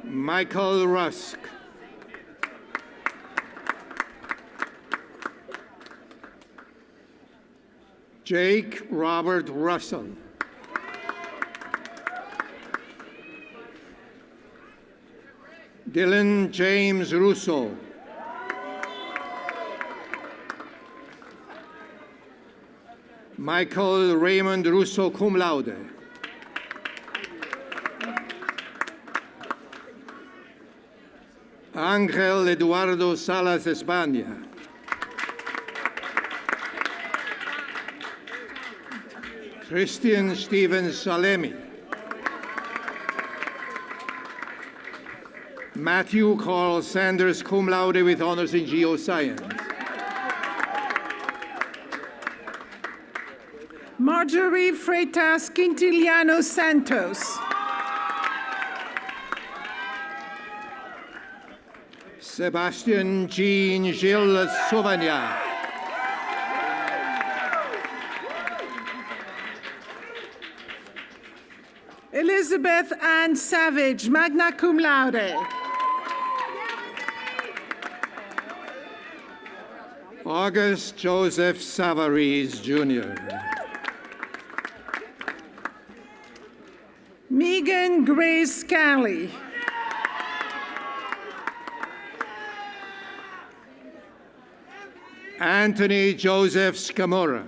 Michael Rusk. Jake Robert Russell. Dylan James Russo. Michael Raymond Russo, cum laude. Ángel Eduardo Salas España. Christian Steven Salemi. Matthew Carl Sanders, cum laude with honors in geoscience. Marjorie Freitas Quintiliano Santos. Sebastian Jean Gilles Sauvagnac. Elizabeth Ann Savage, magna cum laude. August Joseph Savarese, Jr. Megan Grace Scally. Anthony Joseph Scamora.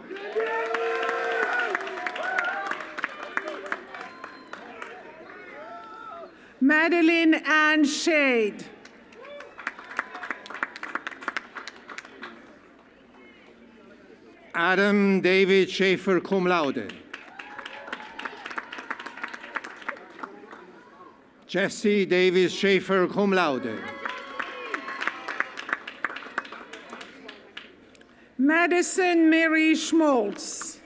Madeline Ann Shade. Adam David Schaefer, cum laude. Jesse Davis Schaefer, cum laude. Madison Mary Schmaltz.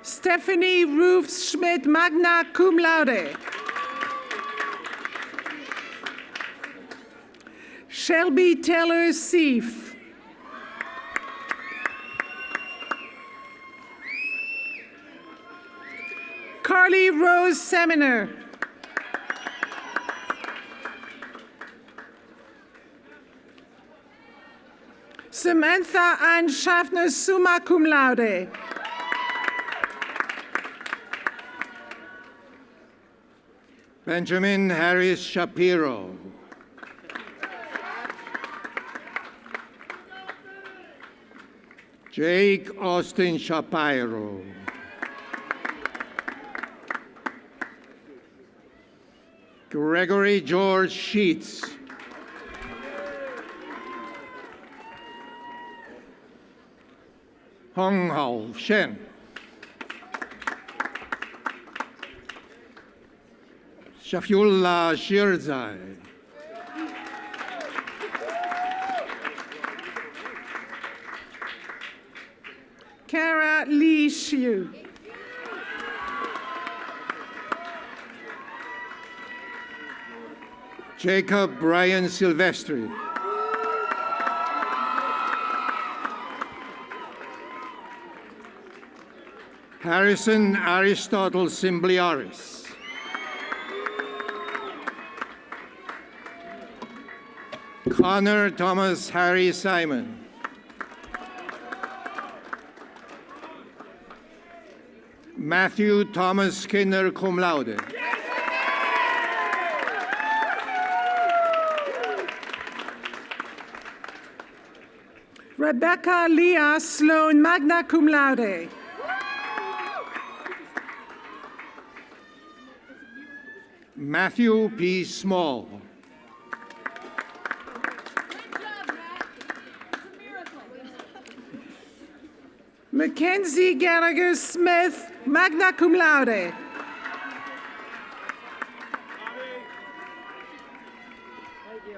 Stephanie Ruth Schmidt, magna cum laude. Shelby Taylor Seif. Carly Rose Seminer. Samantha Ann Schaffner, summa cum laude. Benjamin Harris Shapiro. Jake Austin Shapiro. Gregory George Sheets. Hong Hao Shen. Shafiullah Shirzai. Kara Lee Shiu. Jacob Brian Silvestri. Harrison Aristotle Simbliaris. Connor Thomas Harry Simon. Matthew Thomas Skinner, cum laude. Rebecca Leah Sloan, magna cum laude. Matthew P. Small. Mackenzie Gallagher Smith, magna cum laude.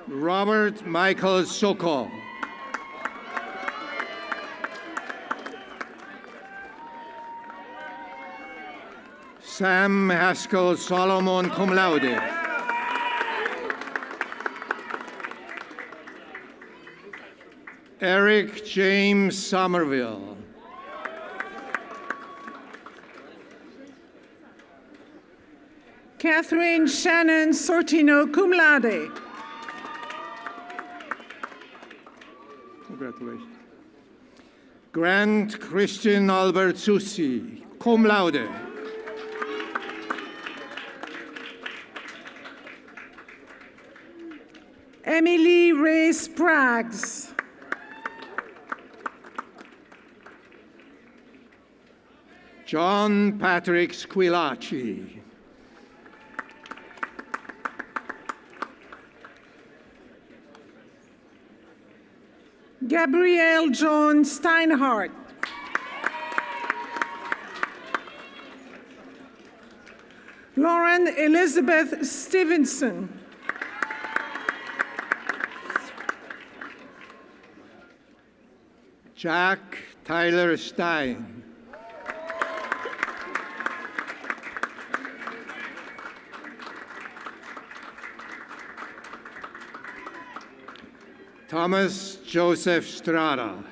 Robert Michael Sokol. Sam Haskell Solomon, cum laude. Eric James Somerville. Catherine Shannon Sortino, cum laude. Congratulations. Grant Christian Albert Susi, cum laude. Emily Ray Spraggs. John Patrick Squillaci. Gabrielle Joan Steinhardt. Lauren Elizabeth Stevenson. Jack Tyler Stein. Thomas Joseph Strada.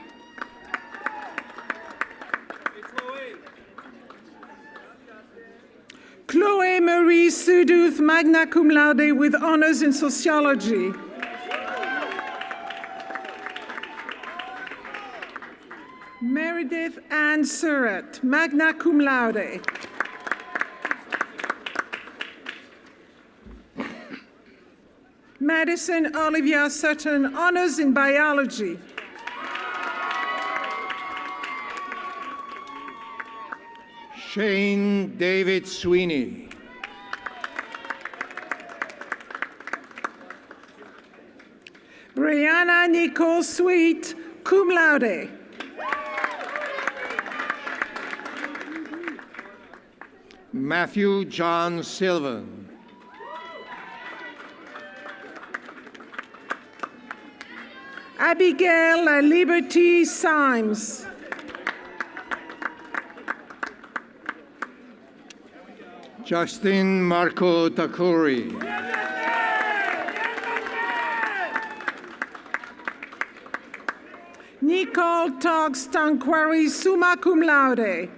Chloe Marie Suduth, magna cum laude with honors in sociology. Meredith Ann Surratt, magna cum laude. Madison Olivia Sutton, honors in biology. Shane David Sweeney. Brianna Nicole Sweet, cum laude. Matthew John Sylvan. Abigail Liberty Symes. Justin Marco Takuri. Nicole Toggs Tanquary, summa cum laude.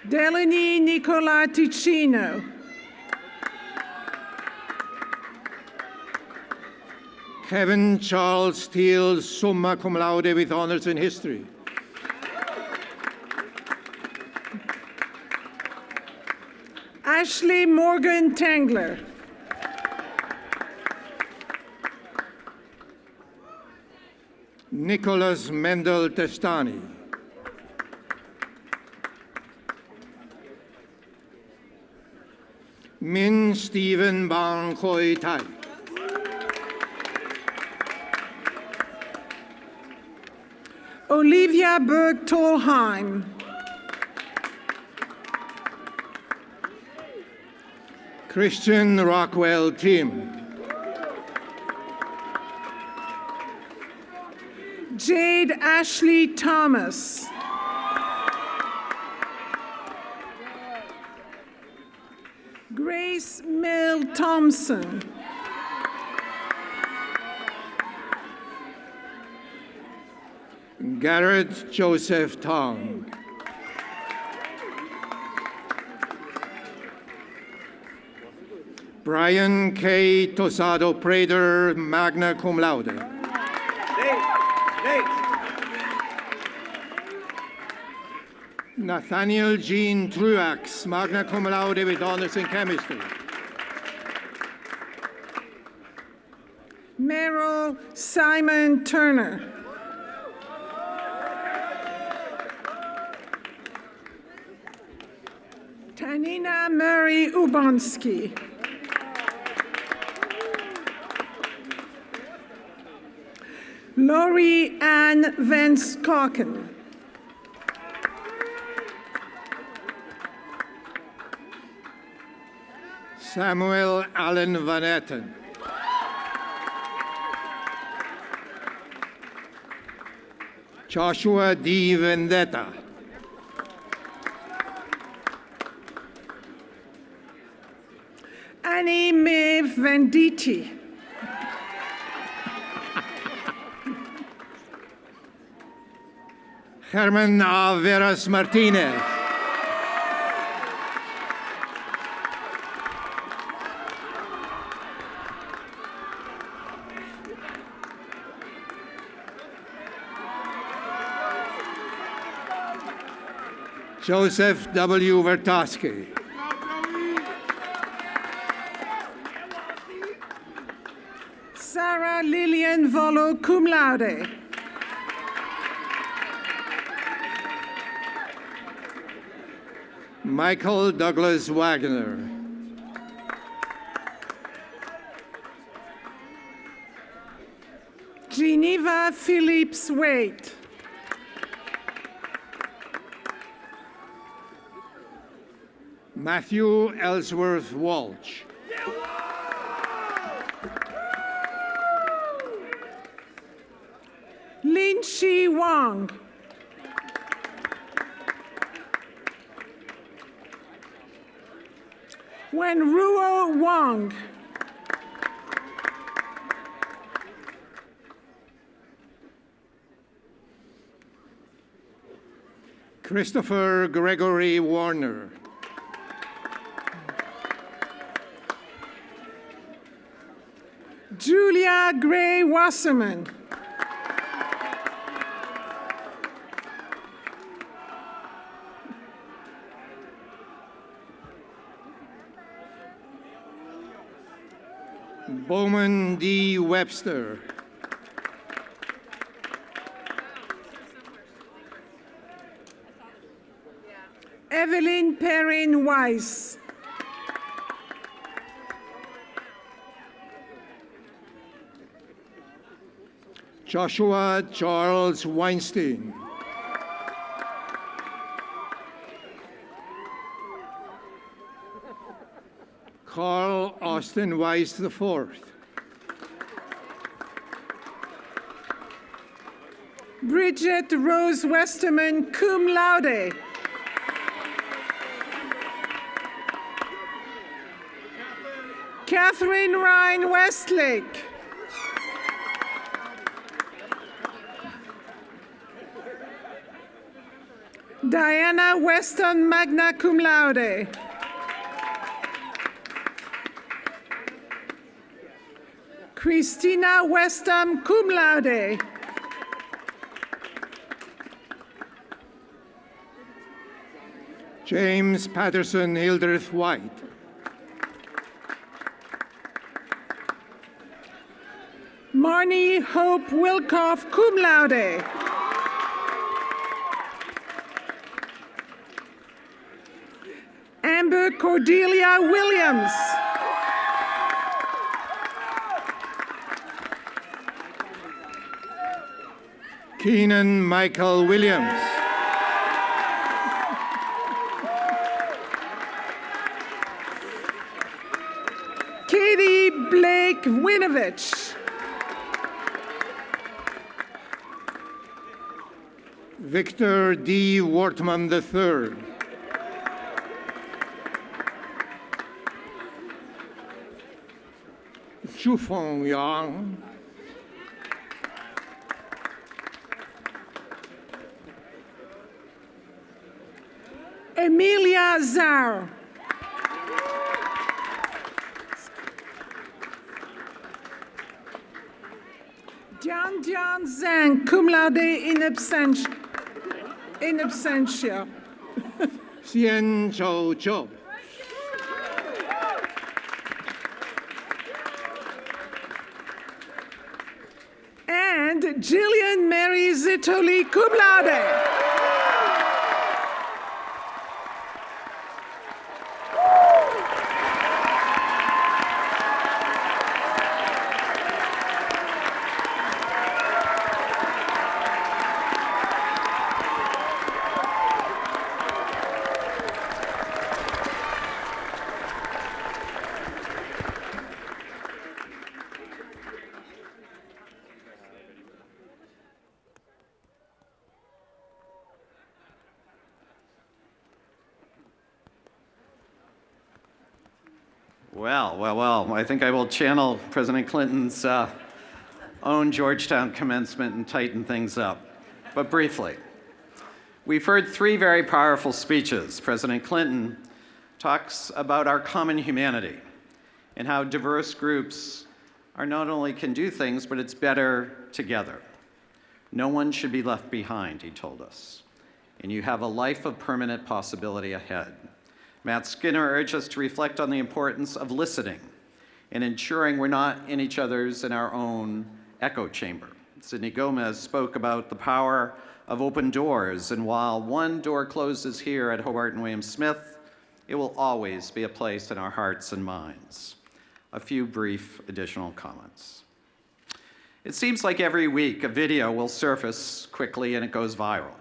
Delaney Nicola Ticino. Kevin Charles Steele, summa cum laude with honors in history. Ashley Morgan Tangler. Nicholas Mendel Testani. Min Stephen Bang Khoi Tai. Olivia Berg Tolheim. Christian Rockwell Tim. Jade Ashley Thomas. Grace Mill Thompson. Garrett Joseph Tong. Brian K. Tosado Prater, magna cum laude. Nathaniel Jean Truax, magna cum laude with honors in chemistry. Merrill Simon Turner. Tanina Murray Ubonsky. Lori Ann Vance Corkin. Samuel Allen Van Etten. Joshua D. Vendetta. Annie Mae Venditti. Herman Averas Martinez. Joseph W. Vertosky. Sarah Lillian Volo, cum laude. Michael Douglas Wagner. Geneva Phillips Waite. Matthew Ellsworth Walsh. Lin Shi Wang. Wenruo Wang. Christopher Gregory Warner. Julia Gray Wasserman. Bowman D. Webster. Evelyn Perrin Weiss. Joshua Charles Weinstein. Carl Austin Weiss IV. Bridget Rose Westerman, cum laude. Catherine Ryan Westlake. Diana Weston, magna cum laude. Christina Weston, cum laude. James Patterson Hildreth White. Marnie Hope Wilkoff, cum laude. Amber Cordelia Williams. Keenan Michael Williams. Katie Blake Winovich. Victor D. Wortman III. Chufeng Yang. Emilia Zhao. Jian Zhang, cum laude in absentia. Xian Chou Chou. And Jillian Mary Zitoli, cum laude. Well, I think I will channel President Clinton's own Georgetown commencement and tighten things up. But briefly, we've heard three very powerful speeches. President Clinton talks about our common humanity and how diverse groups are not only can do things, but it's better together. No one should be left behind, he told us. And you have a life of permanent possibility ahead. Matt Skinner urged us to reflect on the importance of listening and ensuring we're not in our own echo chamber. Sidney Gomez spoke about the power of open doors, and while one door closes here at Hobart and William Smith, it will always be a place in our hearts and minds. A few brief additional comments. It seems like every week a video will surface quickly and it goes viral.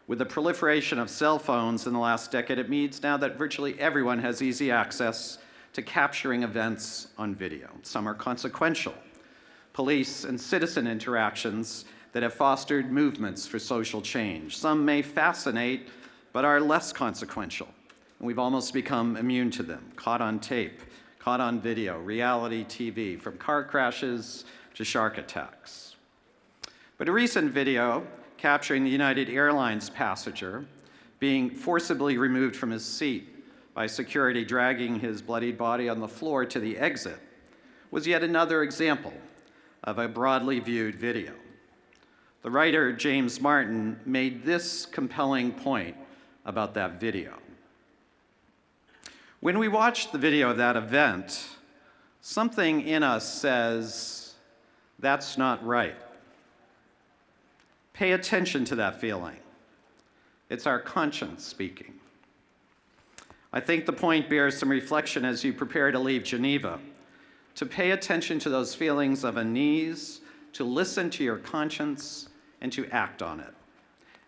With the proliferation of cell phones in the last decade, it means now that virtually everyone has easy access to capturing events on video. Some are consequential. Police and citizen interactions that have fostered movements for social change. Some may fascinate, but are less consequential. And we've almost become immune to them, caught on tape, caught on video, reality TV, from car crashes to shark attacks. But a recent video capturing the United Airlines passenger being forcibly removed from his seat by security dragging his bloodied body on the floor to the exit was yet another example of a broadly viewed video. The writer, James Martin, made this compelling point about that video. When we watch the video of that event, something in us says, that's not right. Pay attention to that feeling. It's our conscience speaking. I think the point bears some reflection as you prepare to leave Geneva, to pay attention to those feelings of unease, to listen to your conscience, and to act on it.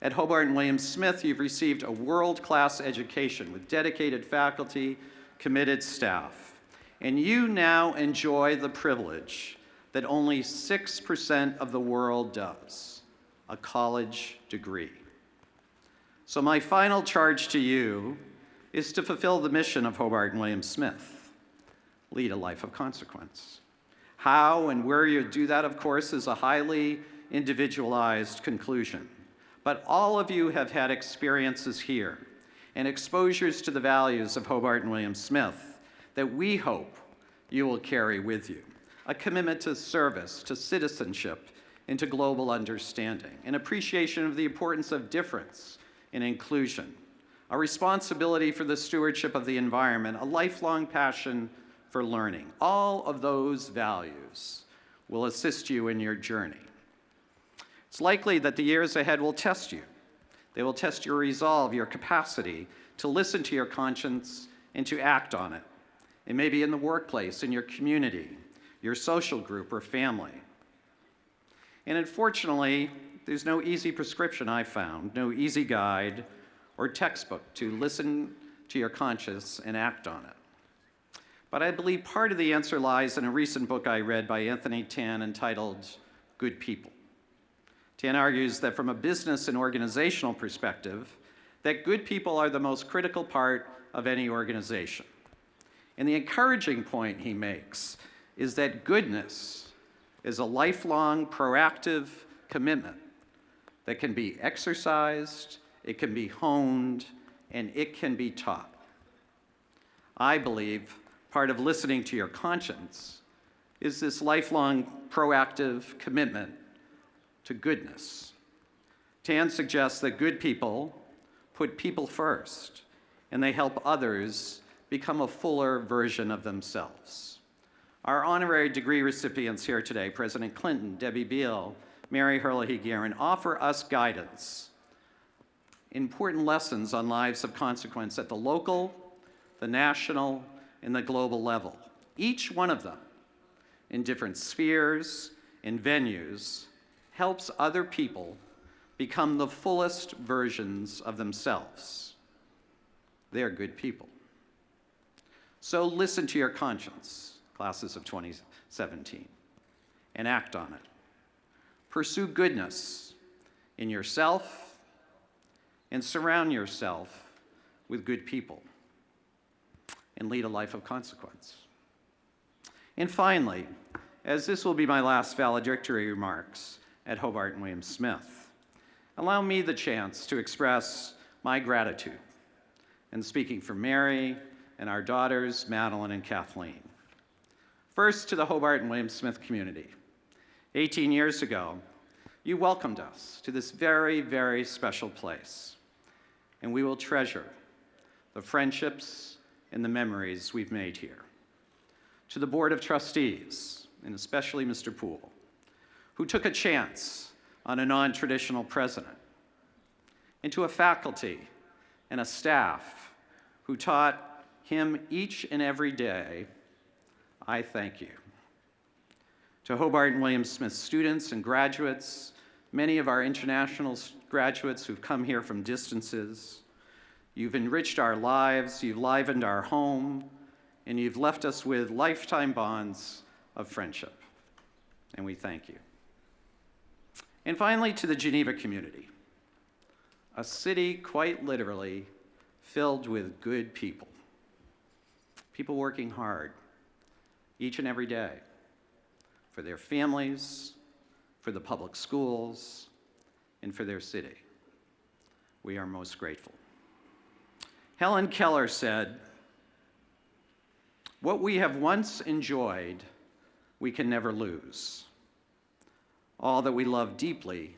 At Hobart and William Smith, you've received a world-class education with dedicated faculty, committed staff, and you now enjoy the privilege that only 6% of the world does, a college degree. So my final charge to you is to fulfill the mission of Hobart and William Smith, lead a life of consequence. How and where you do that, of course, is a highly individualized conclusion. But all of you have had experiences here and exposures to the values of Hobart and William Smith that we hope you will carry with you. A commitment to service, to citizenship, and to global understanding. An appreciation of the importance of difference and inclusion. A responsibility for the stewardship of the environment. A lifelong passion for learning. All of those values will assist you in your journey. It's likely that the years ahead will test you. They will test your resolve, your capacity to listen to your conscience and to act on it. It may be in the workplace, in your community, your social group, or family. And unfortunately, there's no easy prescription I found, no easy guide or textbook to listen to your conscience and act on it. But I believe part of the answer lies in a recent book I read by Anthony Tan entitled Good People. Tan argues that from a business and organizational perspective, that good people are the most critical part of any organization. And the encouraging point he makes is that goodness is a lifelong, proactive commitment that can be exercised, it can be honed, and it can be taught. I believe part of listening to your conscience is this lifelong, proactive commitment to goodness. Tan suggests that good people put people first, and they help others become a fuller version of themselves. Our honorary degree recipients here today, President Clinton, Debra Beal, Mary Herlihy-Guerin, offer us guidance, important lessons on lives of consequence at the local, the national, and the global level. Each one of them, in different spheres and venues, helps other people become the fullest versions of themselves. They're good people. So listen to your conscience, classes of 2017, and act on it. Pursue goodness in yourself and surround yourself with good people and lead a life of consequence. And finally, as this will be my last valedictory remarks at Hobart and William Smith, allow me the chance to express my gratitude in speaking for Mary and our daughters, Madeline and Kathleen. First, to the Hobart and William Smith community. 18 years ago, you welcomed us to this very, very special place, and we will treasure the friendships and the memories we've made here. To the Board of Trustees, and especially Mr. Poole, who took a chance on a non-traditional president, and to a faculty and a staff who taught him each and every day, I thank you. To Hobart and William Smith students and graduates, many of our international graduates who've come here from distances, you've enriched our lives, you've livened our home, and you've left us with lifetime bonds of friendship. And we thank you. And finally, to the Geneva community, a city quite literally filled with good people. People working hard each and every day for their families, for the public schools, and for their city. We are most grateful. Helen Keller said, "What we have once enjoyed, we can never lose. All that we love deeply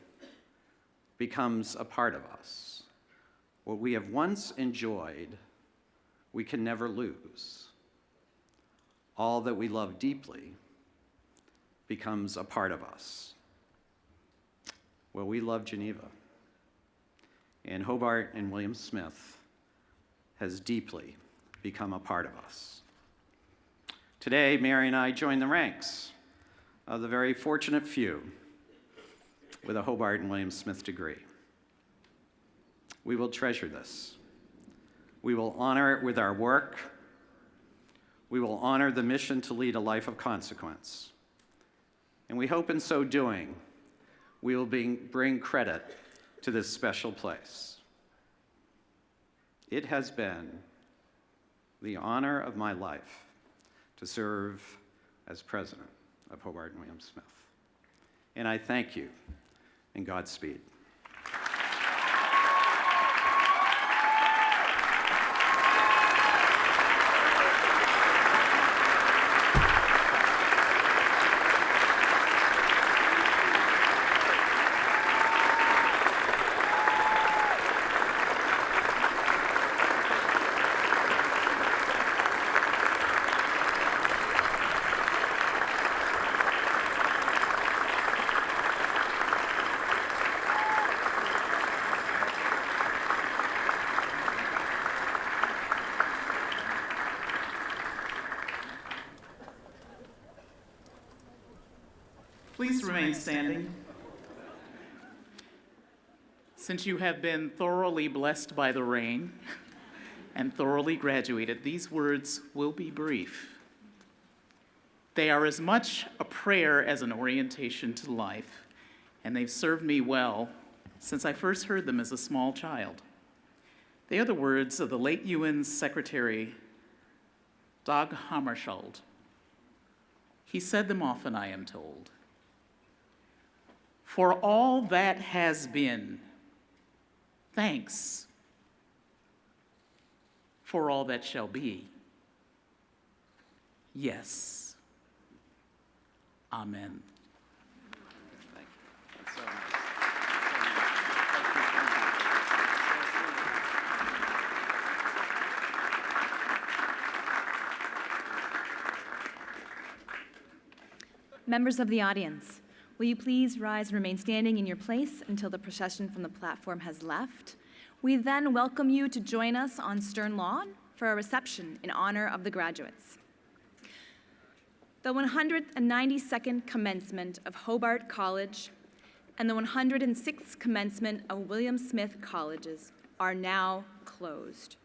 becomes a part of us. What we have once enjoyed, we can never lose. All that we love deeply becomes a part of us." Well, we love Geneva, and Hobart and William Smith has deeply become a part of us. Today, Mary and I join the ranks of the very fortunate few with a Hobart and William Smith degree. We will treasure this. We will honor it with our work. We will honor the mission to lead a life of consequence. And we hope in so doing, we will bring credit to this special place. It has been the honor of my life to serve as president of Hobart and William Smith. And I thank you, and Godspeed. Please remain standing. Since you have been thoroughly blessed by the rain and thoroughly graduated, these words will be brief. They are as much a prayer as an orientation to life, and they've served me well since I first heard them as a small child. They are the words of the late UN Secretary, Dag Hammarskjöld. He said them often, I am told. For all that has been, thanks. For all that shall be, yes. Amen. Thank you. That's so nice. Members of the audience, will you please rise and remain standing in your place until the procession from the platform has left? We then welcome you to join us on Stern Lawn for a reception in honor of the graduates. The 192nd commencement of Hobart College and the 106th commencement of William Smith Colleges are now closed.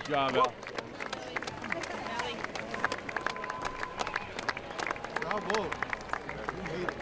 job, Al. Bravo. You made it.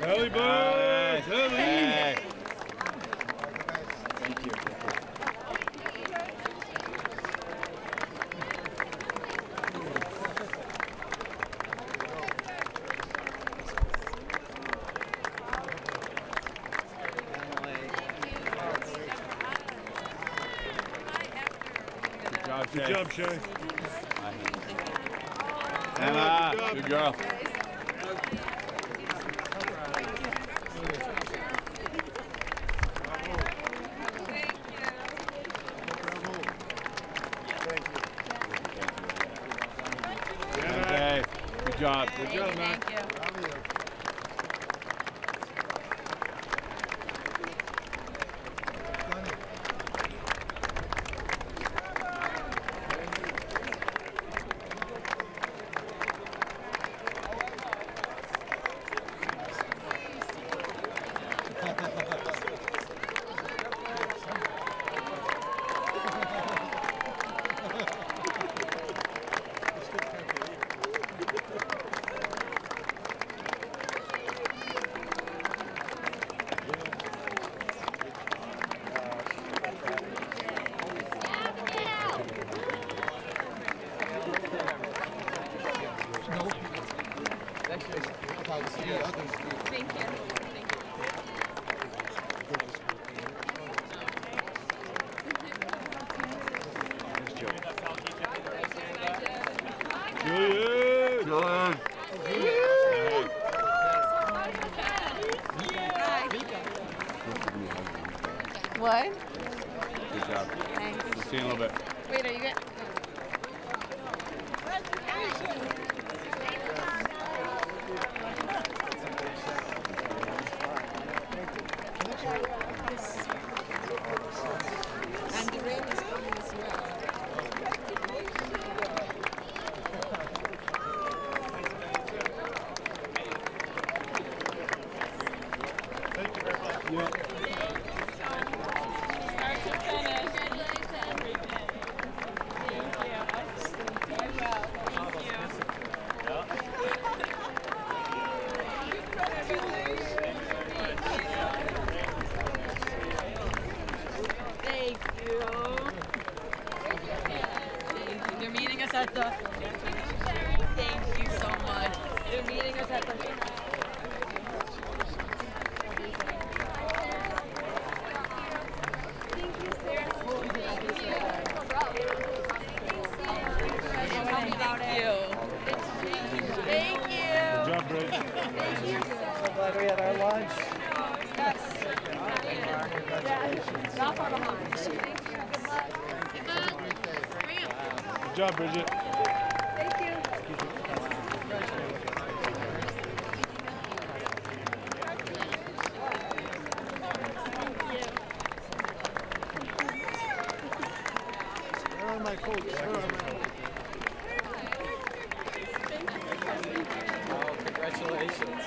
Early birds, early. Hey. Thank you. Good job, Shay. Emma, good girl. Okay. Good job. Good job, man. Thank you. What? Good job. Thanks. We'll see you in a little bit. Wait, are you good? And the rain is coming as well. Thank you very much. Yeah. They're meeting us at the. Thank you so much. They're meeting us at the. Thank you. Good job, Bridge. Thank you. So glad we had our lunch. Yes. Not far behind. Good luck. Good job, Bridget. Thank you. Where are my folks? Where are my folks? Oh, congratulations.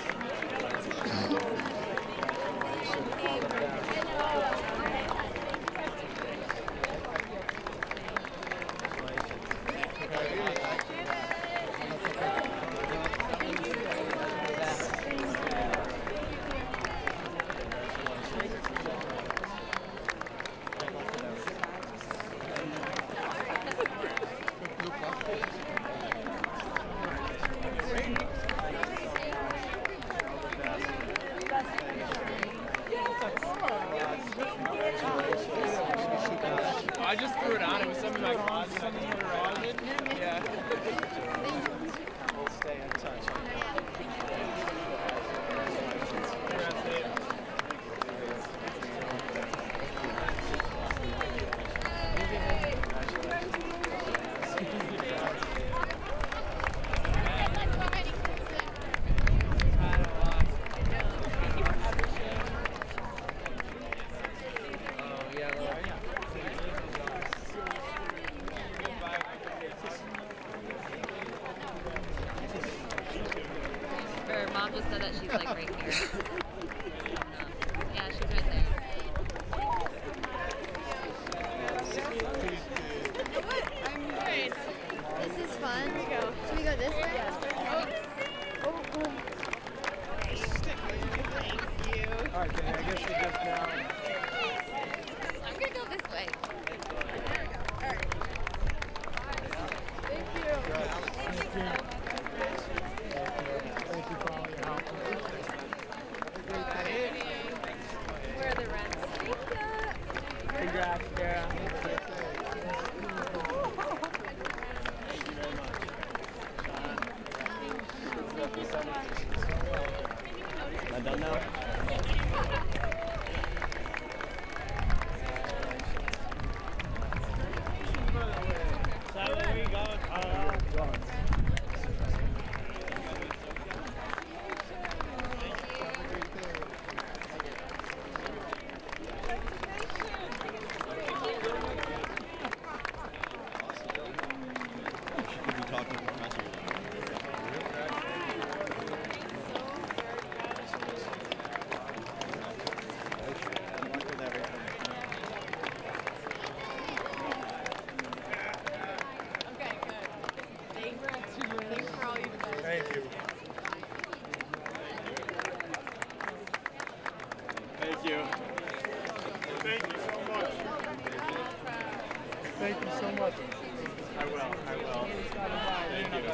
I just threw it on. It was something in my closet. Something in my closet. Yeah. We'll stay in touch. Her mom just said that she's like right here. Yeah, she's right there. I'm great. This is fun. Should we go this way? Thank you. All right, then I guess we just now. I'm gonna go this way. Thank you. Thank you. Thank you for all your help. Where are the rents? Congrats, Dara. Am I done now? Thank you so much. Thank you so much. I will. Thank you.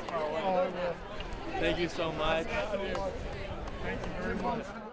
Thank you so much. Thank you very much.